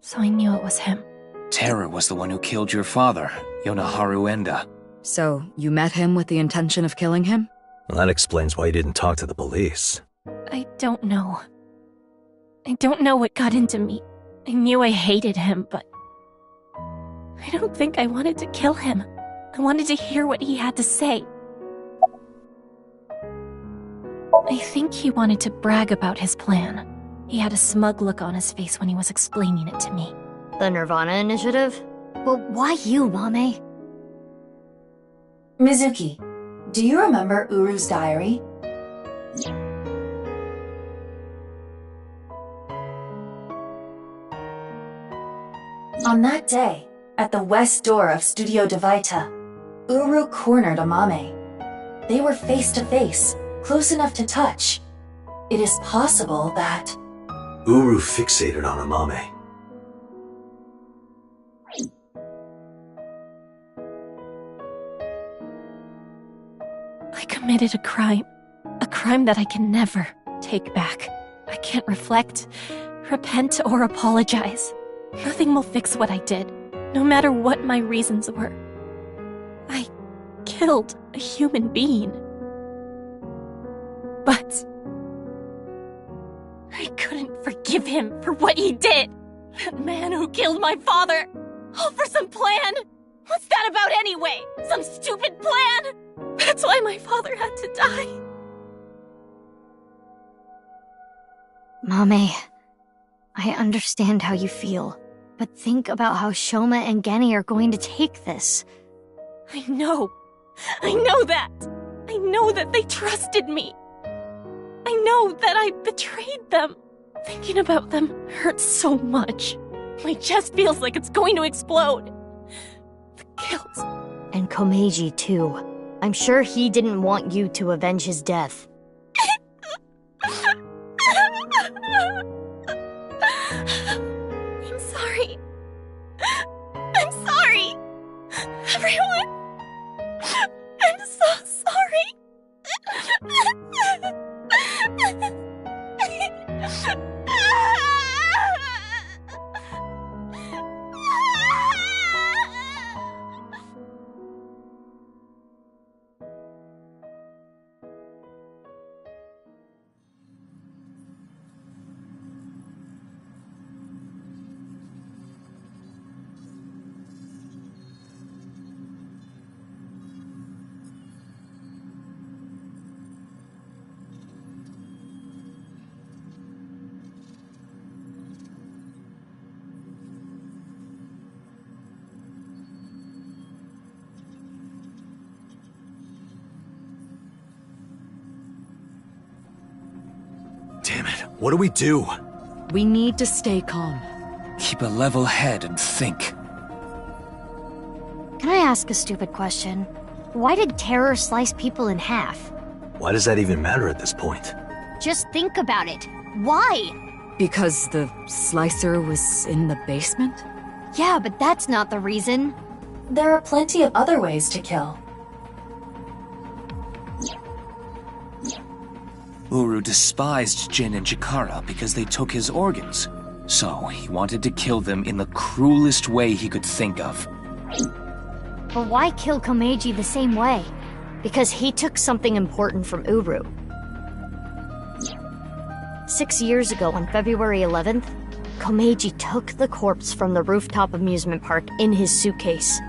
so I knew it was him. Terror was the one who killed your father, Yonaharu Enda. So, you met him with the intention of killing him? Well, that explains why you didn't talk to the police. I don't know. I don't know what got into me. I knew I hated him, but I don't think I wanted to kill him. I wanted to hear what he had to say. I think he wanted to brag about his plan. He had a smug look on his face when he was explaining it to me. The nirvanA initiative? Well, why you, Mame? Mizuki, do you remember Uru's diary? On that day, at the west door of Studio Devaita, Uru cornered Amame. They were face to face, close enough to touch. It is possible that... Uru fixated on Amame. I committed a crime that I can never take back. I can't reflect, repent, or apologize. Nothing will fix what I did, no matter what my reasons were. I killed a human being. But I couldn't forgive him for what he did. That man who killed my father. All for some plan. What's that about anyway? Some stupid plan? That's why my father had to die. Mame, I understand how you feel, but think about how Shoma and Genny are going to take this. I know that. I know that they trusted me. I know that I betrayed them. Thinking about them hurts so much. My chest feels like it's going to explode. The guilt. And Komeiji, too. I'm sure he didn't want you to avenge his death. I'm sorry. I'm sorry. Everyone. I'm so sorry. Damn it, what do we do? We need to stay calm. Keep a level head and think. Can I ask a stupid question? Why did terror slice people in half? Why does that even matter at this point? Just think about it. Why? Because the slicer was in the basement? Yeah, but that's not the reason. There are plenty of other ways to kill. Uru despised Jin and Chikara because they took his organs. So he wanted to kill them in the cruelest way he could think of. But why kill Komeiji the same way? Because he took something important from Uru. 6 years ago, on February 11th, Komeiji took the corpse from the rooftop amusement park in his suitcase.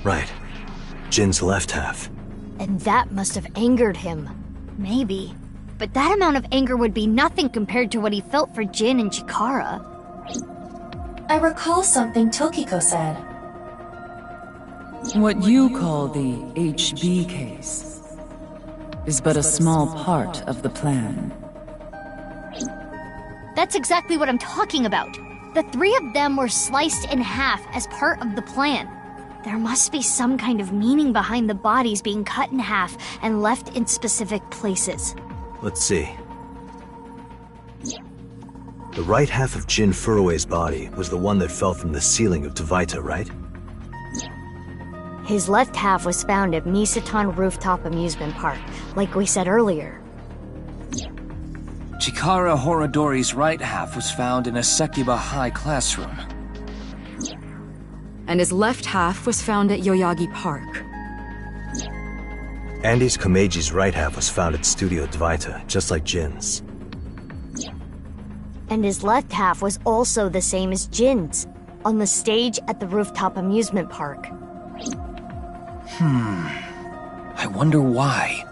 Right. Jin's left half. And that must have angered him. Maybe. But that amount of anger would be nothing compared to what he felt for Jin and Chikara. I recall something Tokiko said. What you call the HB case is but a small part of the plan. That's exactly what I'm talking about. The three of them were sliced in half as part of the plan. There must be some kind of meaning behind the bodies being cut in half and left in specific places. Let's see. The right half of Jin Furue's body was the one that fell from the ceiling of Tavaita, right? His left half was found at Misatan Rooftop Amusement Park, like we said earlier. Chikara Horodori's right half was found in a Sekiba High classroom. And his left half was found at Yoyagi Park. Andy's Komeiji's right half was found at Studio Dvaita, just like Jin's. And his left half was also the same as Jin's, on the stage at the rooftop amusement park. I wonder why.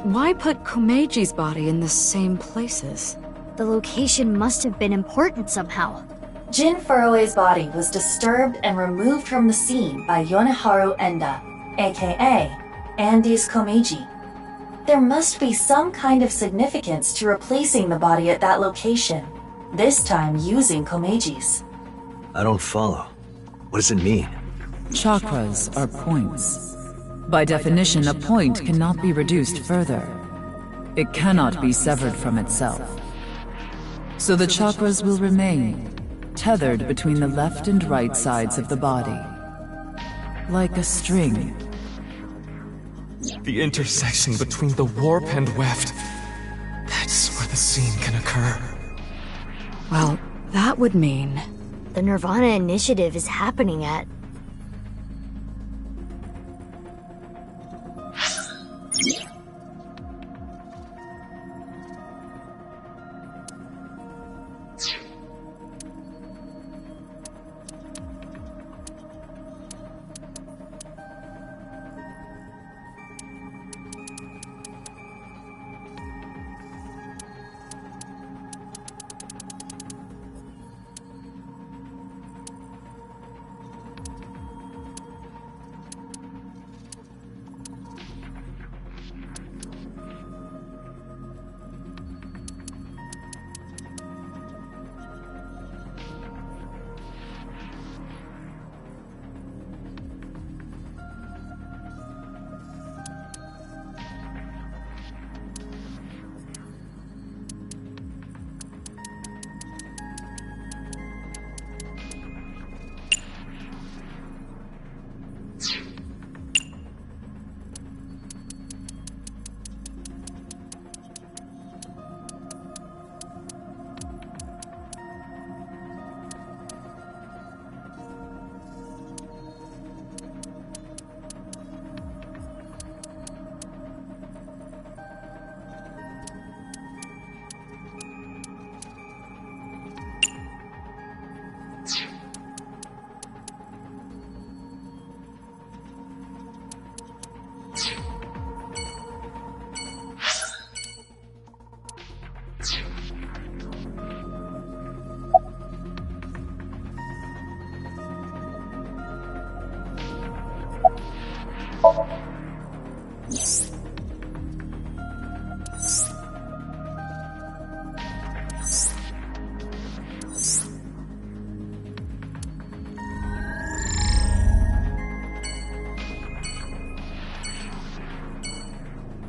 Why put Komeiji's body in the same places? The location must have been important somehow. Jin Furue's body was disturbed and removed from the scene by Yoneharu Enda, aka Andy's Komeiji. There must be some kind of significance to replacing the body at that location, this time using Komeiji's. I don't follow. What does it mean? Chakras are points. By definition, a point cannot be reduced further. It cannot be severed from itself. So the chakras will remain, tethered between the left and right sides of the body. Like a string. The intersection between the warp and weft. That's where the scene can occur. Well, that would mean... The nirvanA initiative is happening at...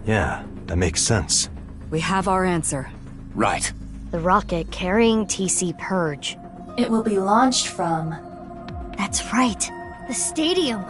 Yeah, that makes sense. We have our answer. Right. The rocket carrying TC Purge. It will be launched from... That's right. The stadium.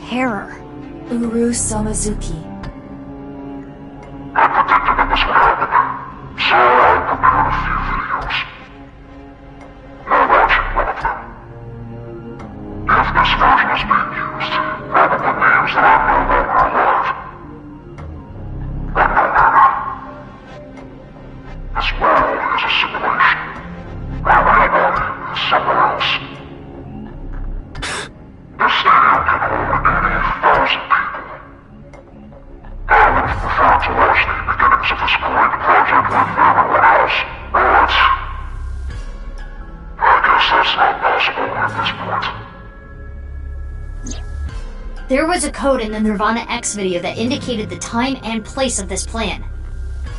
Terror. Uru Somazuki. There was a code in the nirvanA X video that indicated the time and place of this plan.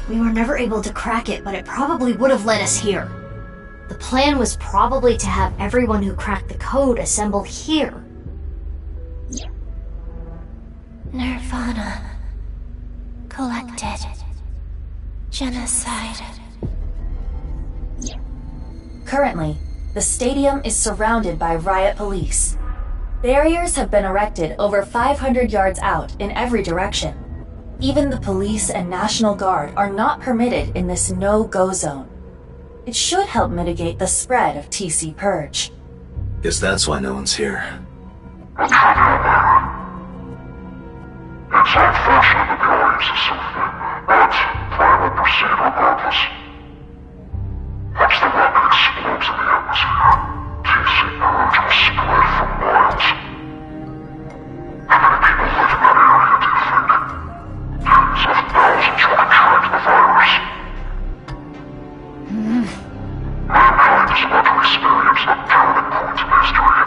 We were never able to crack it, but it probably would have led us here. The plan was probably to have everyone who cracked the code assembled here. nirvanA. Collected. Genocide. Currently, the stadium is surrounded by riot police. Barriers have been erected over 500 yards out in every direction. Even the police and National Guard are not permitted in this no-go zone. It should help mitigate the spread of TC Purge. Guess that's why no one's here. It's unfortunate that the audience is so thin, but plan will proceed regardless. Once the rocket explodes in the atmosphere, TC Purge will spread for miles. How many people live in that area, do you think? Tens of thousands will contract the virus. Mankind is about to experience a turning point in history.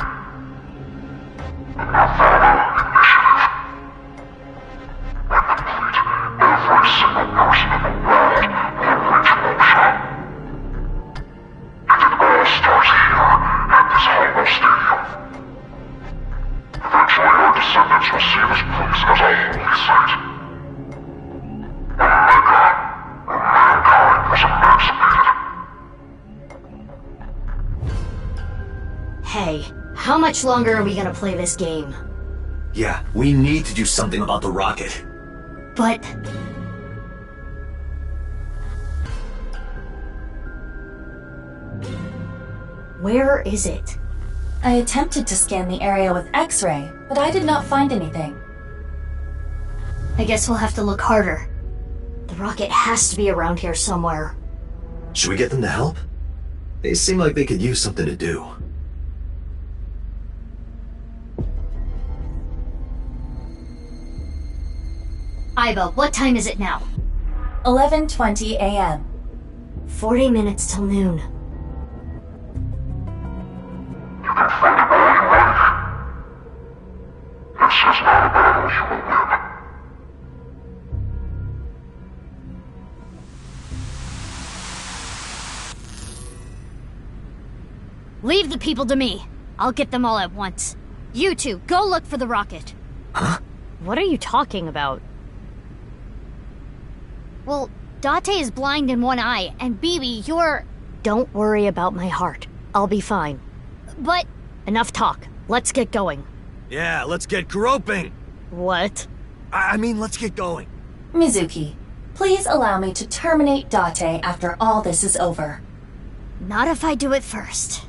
The nirvanA initiative. When complete, every single person in the world will reach moksha. And it all starts here, at this hollow stadium. Eventually our descendants will see this place as a holy site. Omega, where mankind was emancipated. Hey, how much longer are we gonna play this game? Yeah, we need to do something about the rocket. But... where is it? I attempted to scan the area with X-ray, but I did not find anything. I guess we'll have to look harder. The rocket has to be around here somewhere. Should we get them to help? They seem like they could use something to do. Iba, what time is it now? 11:20 a.m. 40 minutes till noon. You can fight it all you like. This is not a battle you will win. Leave the people to me. I'll get them all at once. You two, go look for the rocket. Huh? What are you talking about? Well, Date is blind in one eye, and Bibi, you're... Don't worry about my heart. I'll be fine. But... Enough talk. Let's get going. Yeah, let's get groping! What? I mean, let's get going. Mizuki, please allow me to terminate Date after all this is over. Not if I do it first.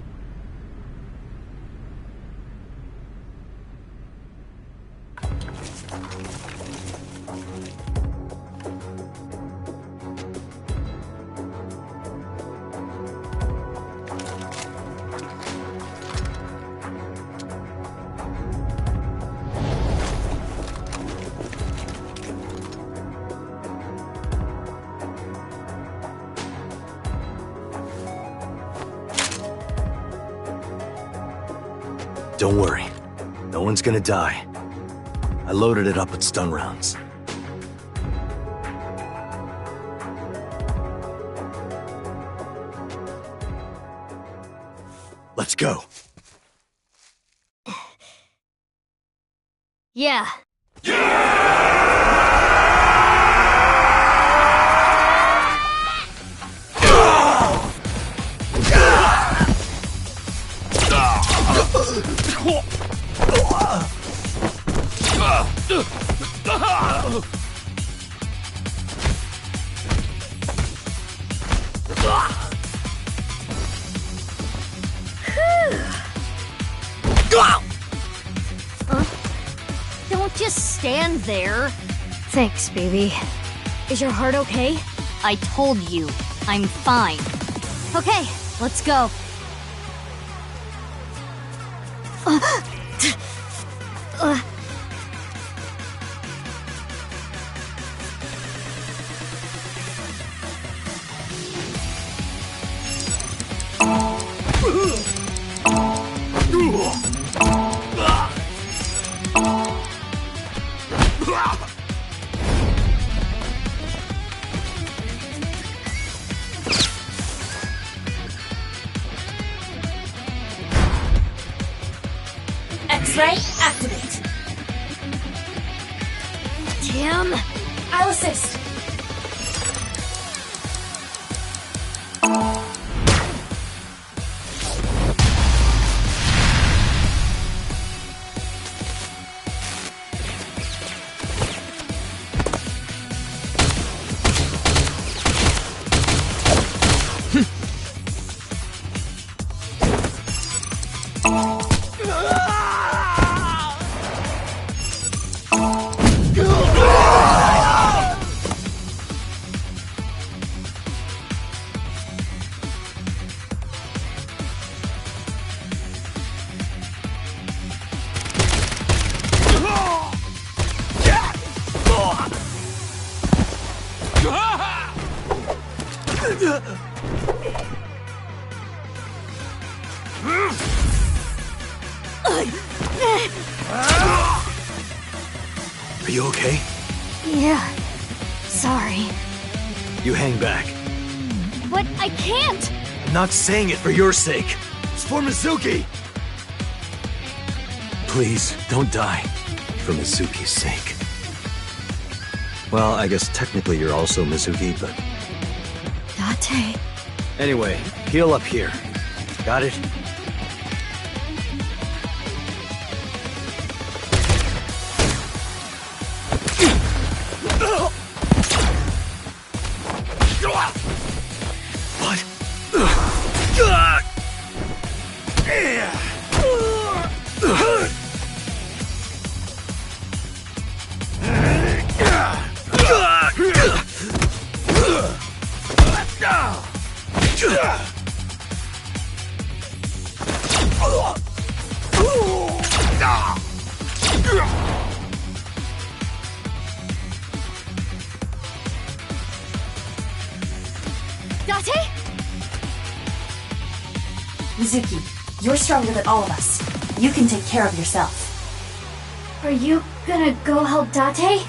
Don't worry. No one's gonna die. I loaded it up with stun rounds. Let's go. Yeah. Don't just stand there. Thanks, baby. Is your heart okay? I told you, I'm fine. Okay, let's go. Are you okay? Yeah. Sorry. You hang back. But I can't! I'm not saying it for your sake. It's for Mizuki! Please, don't die. For Mizuki's sake. Well, I guess technically you're also Mizuki, but... Date. Anyway, heal up here. Got it? Mizuki, you're stronger than all of us. You can take care of yourself. Are you gonna go help Date?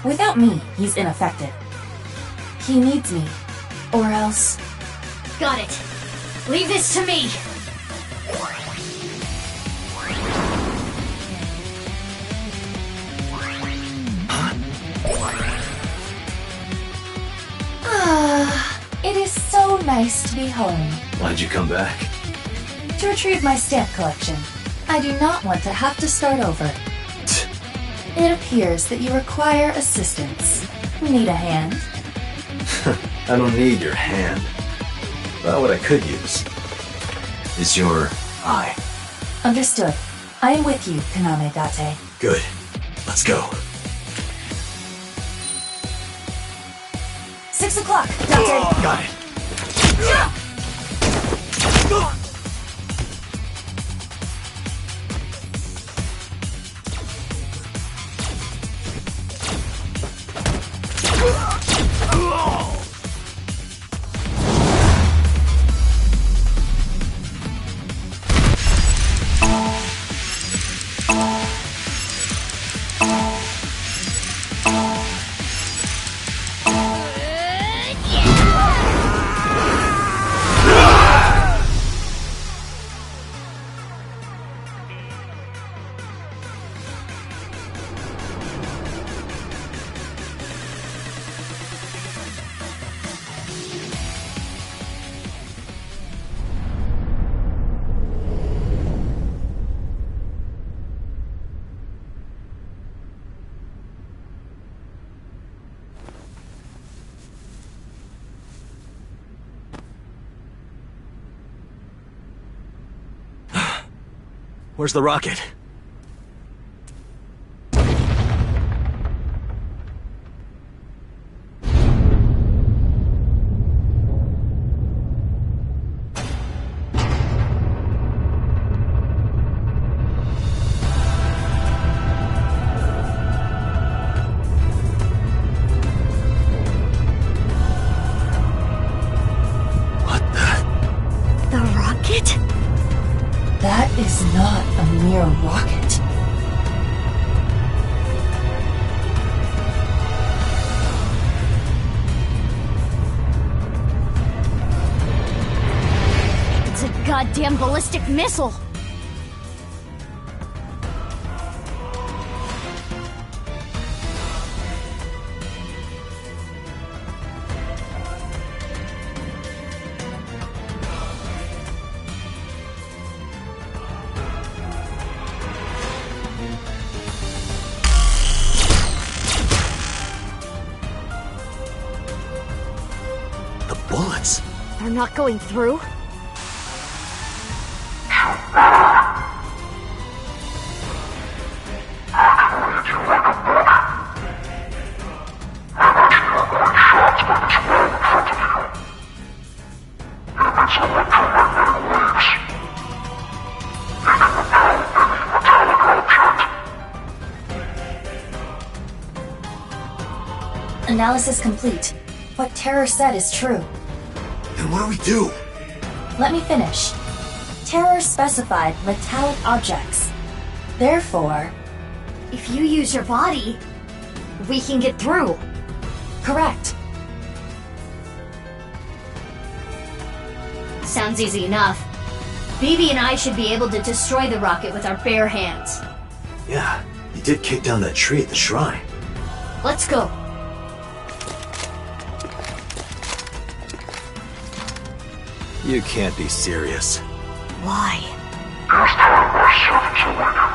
Without me, he's ineffective. He needs me. Or else... Got it. Leave this to me. It is so nice to be home. Why'd you come back? To retrieve my stamp collection. I do not want to have to start over. It appears that you require assistance. Need a hand? I don't need your hand. Well, what I could use is your eye. Understood. I am with you, Kaname Date. Good. Let's go. 6 o'clock, Date. Got it. Where's the rocket? That is not a mere rocket. It's a goddamn ballistic missile. Bullets? They're not going through? Analysis complete. What Terror said is true. Then what do we do? Let me finish. Terror specified metallic objects. Therefore, if you use your body, we can get through. Correct. Sounds easy enough. BB and I should be able to destroy the rocket with our bare hands. Yeah, he did kick down that tree at the shrine. Let's go. You can't be serious. Why? There's time my servants awaiting.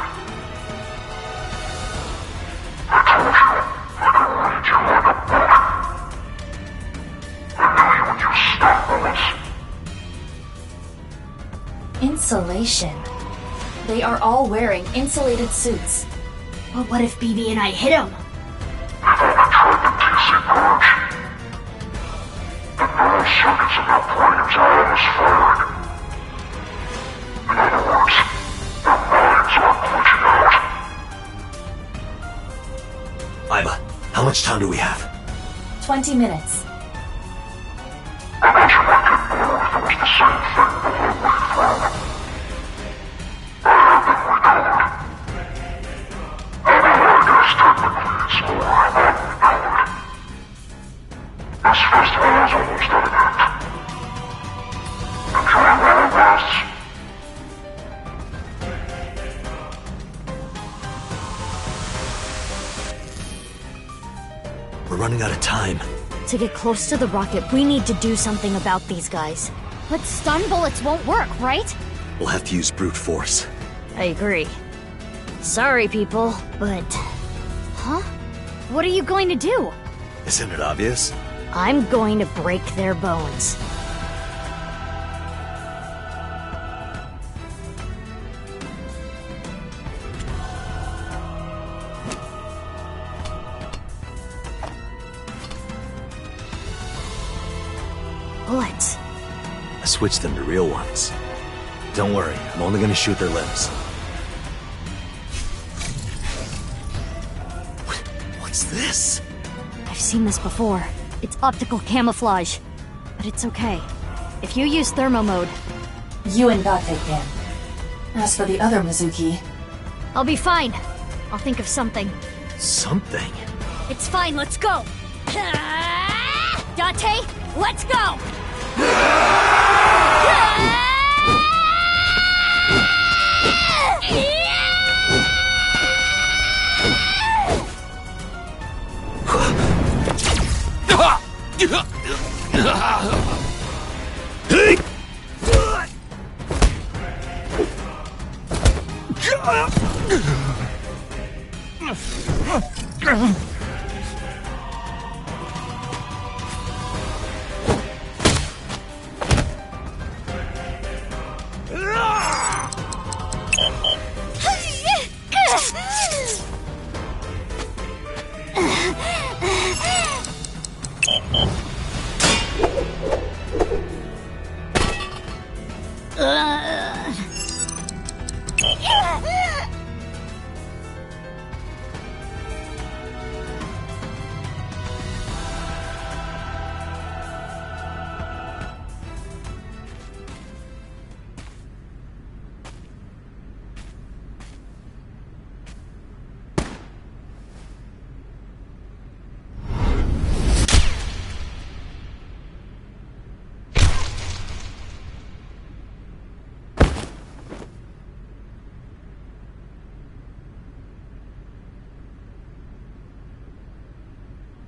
I told you, I don't need you like a bullet. I knew you would use stun bullets. Insulation. They are all wearing insulated suits. But what if BB and I hit him? We've only tried the DC purge. The neural circuits in their brains are almost fired. In other words, their minds are glitching out. Iva, how much time do we have? 20 minutes. I bet you I could know if it was the same thing before we found it. I have been recalled. Everyone is technically in school, I have recalled. This festival is almost at an end. Enjoy while it lasts. We're running out of time. To get close to the rocket, we need to do something about these guys. But stun bullets won't work, right? We'll have to use brute force. I agree. Sorry, people, but... Huh? What are you going to do? Isn't it obvious? I'm going to break their bones. Bullets. I switched them to real ones. Don't worry, I'm only gonna shoot their limbs. What's this? I've seen this before. It's optical camouflage. But it's okay. If you use thermo mode... You and Date can. As for the other Mizuki... I'll be fine. I'll think of something. Something? It's fine, let's go! Date, let's go!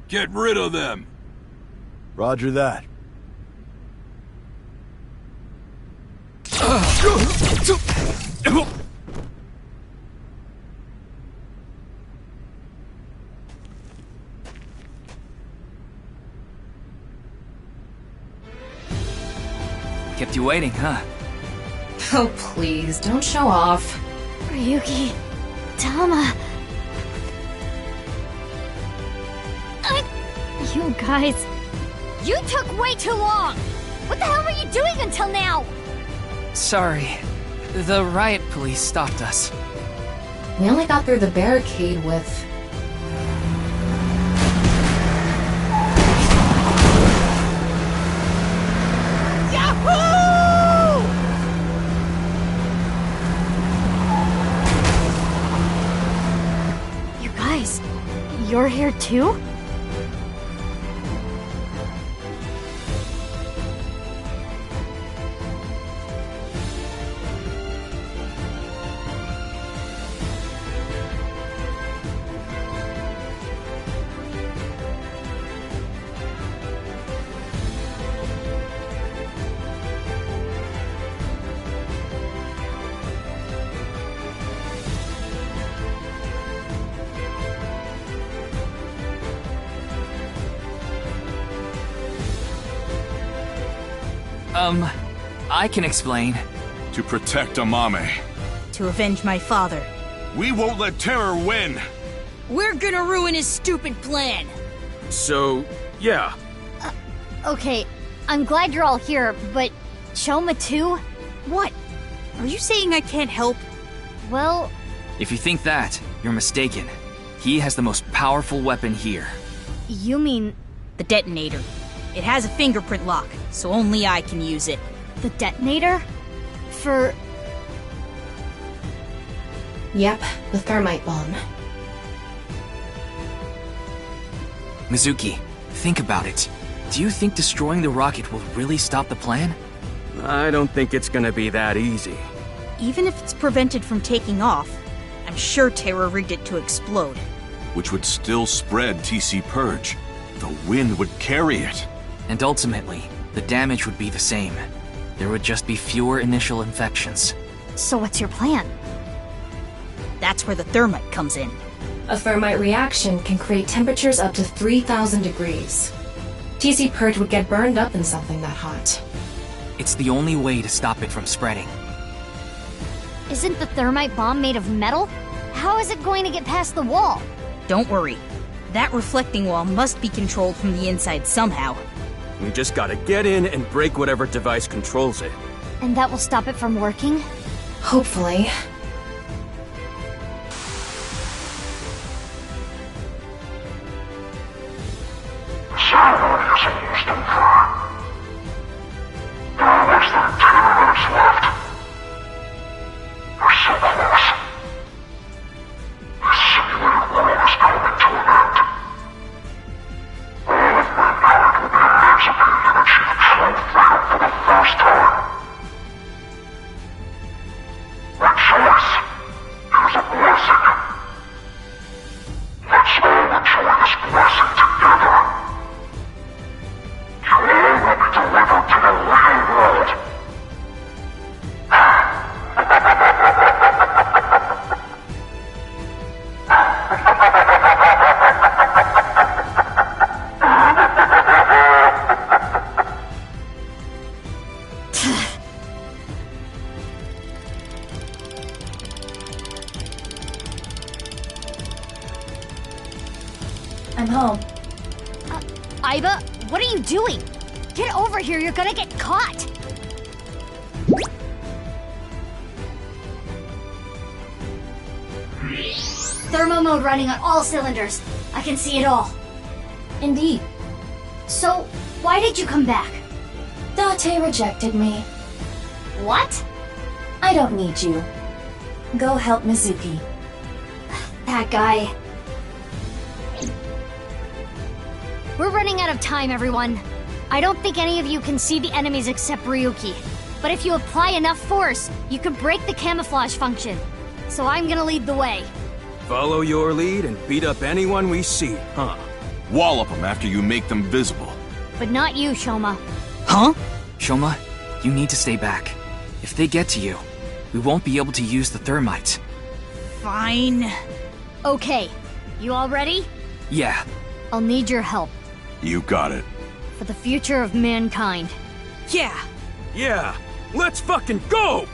Get rid of them! Roger that. Kept you waiting, huh? Oh, please, don't show off. Ryuki... Tama... You guys... You took way too long! What the hell were you doing until now? Sorry. The riot police stopped us. We only got through the barricade with... You're here too? I can explain. To protect Amame. To avenge my father. We won't let terror win! We're gonna ruin his stupid plan. So, yeah. Okay, I'm glad you're all here, but Shoma too? What? Are you saying I can't help? Well... If you think that, you're mistaken. He has the most powerful weapon here. You mean... The detonator. It has a fingerprint lock, so only I can use it. The detonator? For... Yep, the thermite bomb. Mizuki, think about it. Do you think destroying the rocket will really stop the plan? I don't think it's gonna be that easy. Even if it's prevented from taking off, I'm sure Terra rigged it to explode. Which would still spread TC Purge. The wind would carry it. And ultimately, the damage would be the same. There would just be fewer initial infections. So what's your plan? That's where the thermite comes in. A thermite reaction can create temperatures up to 3,000 degrees. TC Purge would get burned up in something that hot. It's the only way to stop it from spreading. Isn't the thermite bomb made of metal? How is it going to get past the wall? Don't worry. That reflecting wall must be controlled from the inside somehow. We just gotta get in and break whatever device controls it. And that will stop it from working? Hopefully. The ceremony is almost over. There are less than 2 minutes left. We're so close. This simulated world is coming to an end. All of mankind will be emancipated and achieve true freedom for the first time. Rejoice! It is a blessing. Let's all enjoy this blessing together. You all will be delivered to the real world. I'm home. Aiba, what are you doing? Get over here, you're gonna get caught! Thermo mode running on all cylinders. I can see it all. Indeed. So, why did you come back? Date rejected me. What? I don't need you. Go help Mizuki. That guy. We're running out of time, everyone. I don't think any of you can see the enemies except Ryuki. But if you apply enough force, you can break the camouflage function. So I'm gonna lead the way. Follow your lead and beat up anyone we see, huh? Wallop them after you make them visible. But not you, Shoma. Huh? Shoma, you need to stay back. If they get to you, we won't be able to use the thermite. Fine. Okay. You all ready? Yeah. I'll need your help. You got it. For the future of mankind. Yeah. Yeah, let's fucking go!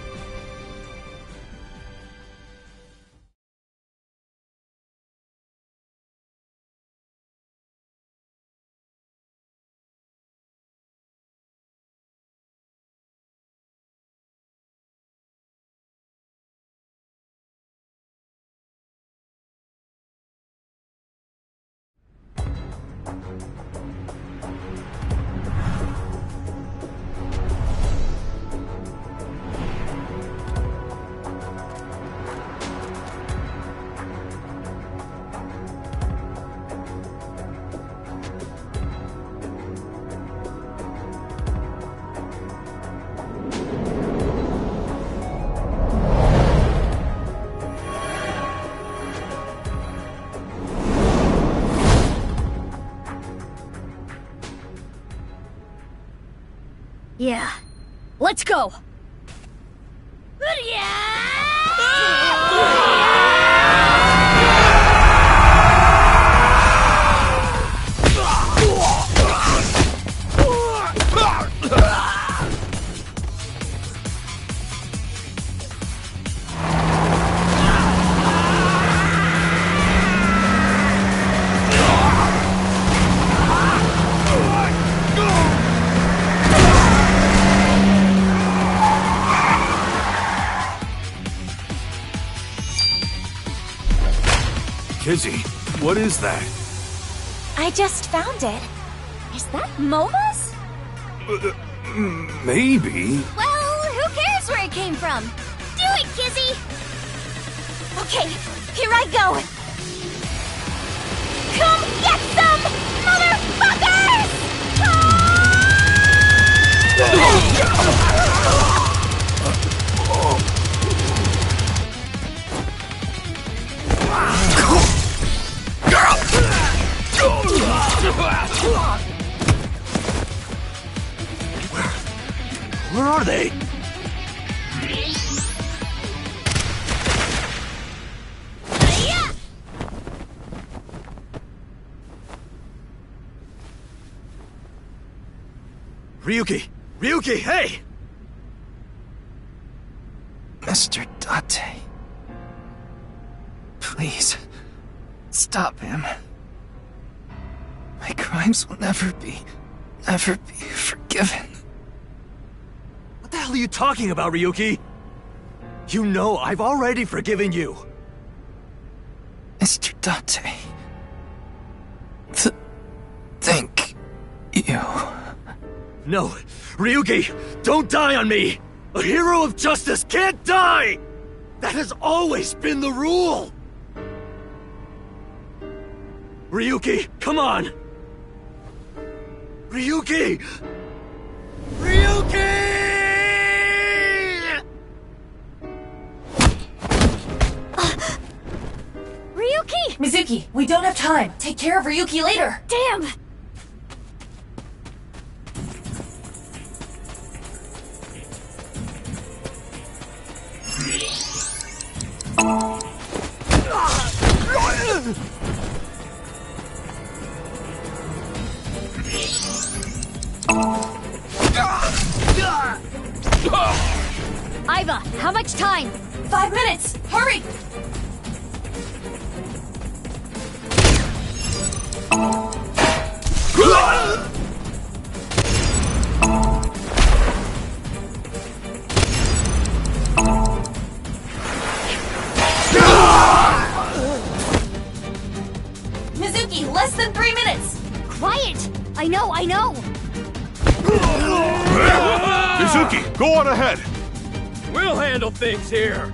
Yeah. Let's go! Kizzy, what is that? I just found it. Is that Moma's? Maybe. Well, who cares where it came from? Do it, Kizzy! Okay, here I go. Come get some, motherfuckers! Where are they? Ryuki! Ryuki, hey! Mr. Date. Please, stop him. My crimes will never be forgiven. What the hell are you talking about, Ryuki? You know I've already forgiven you. Mr. Date. Thank you. No, Ryuki, don't die on me! A hero of justice can't die! That has always been the rule! Ryuki, come on! Ryuki! Ryuki! Ryuki! Mizuki, we don't have time. Take care of Ryuki later. Damn! Iva, how much time? 5 minutes! Hurry! Mizuki, less than 3 minutes! Quiet! I know! Mizuki, go on ahead! We'll handle things here.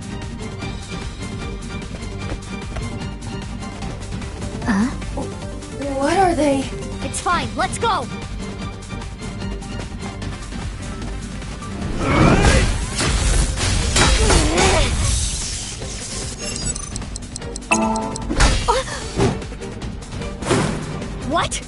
What are they? It's fine, let's go! What?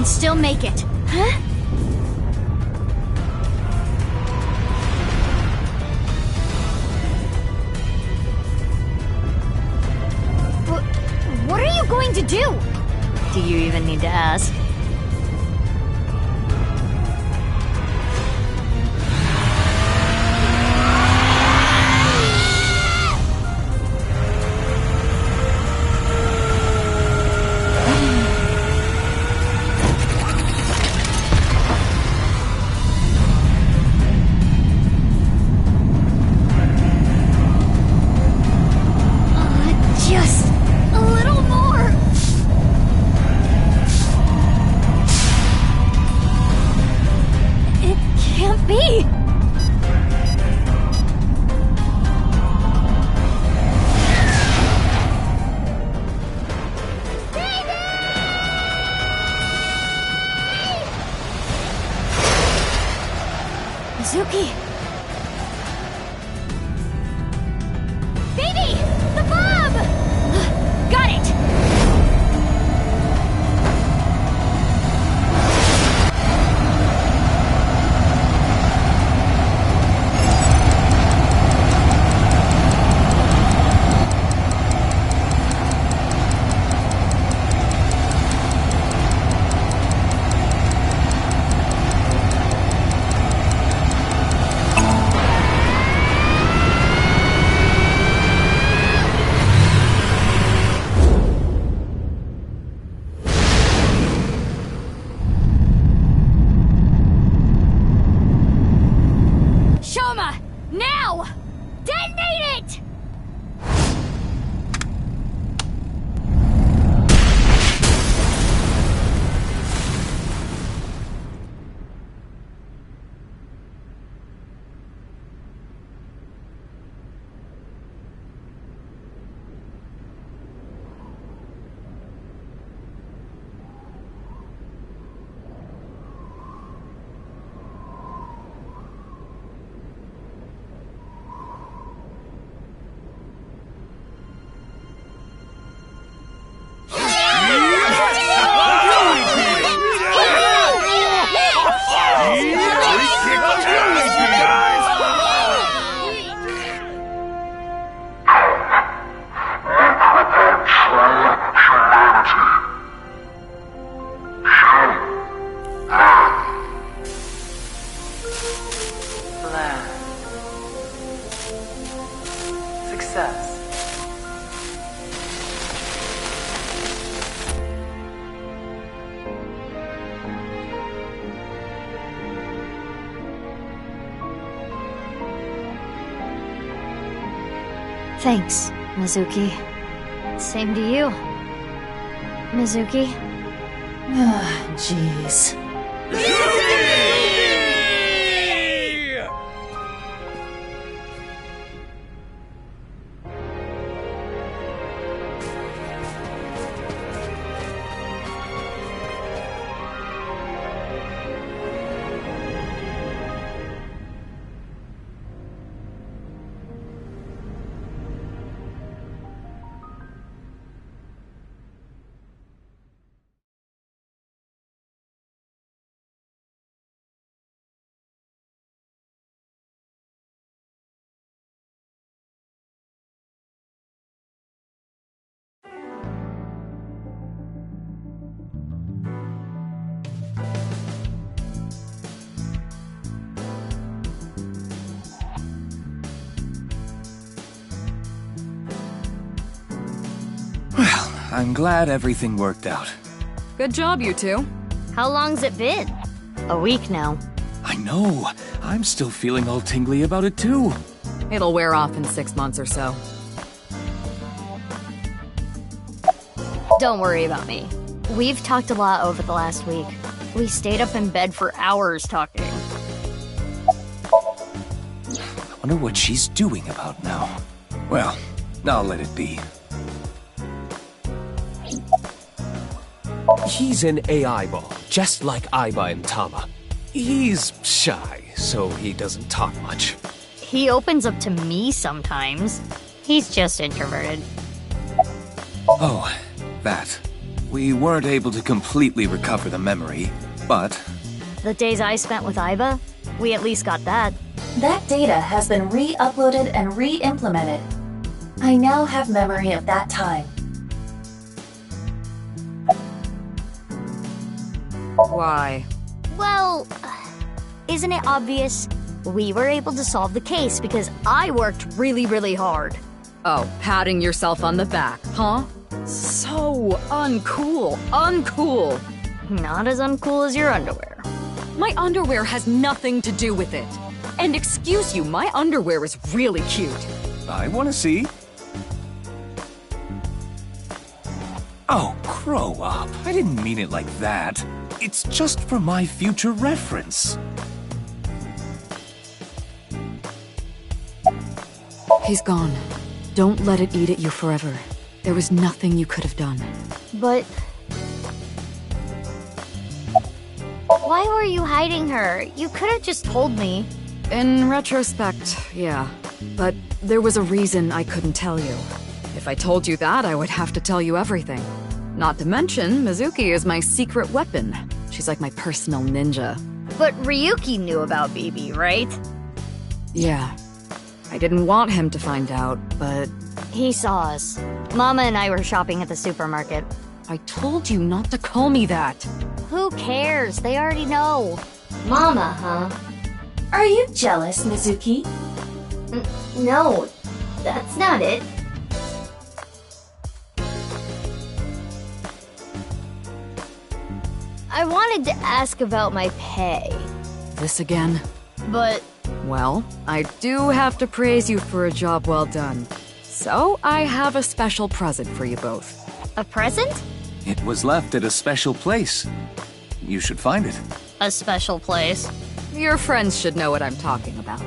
can still make it. Huh? What are you going to do? Do you even need to ask? Just a little more. It can't be. Mizuki! Baby! The bomb! Got it! Shoma! Now! Detonate it! Plan. Success. Thanks, Mizuki. Same to you. Mizuki? Ah, jeez. I'm glad everything worked out. Good job, you two. How long's it been? A week now. I know. I'm still feeling all tingly about it too. It'll wear off in 6 months or so. Don't worry about me. We've talked a lot over the last week. We stayed up in bed for hours talking. I wonder what she's doing about now. Well, I'll let it be. He's an AI ball, just like Aiba and Tama. He's shy, so he doesn't talk much. He opens up to me sometimes. He's just introverted. Oh, that. We weren't able to completely recover the memory, but... The days I spent with Aiba? We at least got that. That data has been re-uploaded and re-implemented. I now have memory of that time. Why? Well, isn't it obvious? We were able to solve the case because I worked really, really hard. Oh, patting yourself on the back, huh? So uncool. Uncool. Not as uncool as your underwear. My underwear has nothing to do with it. And excuse you, my underwear is really cute. I want to see. Oh, grow up. I didn't mean it like that. It's just for my future reference. He's gone. Don't let it eat at you forever. There was nothing you could have done. But... why were you hiding her? You could have just told me. In retrospect, yeah. But there was a reason I couldn't tell you. If I told you that, I would have to tell you everything. Not to mention, Mizuki is my secret weapon. She's like my personal ninja. But Ryuki knew about BB, right? Yeah. I didn't want him to find out, but... He saw us. Mama and I were shopping at the supermarket. I told you not to call me that. Who cares? They already know. Mama, huh? Are you jealous, Mizuki? No, that's not it. I wanted to ask about my pay. This again? But... well, I do have to praise you for a job well done. So, I have a special present for you both. A present? It was left at a special place. You should find it. A special place? Your friends should know what I'm talking about.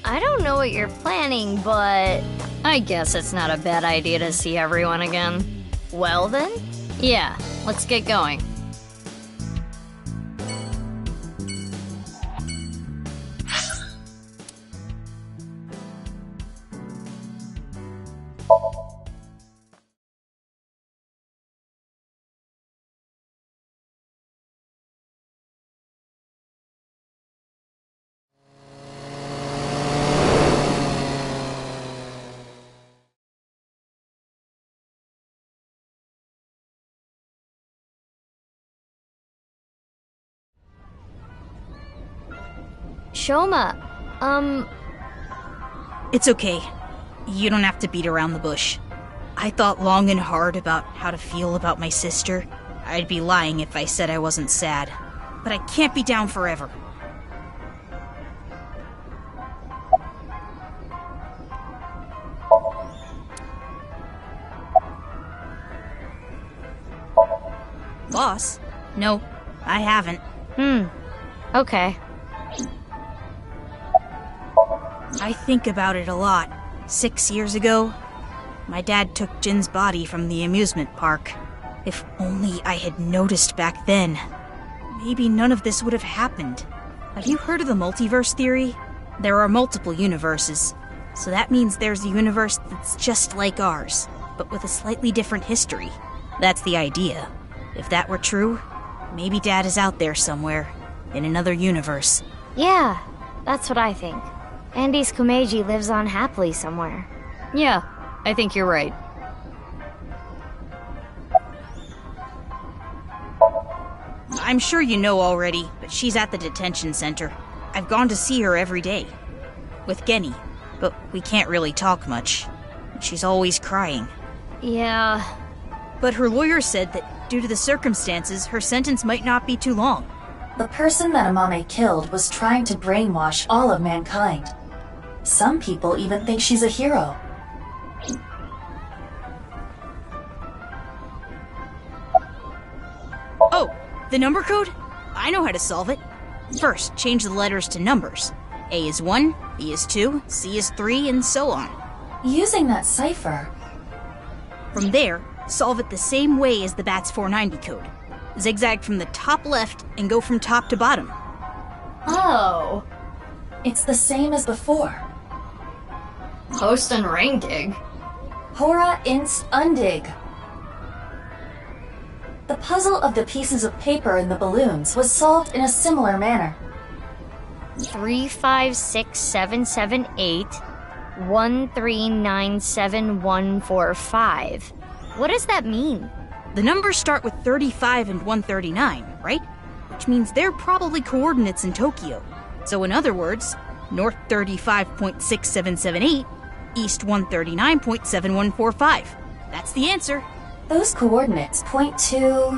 I don't know what you're planning, but... I guess it's not a bad idea to see everyone again. Well then? Yeah, let's get going. Shoma, It's okay. You don't have to beat around the bush. I thought long and hard about how to feel about my sister. I'd be lying if I said I wasn't sad. But I can't be down forever. Boss? No, I haven't. Okay. I think about it a lot. 6 years ago, my dad took Jin's body from the amusement park. If only I had noticed back then, maybe none of this would have happened. Have you heard of the multiverse theory? There are multiple universes, so that means there's a universe that's just like ours, but with a slightly different history. That's the idea. If that were true, maybe Dad is out there somewhere, in another universe. Yeah, that's what I think. Andy's Kumeiji lives on happily somewhere. Yeah, I think you're right. I'm sure you know already, but she's at the detention center. I've gone to see her every day. With Genny, but we can't really talk much. She's always crying. Yeah. But her lawyer said that due to the circumstances, her sentence might not be too long. The person that Amame killed was trying to brainwash all of mankind. Some people even think she's a hero. Oh, the number code? I know how to solve it. First, change the letters to numbers. A is 1, B is 2, C is 3, and so on. Using that cipher. From there, solve it the same way as the BATS 490 code. Zigzag from the top left and go from top to bottom. Oh. It's the same as before. Post and Rangdig. Hora inst undig. The puzzle of the pieces of paper in the balloons was solved in a similar manner. 35677 1397145. What does that mean? The numbers start with 35 and 139, right? Which means they're probably coordinates in Tokyo. So in other words, north 35.6778, east 139.7145. That's the answer. Those coordinates point to...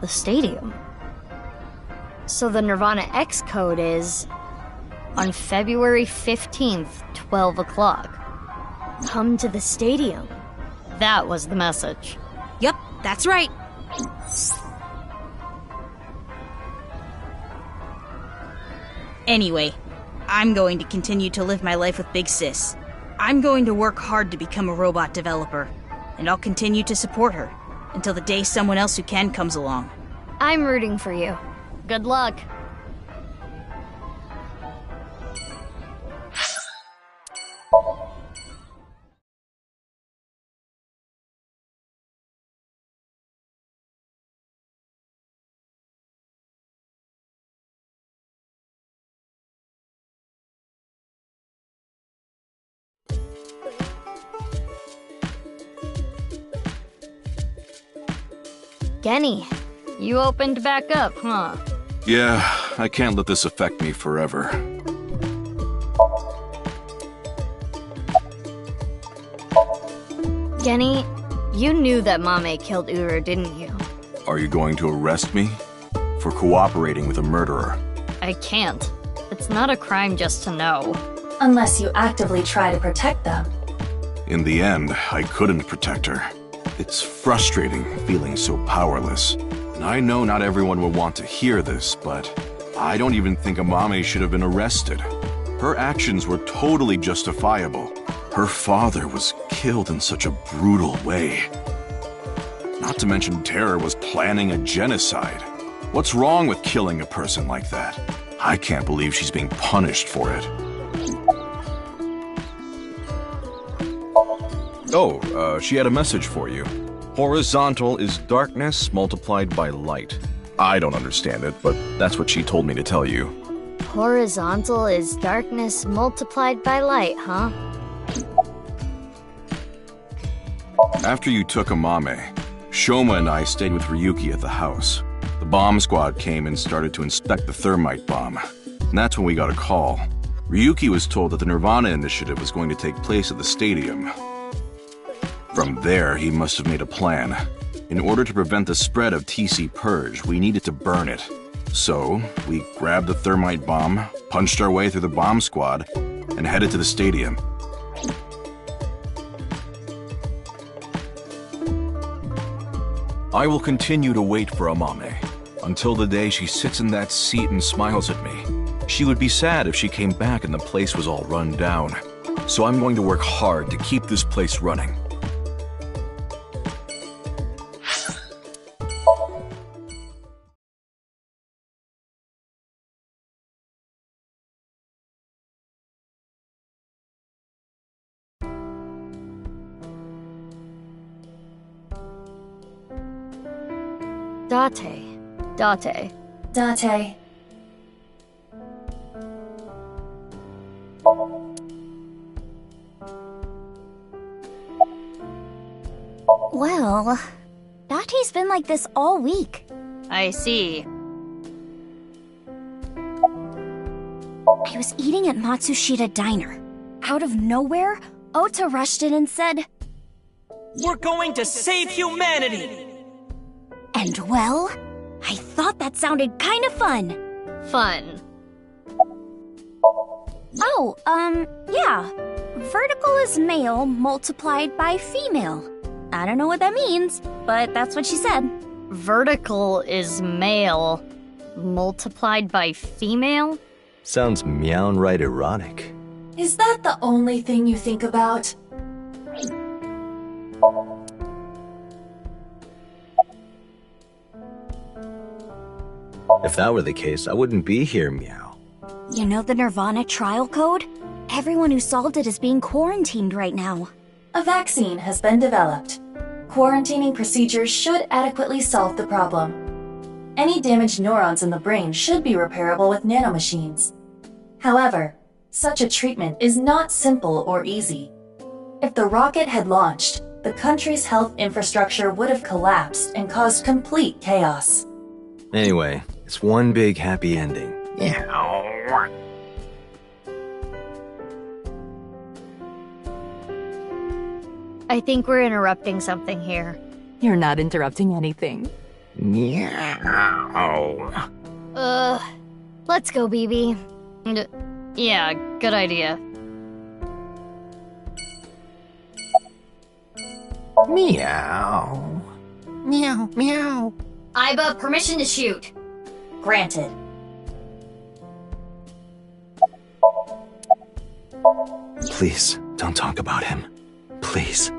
the stadium. So the nirvanA X code is... on February 15th, 12 o'clock. Come to the stadium. That was the message. Yep, that's right. Anyway, I'm going to continue to live my life with Big Sis. I'm going to work hard to become a robot developer, and I'll continue to support her until the day someone else who can comes along. I'm rooting for you. Good luck. Genny, you opened back up, huh? Yeah, I can't let this affect me forever. Genny, you knew that Mame killed Uru, didn't you? Are you going to arrest me? For cooperating with a murderer? I can't. It's not a crime just to know. Unless you actively try to protect them. In the end, I couldn't protect her. It's frustrating feeling so powerless. And I know not everyone will want to hear this, but I don't even think Amame should have been arrested. Her actions were totally justifiable. Her father was killed in such a brutal way. Not to mention Terror was planning a genocide. What's wrong with killing a person like that? I can't believe she's being punished for it. Oh, she had a message for you. Horizontal is darkness multiplied by light. I don't understand it, but that's what she told me to tell you. Horizontal is darkness multiplied by light, huh? After you took Amame, Shoma and I stayed with Ryuki at the house. The bomb squad came and started to inspect the thermite bomb. And that's when we got a call. Ryuki was told that the nirvanA initiative was going to take place at the stadium. From there, he must have made a plan. In order to prevent the spread of TC Purge, we needed to burn it. So, we grabbed the thermite bomb, punched our way through the bomb squad, and headed to the stadium. I will continue to wait for Amame, until the day she sits in that seat and smiles at me. She would be sad if she came back and the place was all run down. So I'm going to work hard to keep this place running. Date. Well, Date's been like this all week. I see. I was eating at Matsushita Diner. Out of nowhere, Ota rushed in and said, "We're going to save humanity!" And well, I thought that sounded kind of fun. Fun. Oh, yeah. Vertical is male multiplied by female. I don't know what that means, but that's what she said. Vertical is male multiplied by female? Sounds meow-right erotic. Is that the only thing you think about? If that were the case, I wouldn't be here, meow. You know the nirvanA trial code? Everyone who solved it is being quarantined right now. A vaccine has been developed. Quarantining procedures should adequately solve the problem. Any damaged neurons in the brain should be repairable with nanomachines. However, such a treatment is not simple or easy. If the rocket had launched, the country's health infrastructure would have collapsed and caused complete chaos. Anyway, it's one big happy ending. Yeah. I think we're interrupting something here. You're not interrupting anything. Let's go, BB. Yeah, good idea. Meow. Meow, meow. Iba, permission to shoot. Granted. Please, don't talk about him. Please.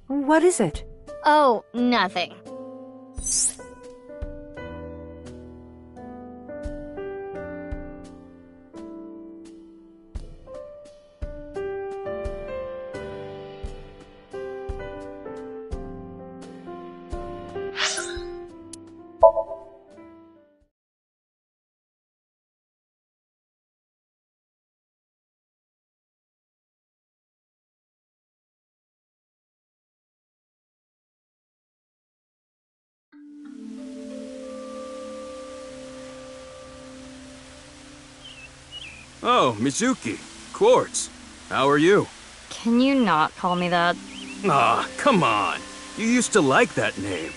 What is it? Oh, nothing. Oh, Mizuki. Quartz. How are you? Can you not call me that? Ah, come on. You used to like that name.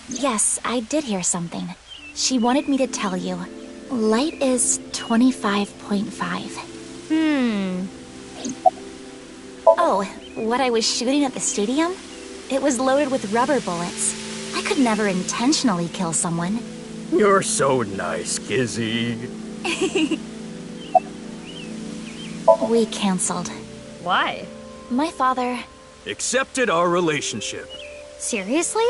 Yes, I did hear something. She wanted me to tell you. Light is 25.5. Oh, what I was shooting at the stadium? It was loaded with rubber bullets. I could never intentionally kill someone. You're so nice, Kizzy. We canceled. Why? My father... Accepted our relationship. Seriously?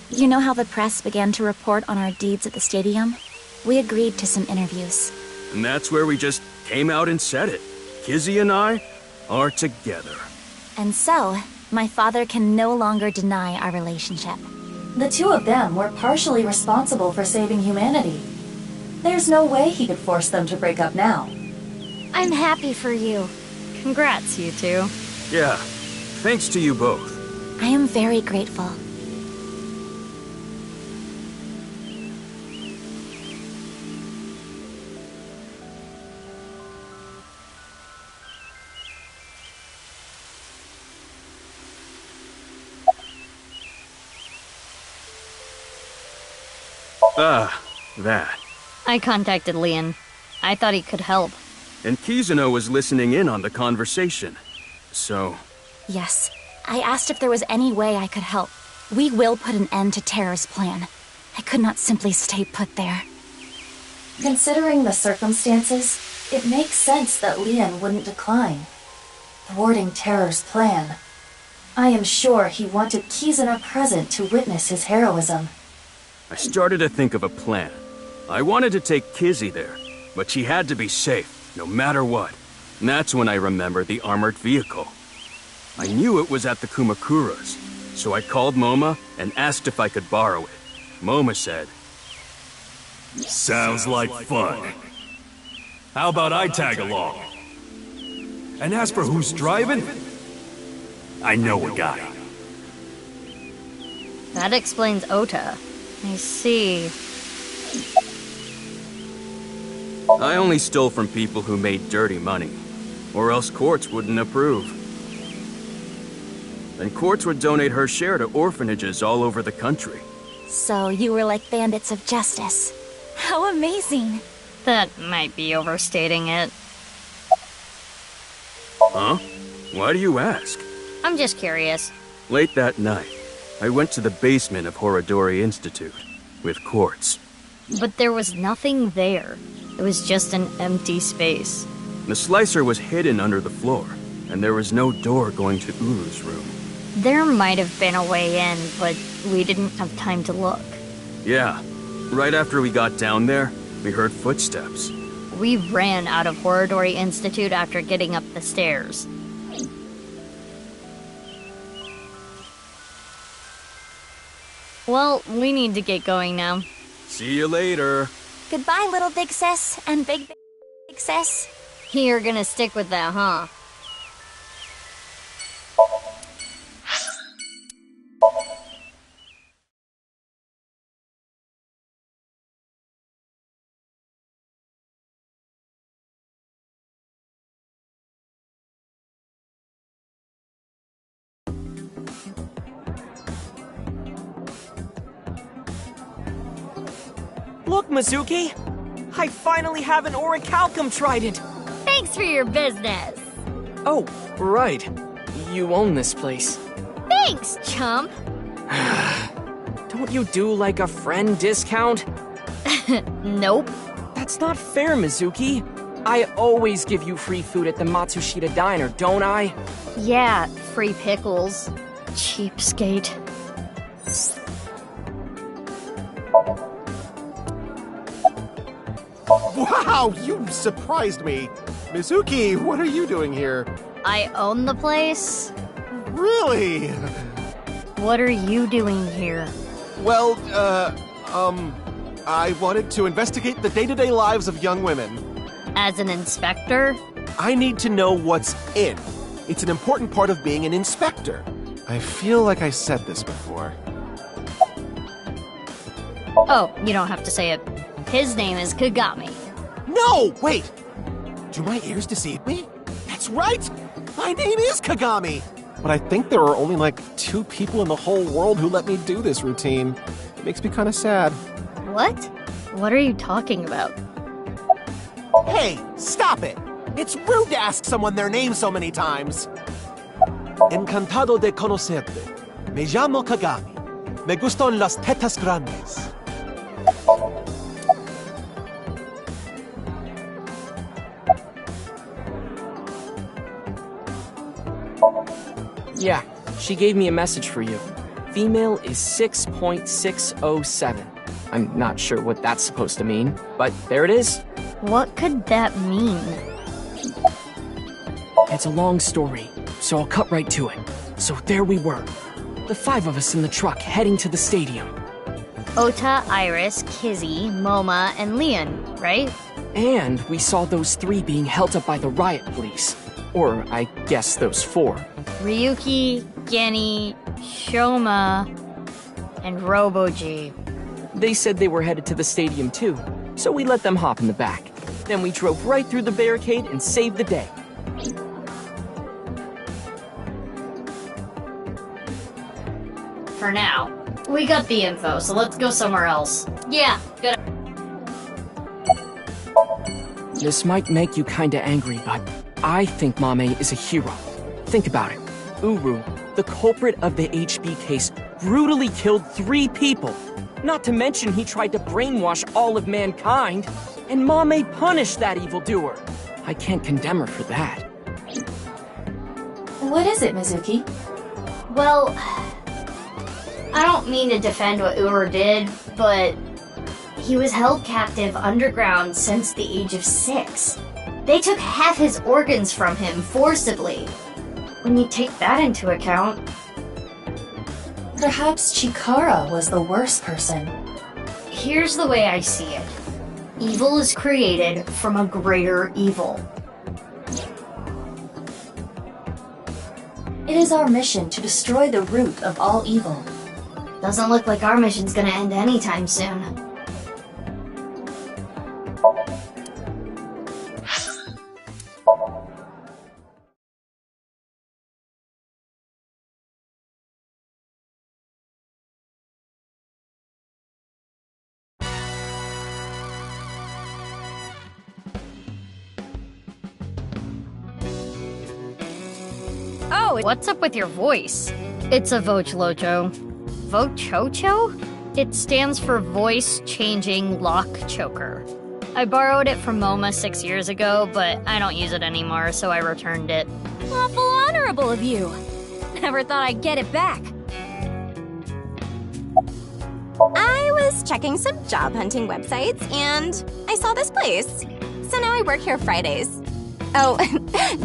You know how the press began to report on our deeds at the stadium? We agreed to some interviews. And that's where we just came out and said it. Kizzy and I are together. And so, my father can no longer deny our relationship. The two of them were partially responsible for saving humanity. There's no way he could force them to break up now. I'm happy for you. Congrats, you two. Yeah, thanks to you both. I am very grateful. That. I contacted Leon. I thought he could help. And Kizuno was listening in on the conversation. So... Yes. I asked if there was any way I could help. We will put an end to Terror's plan. I could not simply stay put there. Considering the circumstances, it makes sense that Leon wouldn't decline. Thwarting Terror's plan. I am sure he wanted Kizuno present to witness his heroism. I started to think of a plan. I wanted to take Kizzy there, but she had to be safe, no matter what. And that's when I remembered the armored vehicle. I knew it was at the Kumakura's, so I called Moma and asked if I could borrow it. Moma said, "Sounds like fun. How about I tag along? And as for who's driving, I know a guy." That explains Ota. I see. I only stole from people who made dirty money, or else Quartz wouldn't approve. Then Quartz would donate her share to orphanages all over the country. So you were like bandits of justice. How amazing! That might be overstating it. Huh? Why do you ask? I'm just curious. Late that night, I went to the basement of Horodori Institute with Quartz. But there was nothing there. It was just an empty space. The slicer was hidden under the floor, and there was no door going to Uru's room. There might have been a way in, but we didn't have time to look. Yeah, Right after we got down there, we heard footsteps. We ran out of Horadori Institute after getting up the stairs. Well, we need to get going now. See you later. Goodbye, little big sis and big sis. You're gonna stick with that, huh? Look, Mizuki! I finally have an orichalcum trident! Thanks for your business! Oh, right. You own this place. Thanks, chump! Don't you do like a friend discount? Nope. That's not fair, Mizuki. I always give you free food at the Matsushita Diner, don't I? Yeah, free pickles. Cheapskate. Wow, you surprised me. Mizuki, what are you doing here? I own the place? Really? What are you doing here? Well, I wanted to investigate the day-to-day lives of young women. As an inspector? I need to know what's in. It's an important part of being an inspector. I feel like I said this before. Oh, you don't have to say it. His name is Kagami. No, wait! Do my ears deceive me? That's right! My name is Kagami! But I think there are only like 2 people in the whole world who let me do this routine. It makes me kind of sad. What? What are you talking about? Hey, stop it! It's rude to ask someone their name so many times. Encantado de conocerte. Me llamo Kagami. Me gustan las tetas grandes. Yeah, she gave me a message for you. Female is 6.607. I'm not sure what that's supposed to mean, but there it is. What could that mean? It's a long story, so I'll cut right to it. So there we were, the 5 of us in the truck heading to the stadium. Ota, Iris, Kizzy, Moma, and Leon, right? And we saw those 3 being held up by the riot police. Or, I guess those 4. Ryuki, Genny, Shoma, and Roboji. They said they were headed to the stadium too, so we let them hop in the back. Then we drove right through the barricade and saved the day. For now. We got the info, so let's go somewhere else. Yeah, good. This might make you kinda angry, but I think Mame is a hero. Think about it. Uru, the culprit of the HB case, brutally killed 3 people. Not to mention he tried to brainwash all of mankind, and Mame punished that evildoer. I can't condemn her for that. What is it, Mizuki? Well, I don't mean to defend what Uru did, but he was held captive underground since the age of 6. They took half his organs from him forcibly. When you take that into account... Perhaps Chikara was the worst person. Here's the way I see it. Evil is created from a greater evil. It is our mission to destroy the root of all evil. Doesn't look like our mission's gonna end anytime soon. Oh, what's up with your voice? It's a Vochlocho. Vochocho? It stands for Voice Changing Lock Choker. I borrowed it from MoMA 6 years ago, but I don't use it anymore, so I returned it. Awful honorable of you. Never thought I'd get it back. I was was checking some job hunting websites and I saw this place. So now I work here Fridays. Oh,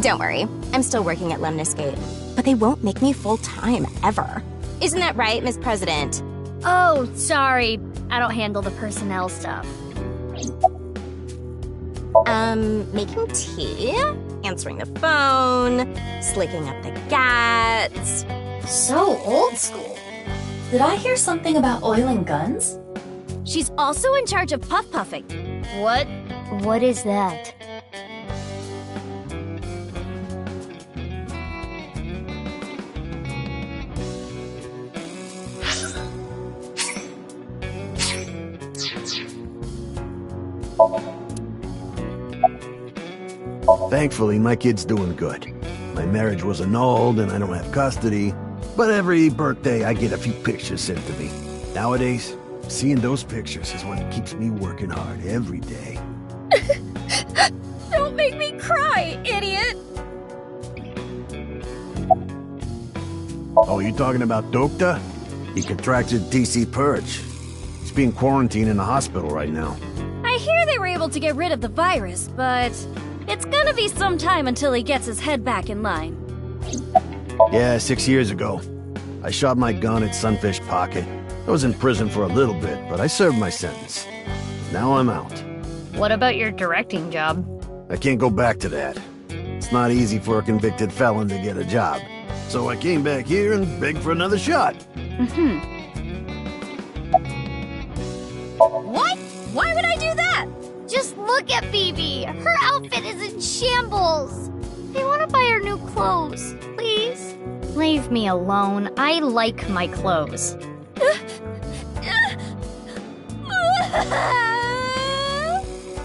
don't worry. I'm still working at Lemniscate. But they won't make me full-time, ever. Isn't that right, Miss President? Oh, sorry. I don't handle the personnel stuff. Making tea, answering the phone, slicking up the gats. So old school. Did I hear something about oiling guns? She's also in charge of puff puffing. What? What is that? Thankfully, my kid's doing good. My marriage was annulled and I don't have custody, but every birthday I get a few pictures sent to me. Nowadays, seeing those pictures is what keeps me working hard every day. Don't make me cry, idiot! Oh, you talking about Dokta? He contracted TC Purge. He's being quarantined in the hospital right now. I hear they were able to get rid of the virus, but it's gonna be some time until he gets his head back in line. Yeah, 6 years ago. I shot my gun at Sunfish Pocket. I was in prison for a little bit, but I served my sentence. Now I'm out. What about your directing job? I can't go back to that. It's not easy for a convicted felon to get a job. So I came back here and begged for another shot. What? Why would I do that? Just look at Phoebe. Her outfit is in shambles. I want to buy her new clothes, please. Leave me alone. I like my clothes.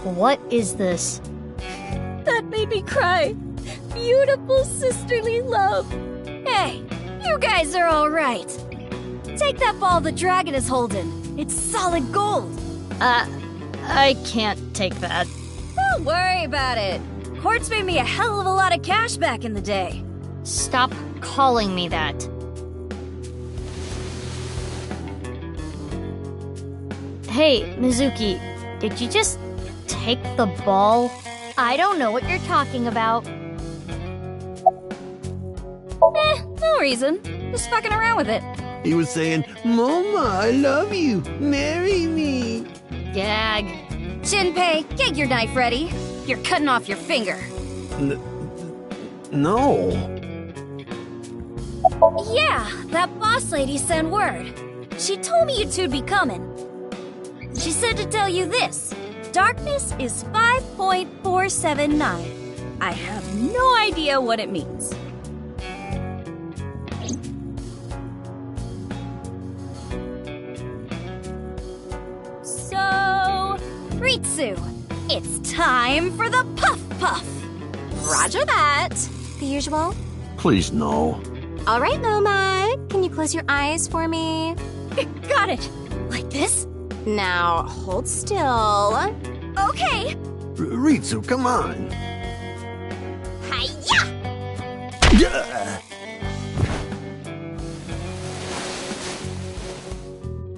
What is this? That made me cry. Beautiful sisterly love. Hey, you guys are all right. Take that ball the dragon is holding. It's solid gold. I can't take that. Don't worry about it. Quartz made me a hell of a lot of cash back in the day. Stop calling me that. Hey, Mizuki, did you just take the ball? I don't know what you're talking about. No reason. Just fucking around with it. He was saying, Mama, I love you. Marry me. Gag. Shinpei, get your knife ready. You're cutting off your finger. No. Yeah, that boss lady sent word. She told me you two'd be coming. She said to tell you this. Darkness is 5.479. I have no idea what it means. So, Ritsu, it's time for the Puff Puff. Roger that. The usual? Please, no. All right, Moma. Can you close your eyes for me? Got it. Like this? Now, hold still. Okay. Ritsu, come on. Hi-ya!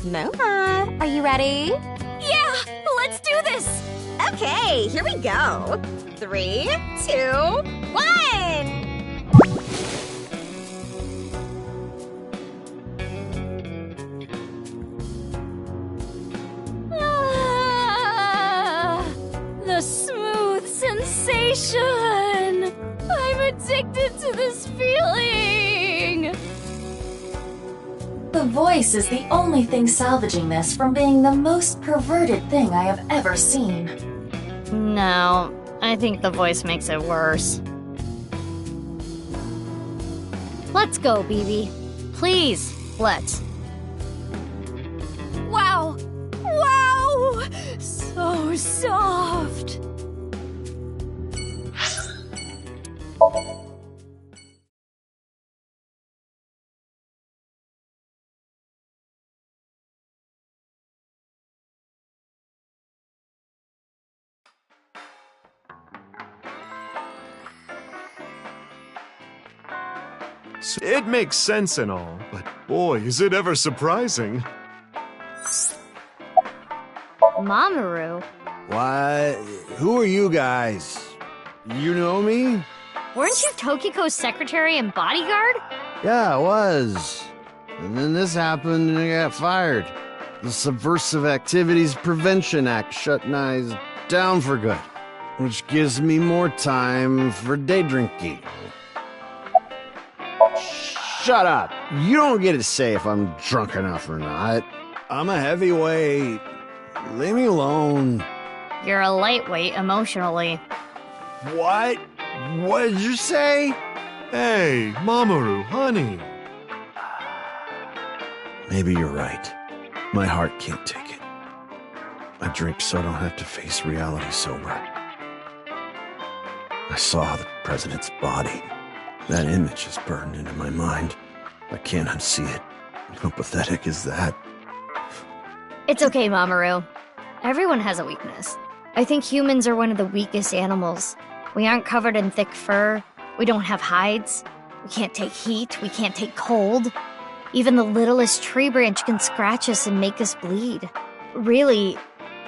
Moma, are you ready? Yeah, let's do this. Okay, here we go. 3, 2, 1! The smooth sensation! I'm addicted to this feeling! The voice is the only thing salvaging this from being the most perverted thing I have ever seen. No, I think the voice makes it worse. Let's go, BB. Please, let's. Wow! Wow! So soft! It makes sense and all, but boy, is it ever surprising. Mamoru? What? Who are you guys? You know me? Weren't you Tokiko's secretary and bodyguard? Yeah, I was. And then this happened and I got fired. The Subversive Activities Prevention Act shut Nyes down for good, which gives me more time for day drinking. Shut up. You don't get to say if I'm drunk enough or not. I'm a heavyweight. Leave me alone. You're a lightweight emotionally. What? What did you say? Hey, Mamoru, honey. Maybe you're right. My heart can't take it. I drink so I don't have to face reality sober. I saw the president's body. That image is burned into my mind. I can't unsee it. How pathetic is that? It's okay, Mamoru. Everyone has a weakness. I think humans are one of the weakest animals. We aren't covered in thick fur. We don't have hides. We can't take heat. We can't take cold. Even the littlest tree branch can scratch us and make us bleed. Really,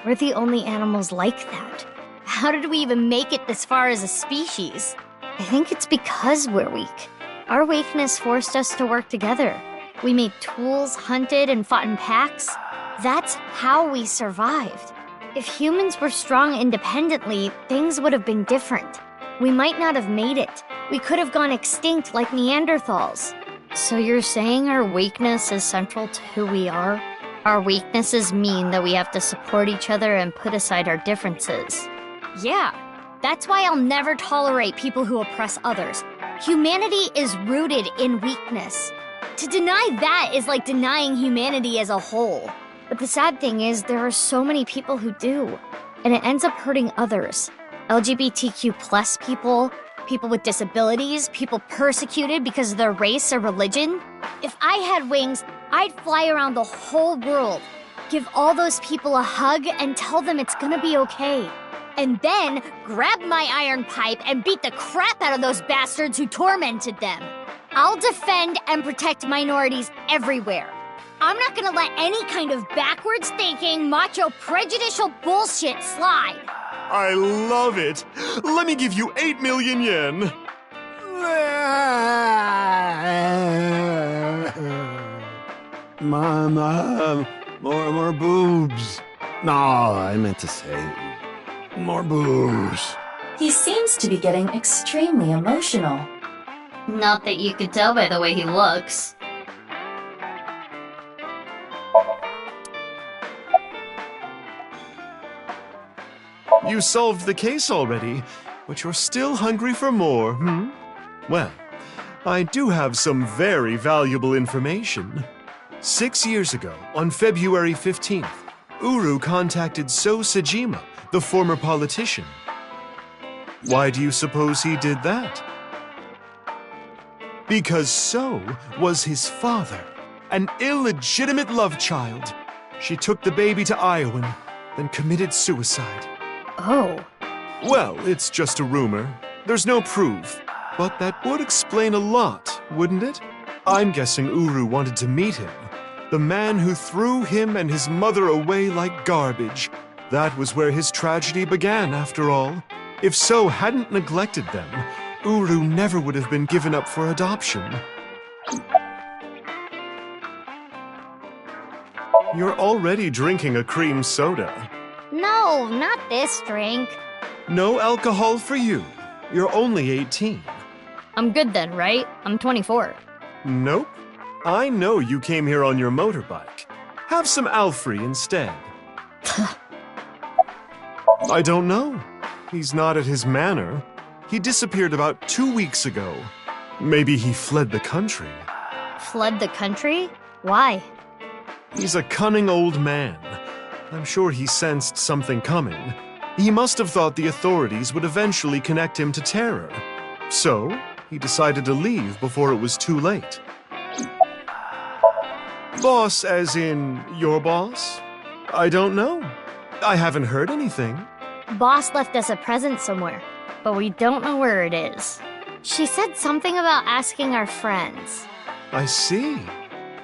we're the only animals like that. How did we even make it this far as a species? I think it's because we're weak. Our weakness forced us to work together. We made tools, hunted, and fought in packs. That's how we survived. If humans were strong independently, things would have been different. We might not have made it. We could have gone extinct like Neanderthals. So you're saying our weakness is central to who we are? Our weaknesses mean that we have to support each other and put aside our differences. Yeah, that's why I'll never tolerate people who oppress others. Humanity is rooted in weakness. To deny that is like denying humanity as a whole. But the sad thing is, there are so many people who do, and it ends up hurting others. LGBTQ plus people, people with disabilities, people persecuted because of their race or religion. If I had wings, I'd fly around the whole world, give all those people a hug and tell them it's gonna be okay. And then grab my iron pipe and beat the crap out of those bastards who tormented them. I'll defend and protect minorities everywhere. I'm not gonna let any kind of backwards thinking, macho, prejudicial bullshit slide. I love it. Let me give you 8 million yen. Mom, more boobs. No, I meant to say more booze. He seems to be getting extremely emotional. Not that you could tell by the way he looks. You solved the case already, but you're still hungry for more, hmm? Well, I do have some very valuable information. 6 years ago, on February 15th, Uru contacted So Sejima, the former politician. Why do you suppose he did that? Because So was his father, an illegitimate love child. She took the baby to Iowa, then committed suicide. Oh. Well, it's just a rumor. There's no proof. But that would explain a lot, wouldn't it? I'm guessing Uru wanted to meet him. The man who threw him and his mother away like garbage. That was where his tragedy began, after all. If So hadn't neglected them, Uru never would have been given up for adoption. You're already drinking a cream soda. No, not this drink. No alcohol for you. You're only 18. I'm good then, right? I'm 24. Nope. I know you came here on your motorbike. Have some Alfrey instead. I don't know. He's not at his manor. He disappeared about 2 weeks ago. Maybe he fled the country. Fled the country? Why? He's a cunning old man. I'm sure he sensed something coming. He must have thought the authorities would eventually connect him to terror. So, he decided to leave before it was too late. Boss as in your boss? I don't know. I haven't heard anything. Boss left us a present somewhere, but we don't know where it is. She said something about asking our friends. I see.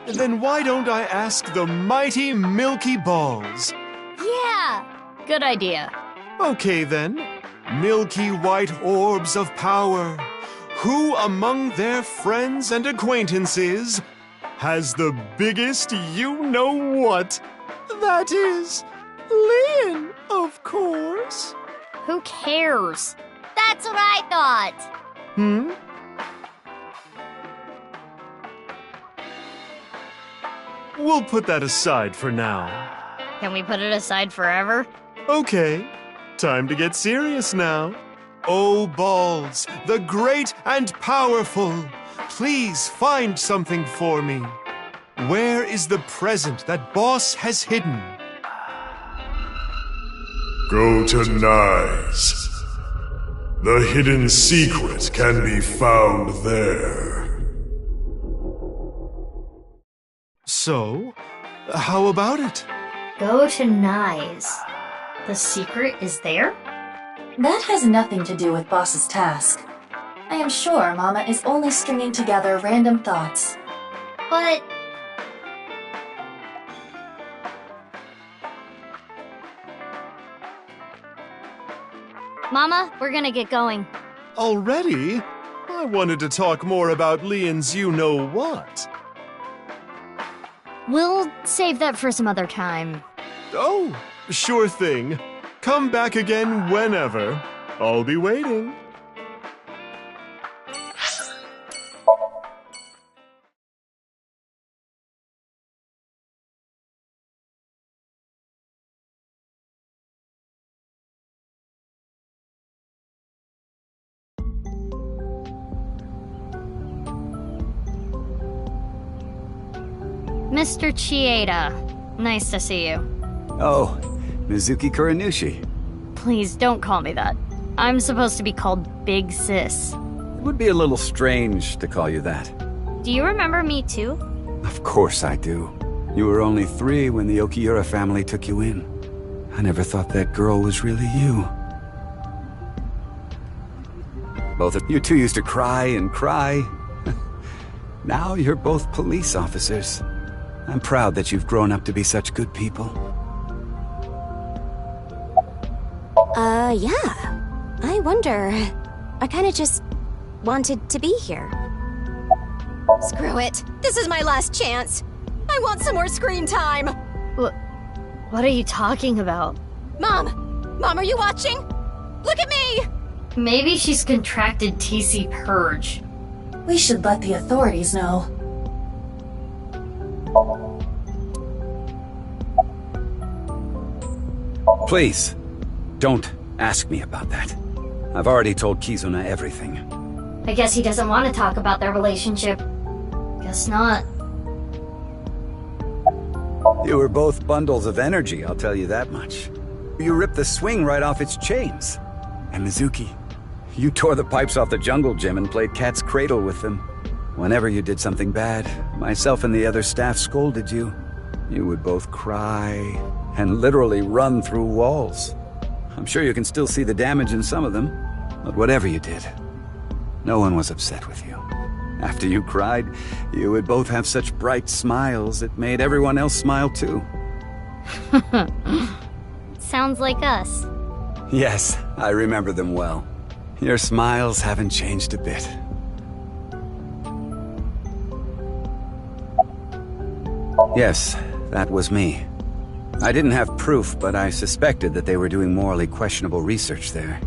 Then why don't I ask the mighty Milky Balls? Yeah! Good idea. Okay then. Milky white orbs of power. Who among their friends and acquaintances has the biggest you-know-what? That is, Lynn, of course. Who cares? That's what I thought! Hmm? We'll put that aside for now. Can we put it aside forever? Okay, time to get serious now. Oh, Balls, the great and powerful, please find something for me. Where is the present that Boss has hidden? Go to Nyes. The hidden secret can be found there. So, how about it? Go to Nyes. The secret is there? That has nothing to do with Boss's task. I am sure Mama is only stringing together random thoughts. But... Mama, we're gonna get going. Already? I wanted to talk more about Leon's you-know-what. We'll save that for some other time. Oh, sure thing. Come back again whenever. I'll be waiting. Mr. Chieda, nice to see you. Oh, Mizuki Kuranushi. Please don't call me that. I'm supposed to be called Big Sis. It would be a little strange to call you that. Do you remember me too? Of course I do. You were only 3 when the Okiura family took you in. I never thought that girl was really you. Both of you two used to cry and cry. Now you're both police officers. I'm proud that you've grown up to be such good people. Yeah. I wonder... I kinda just wanted to be here. Screw it. This is my last chance. I want some more screen time. What are you talking about? Mom! Mom, are you watching? Look at me! Maybe she's contracted TC Purge. We should let the authorities know. Please, don't ask me about that. I've already told Kizuna everything. I guess he doesn't want to talk about their relationship. Guess not. You were both bundles of energy, I'll tell you that much. You ripped the swing right off its chains. And Mizuki, you tore the pipes off the jungle gym and played cat's cradle with them. Whenever you did something bad, myself and the other staff scolded you. You would both cry and literally run through walls. I'm sure you can still see the damage in some of them, but whatever you did, no one was upset with you. After you cried, you would both have such bright smiles it made everyone else smile too. Sounds like us. Yes, I remember them well. Your smiles haven't changed a bit. Yes, that was me. I didn't have proof, but I suspected that they were doing morally questionable research there,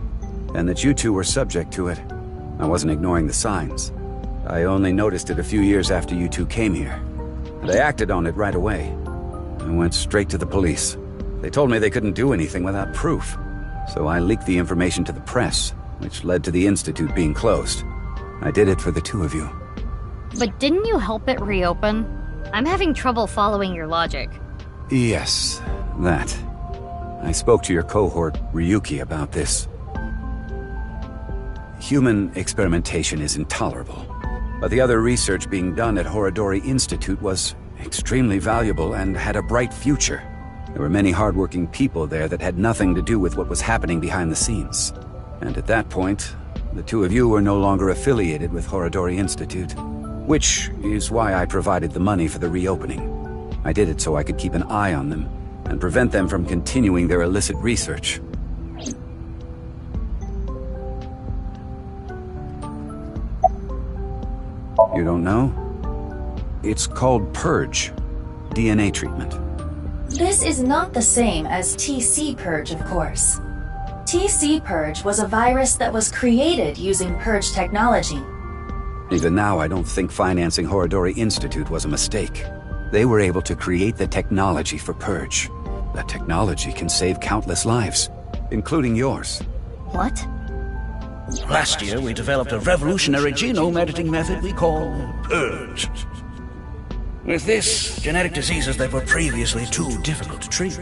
and that you two were subject to it. I wasn't ignoring the signs. I only noticed it a few years after you two came here, and I acted on it right away. I went straight to the police. They told me they couldn't do anything without proof, so I leaked the information to the press, which led to the Institute being closed. I did it for the two of you. But didn't you help it reopen? I'm having trouble following your logic. Yes, that. I spoke to your cohort, Ryuki, about this. Human experimentation is intolerable, but the other research being done at Horodori Institute was extremely valuable and had a bright future. There were many hardworking people there that had nothing to do with what was happening behind the scenes. And at that point, the two of you were no longer affiliated with Horodori Institute, which is why I provided the money for the reopening. I did it so I could keep an eye on them, and prevent them from continuing their illicit research. You don't know? It's called Purge. DNA treatment. This is not the same as TC Purge, of course. TC Purge was a virus that was created using Purge technology. Even now, I don't think financing Horodori Institute was a mistake. They were able to create the technology for Purge. That technology can save countless lives, including yours. What? Last year, we developed a revolutionary genome editing method we call Purge. With this, genetic diseases that were previously too difficult to treat,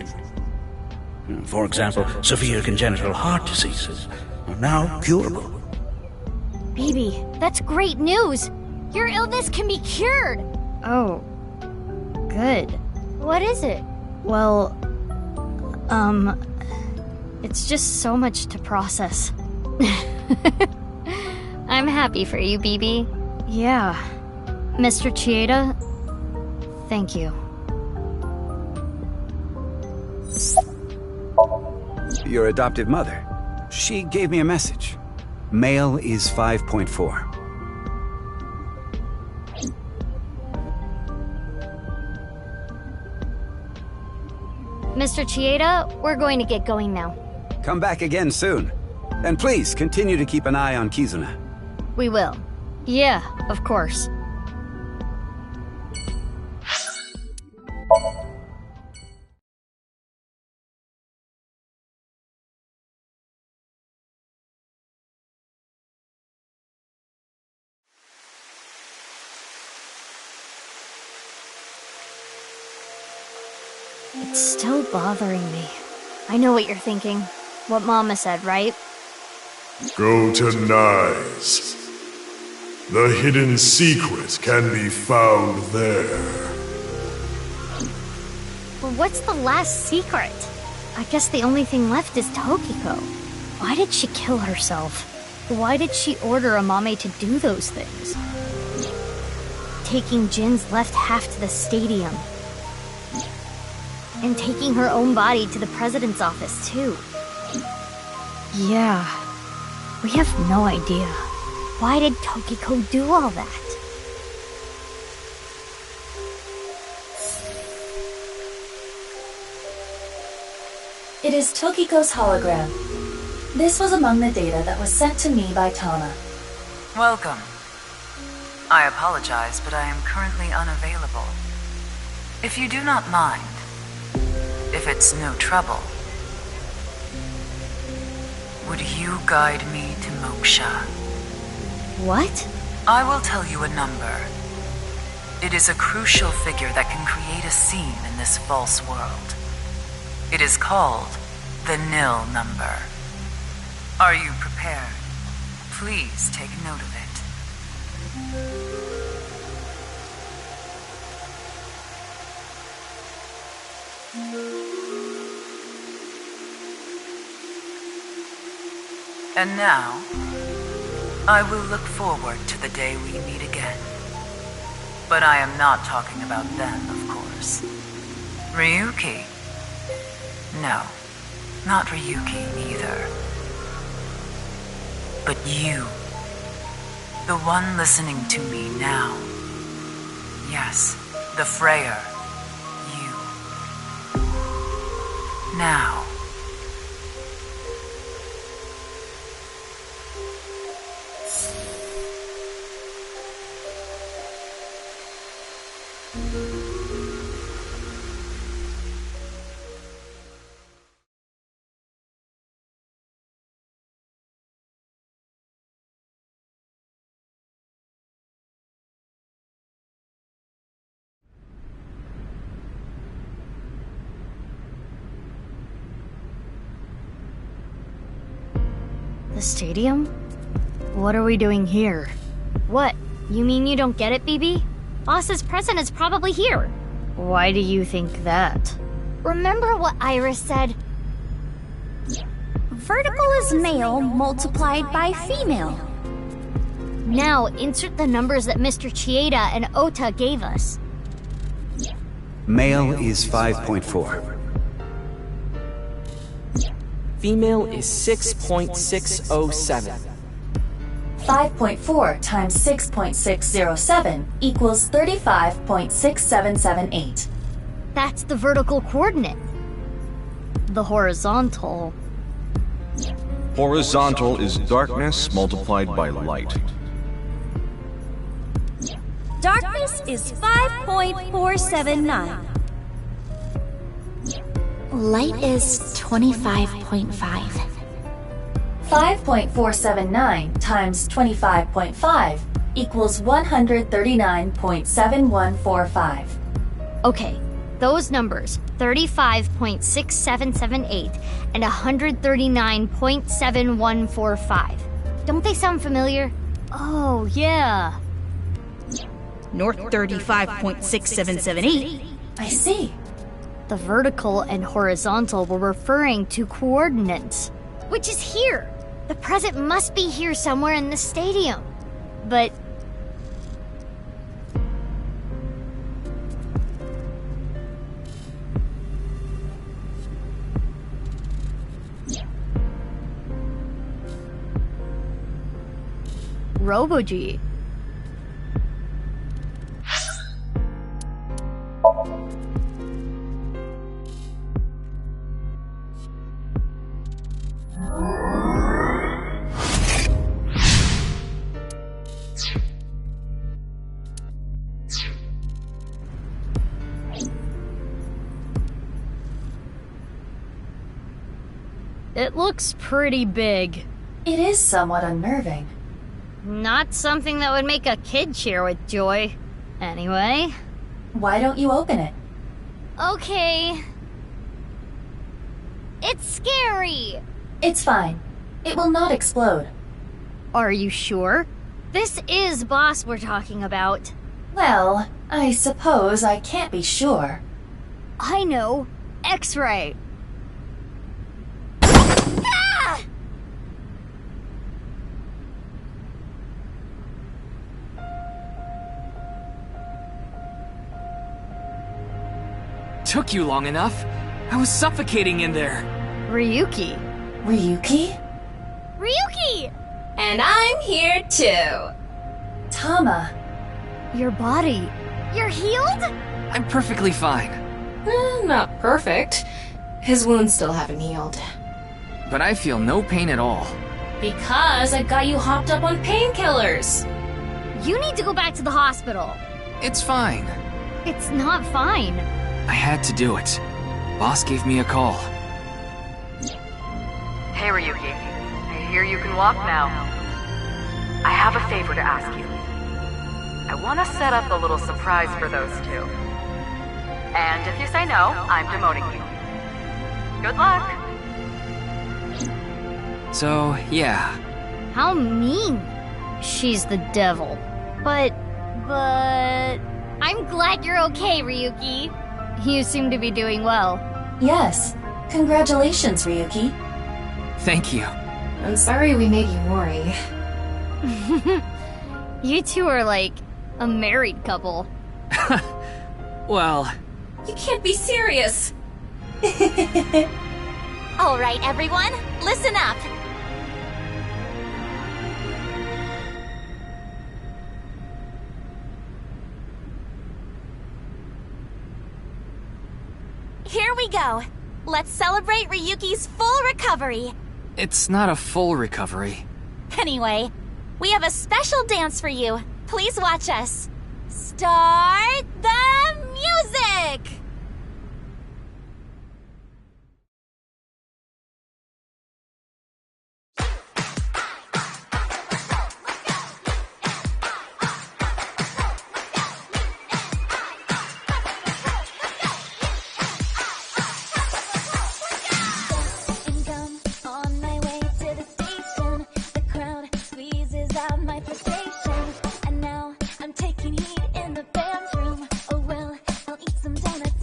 for example, severe congenital heart diseases, are now curable. Baby, that's great news! Your illness can be cured! Oh, good. What is it? Well, it's just so much to process. I'm happy for you, BB. Yeah. Mr. Chieda, thank you. Your adoptive mother. She gave me a message. Male is 5.4. Mr. Chieda, we're going to get going now. Come back again soon. And please, continue to keep an eye on Kizuna. We will. Yeah, of course. It's still bothering me. I know what you're thinking. What Mama said, right? Go to Nyes. The hidden secret can be found there. Well, what's the last secret? I guess the only thing left is Tokiko. Why did she kill herself? Why did she order Amame to do those things? Taking Jin's left half to the stadium. And taking her own body to the president's office, too. Yeah. We have no idea. Why did Tokiko do all that? It is Tokiko's hologram. This was among the data that was sent to me by Tana. Welcome. I apologize, but I am currently unavailable. If you do not mind, if it's no trouble, would you guide me to Moksha? What? I will tell you a number. It is a crucial figure that can create a scene in this false world. It is called the nil number. Are you prepared? Please take note of it. And now, I will look forward to the day we meet again. But I am not talking about them, of course. Ryuki? No, not Ryuki either. But you. The one listening to me now. Yes, the Freyer. You. Now. The stadium? What are we doing here? What? You mean you don't get it, BB? Boss's present is probably here. Why do you think that? Remember what Iris said? Vertical is male multiplied by female. Now, insert the numbers that Mr. Chieda and Ota gave us. Male is 5.4. Female is 6.607. 5.4 times 6.607 equals 35.6778. That's the vertical coordinate. The horizontal... Horizontal is darkness multiplied by light. Darkness is 5.479. Light is 25.5. 5.479 times 25.5 equals 139.7145. Okay, those numbers, 35.6778 and 139.7145. Don't they sound familiar? Oh, yeah. North 35.6778. I see. The vertical and horizontal were referring to coordinates, which is here. The present must be here somewhere in the stadium. But... Robo-G. It looks pretty big. It is somewhat unnerving. Not something that would make a kid cheer with joy. Anyway. Why don't you open it? Okay. It's scary! It's fine. It will not explode. Are you sure? This is Boss we're talking about. Well, I suppose I can't be sure. I know. X-ray. Took you long enough. I was suffocating in there. Ryuki. Ryuki? Ryuki! And I'm here too. Tama. Your body. You're healed? I'm perfectly fine. Not perfect. His wounds still haven't healed. But I feel no pain at all. Because I got you hopped up on painkillers. You need to go back to the hospital. It's fine. It's not fine. I had to do it. Boss gave me a call. Hey, Ryuki. I hear you can walk now. I have a favor to ask you. I want to set up a little surprise for those two. And if you say no, I'm demoting you. Good luck! So, yeah. How mean. She's the devil. But... I'm glad you're okay, Ryuki. You seem to be doing well. Yes. Congratulations, Ryuki. Thank you. I'm sorry we made you worry. You two are like a married couple. Well... You can't be serious! Alright, everyone, listen up! Here we go. Let's celebrate Ryuki's full recovery. It's not a full recovery. Anyway, we have a special dance for you. Please watch us. Start the music! And now I'm taking heat in the bathroom. Oh well, I'll eat some donuts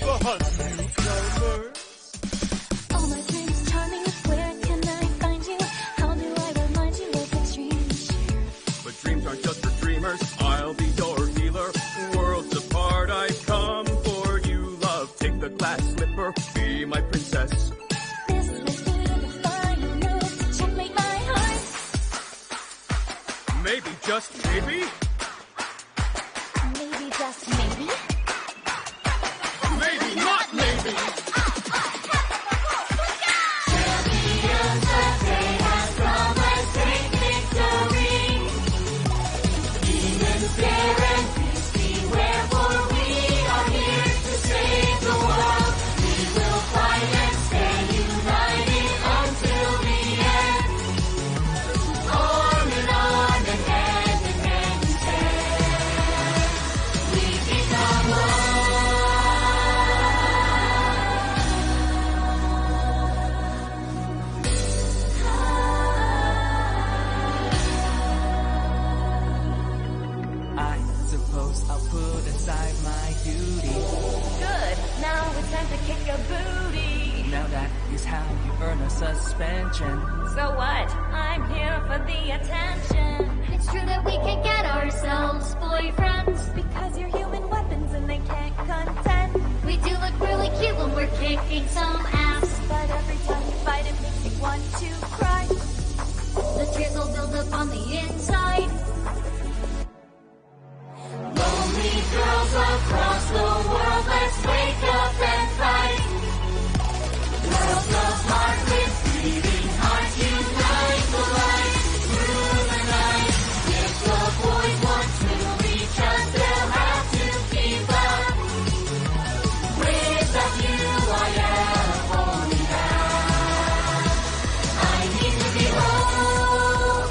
the hunt, newcomers. Oh, my Prince Charming, where can I find you? How do I remind you of the dreams you share? But dreams aren't just for dreamers. I'll be your healer. Worlds apart, I've come for you, love. Take the glass slipper, be my princess. This must be the final move to checkmate my heart. Maybe, just maybe? Maybe, just maybe? Maybe not maybe! Champions, the day has come, let's take victory. Demons dare and beasts beware, for we are here to save the world. We will fight and stay united until the end. On and hand in hand we stand. We become one. I suppose I'll put aside my duties. Good, now it's time to kick a booty. Now that is how you earn a suspension. So what? I'm here for the attention. It's true that we can get ourselves boyfriends because you're human weapons and they can't contend. We do look really cute when we're kicking some ass, but every time we fight it makes me want to cry. The tears will build up on the inside. Lonely girls across the world, let's wake up and fight. Worlds apart with beating hearts, unite the light through the night. If the boys want to reach us, they'll have to keep up. Without you, I am only half. I need to be whole,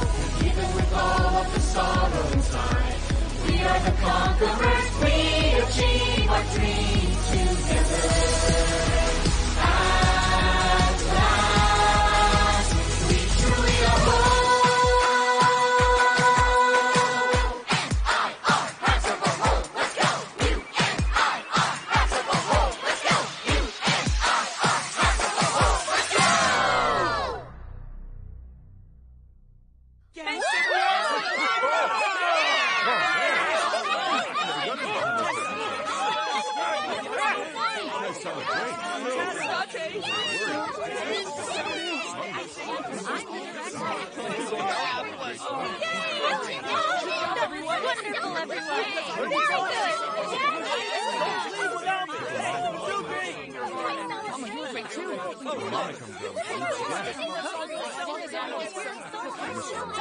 even with all of the sorrow inside. We are the conquerors, we achieve our dreams together. At last, we truly are whole. N-I-R, hands up a hole, let's go. U-N-I-R, hands up a hole, let's go. U-N-I-R, hands up a hole, let's go.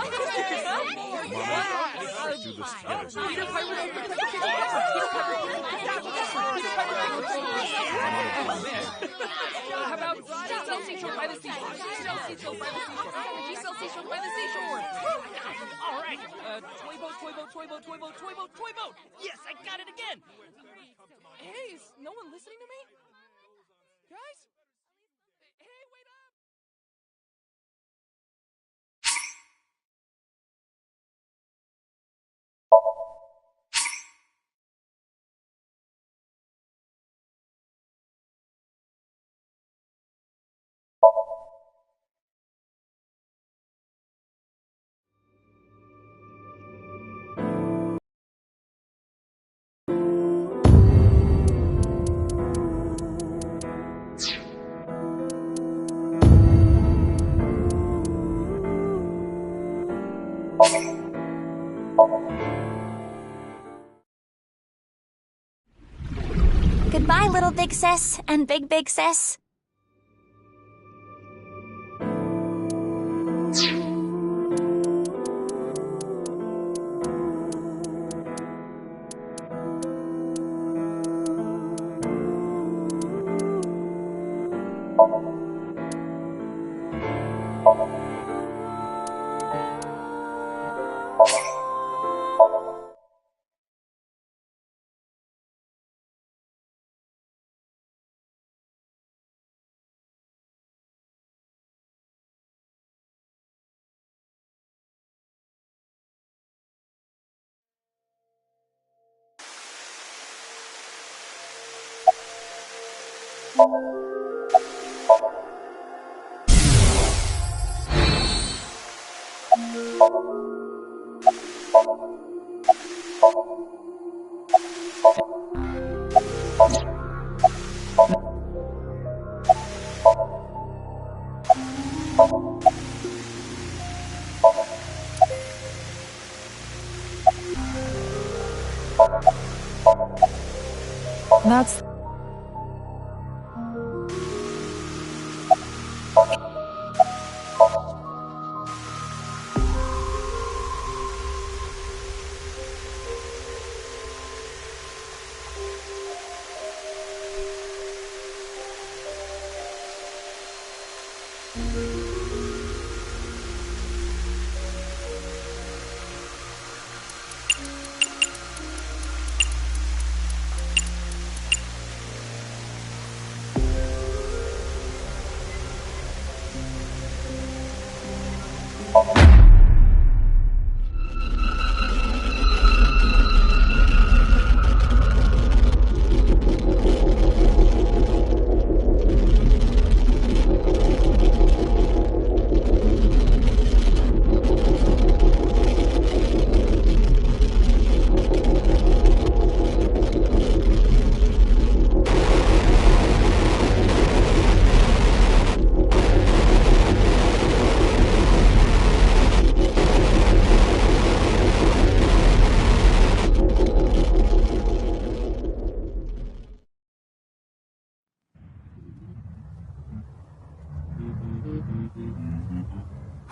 Wonderful, everyone. How about G-Cell Seashore by the seashore? G-Cell Seashore by the seashore. G-Cell Seashore by the seashore. All right. Toy boat, toy boat, toy boat, toy boat, toy boat, toy boat. Yes, I got it again. Hey, is no one listening to me? Guys? Hey, wait up. Goodbye, little big sis and big sis. That's...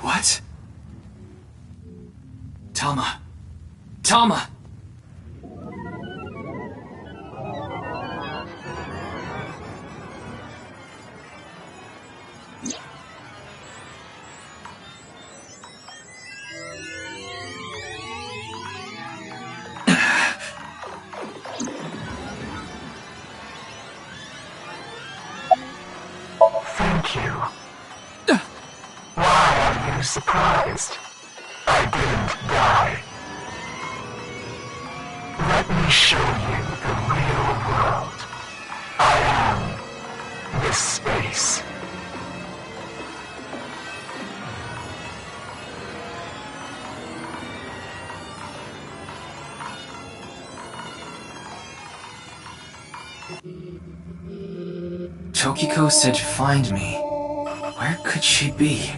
What? Tama. Tama! Thank you. Why are you surprised? I didn't die. Let me show you the real world. I am this space. Tokiko said find me. Where could she be?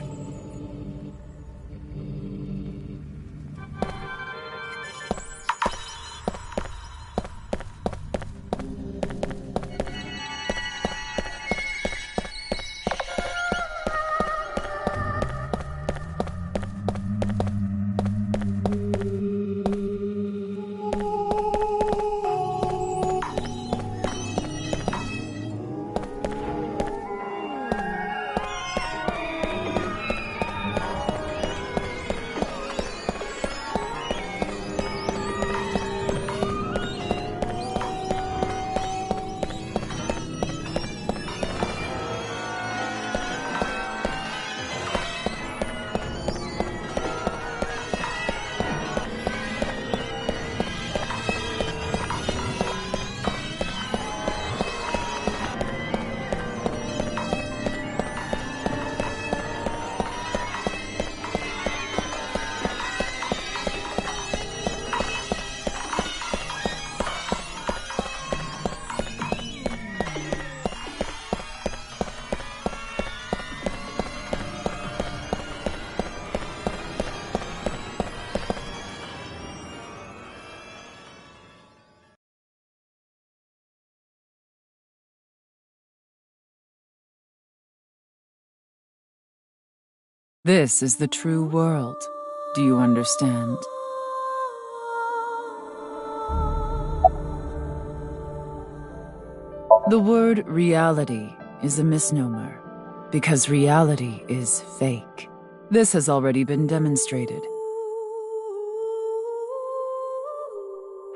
This is the true world. Do you understand? The word reality is a misnomer, because reality is fake. This has already been demonstrated.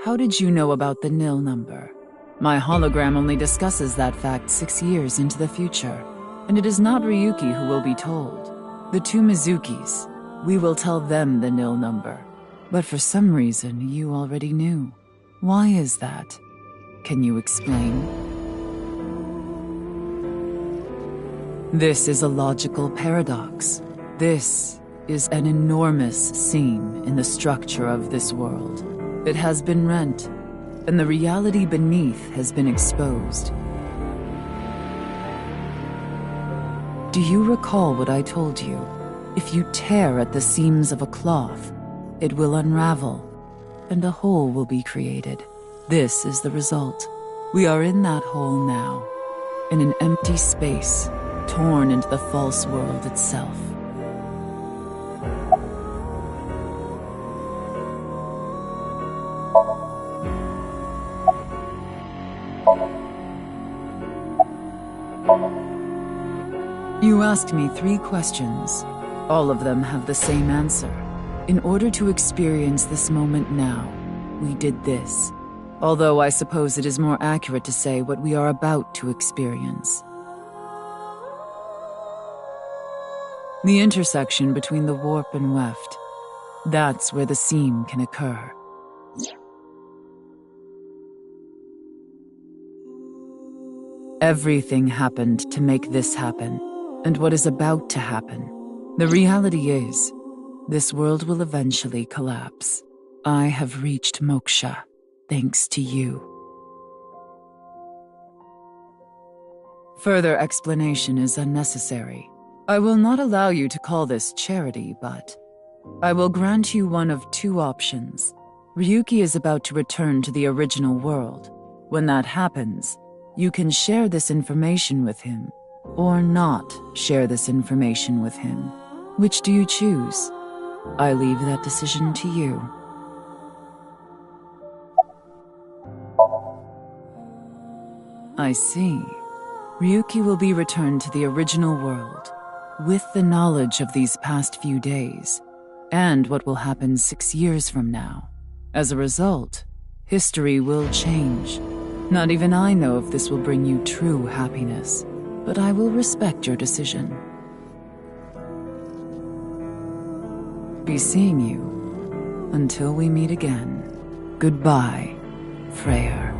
How did you know about the nil number? My hologram only discusses that fact 6 years into the future, and it is not Ryuki who will be told. The two Mizukis, we will tell them the nil number. But for some reason, you already knew. Why is that? Can you explain? This is a logical paradox. This is an enormous seam in the structure of this world. It has been rent, and the reality beneath has been exposed. Do you recall what I told you? If you tear at the seams of a cloth, it will unravel, and a hole will be created. This is the result. We are in that hole now, in an empty space, torn into the false world itself. You asked me 3 questions. All of them have the same answer. In order to experience this moment now, we did this. Although I suppose it is more accurate to say what we are about to experience. The intersection between the warp and weft. That's where the seam can occur. Everything happened to make this happen, and what is about to happen. The reality is, this world will eventually collapse. I have reached moksha, thanks to you. Further explanation is unnecessary. I will not allow you to call this charity, but I will grant you one of 2 options. Ryuki is about to return to the original world. When that happens, you can share this information with him, or not share this information with him. Which do you choose? I leave that decision to you. I see. Ryuki will be returned to the original world, with the knowledge of these past few days, and what will happen 6 years from now. As a result, history will change. Not even I know if this will bring you true happiness, but I will respect your decision. Be seeing you. Until we meet again. Goodbye, Freyr.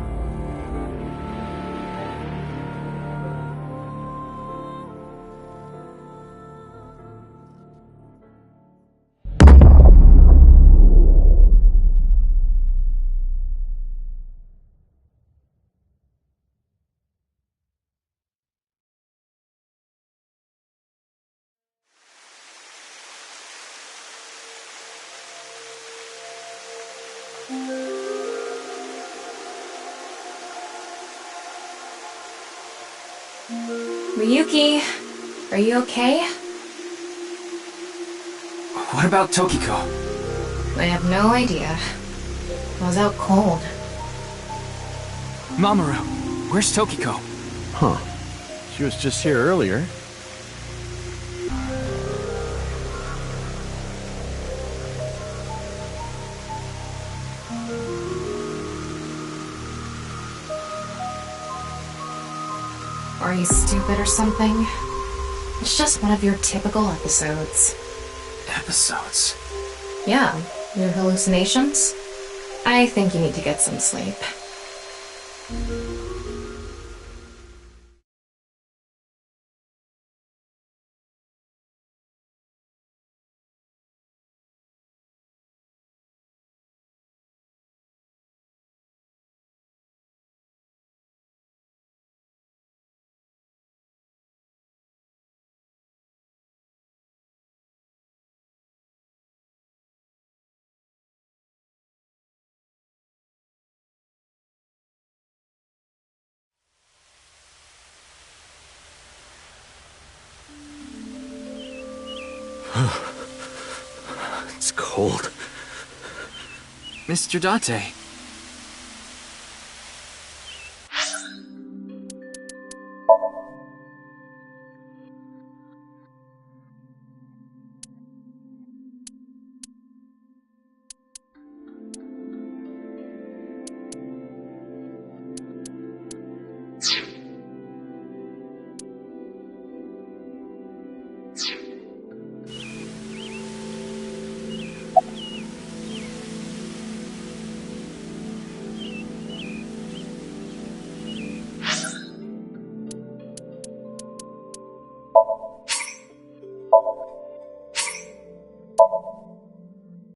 Ryuki, are you okay? What about Tokiko? I have no idea. I was out cold. Mamoru, where's Tokiko? Huh. She was just here earlier. Are you stupid or something? It's just one of your typical episodes. Episodes? Yeah, your hallucinations? I think you need to get some sleep. It's cold. Mr. Date,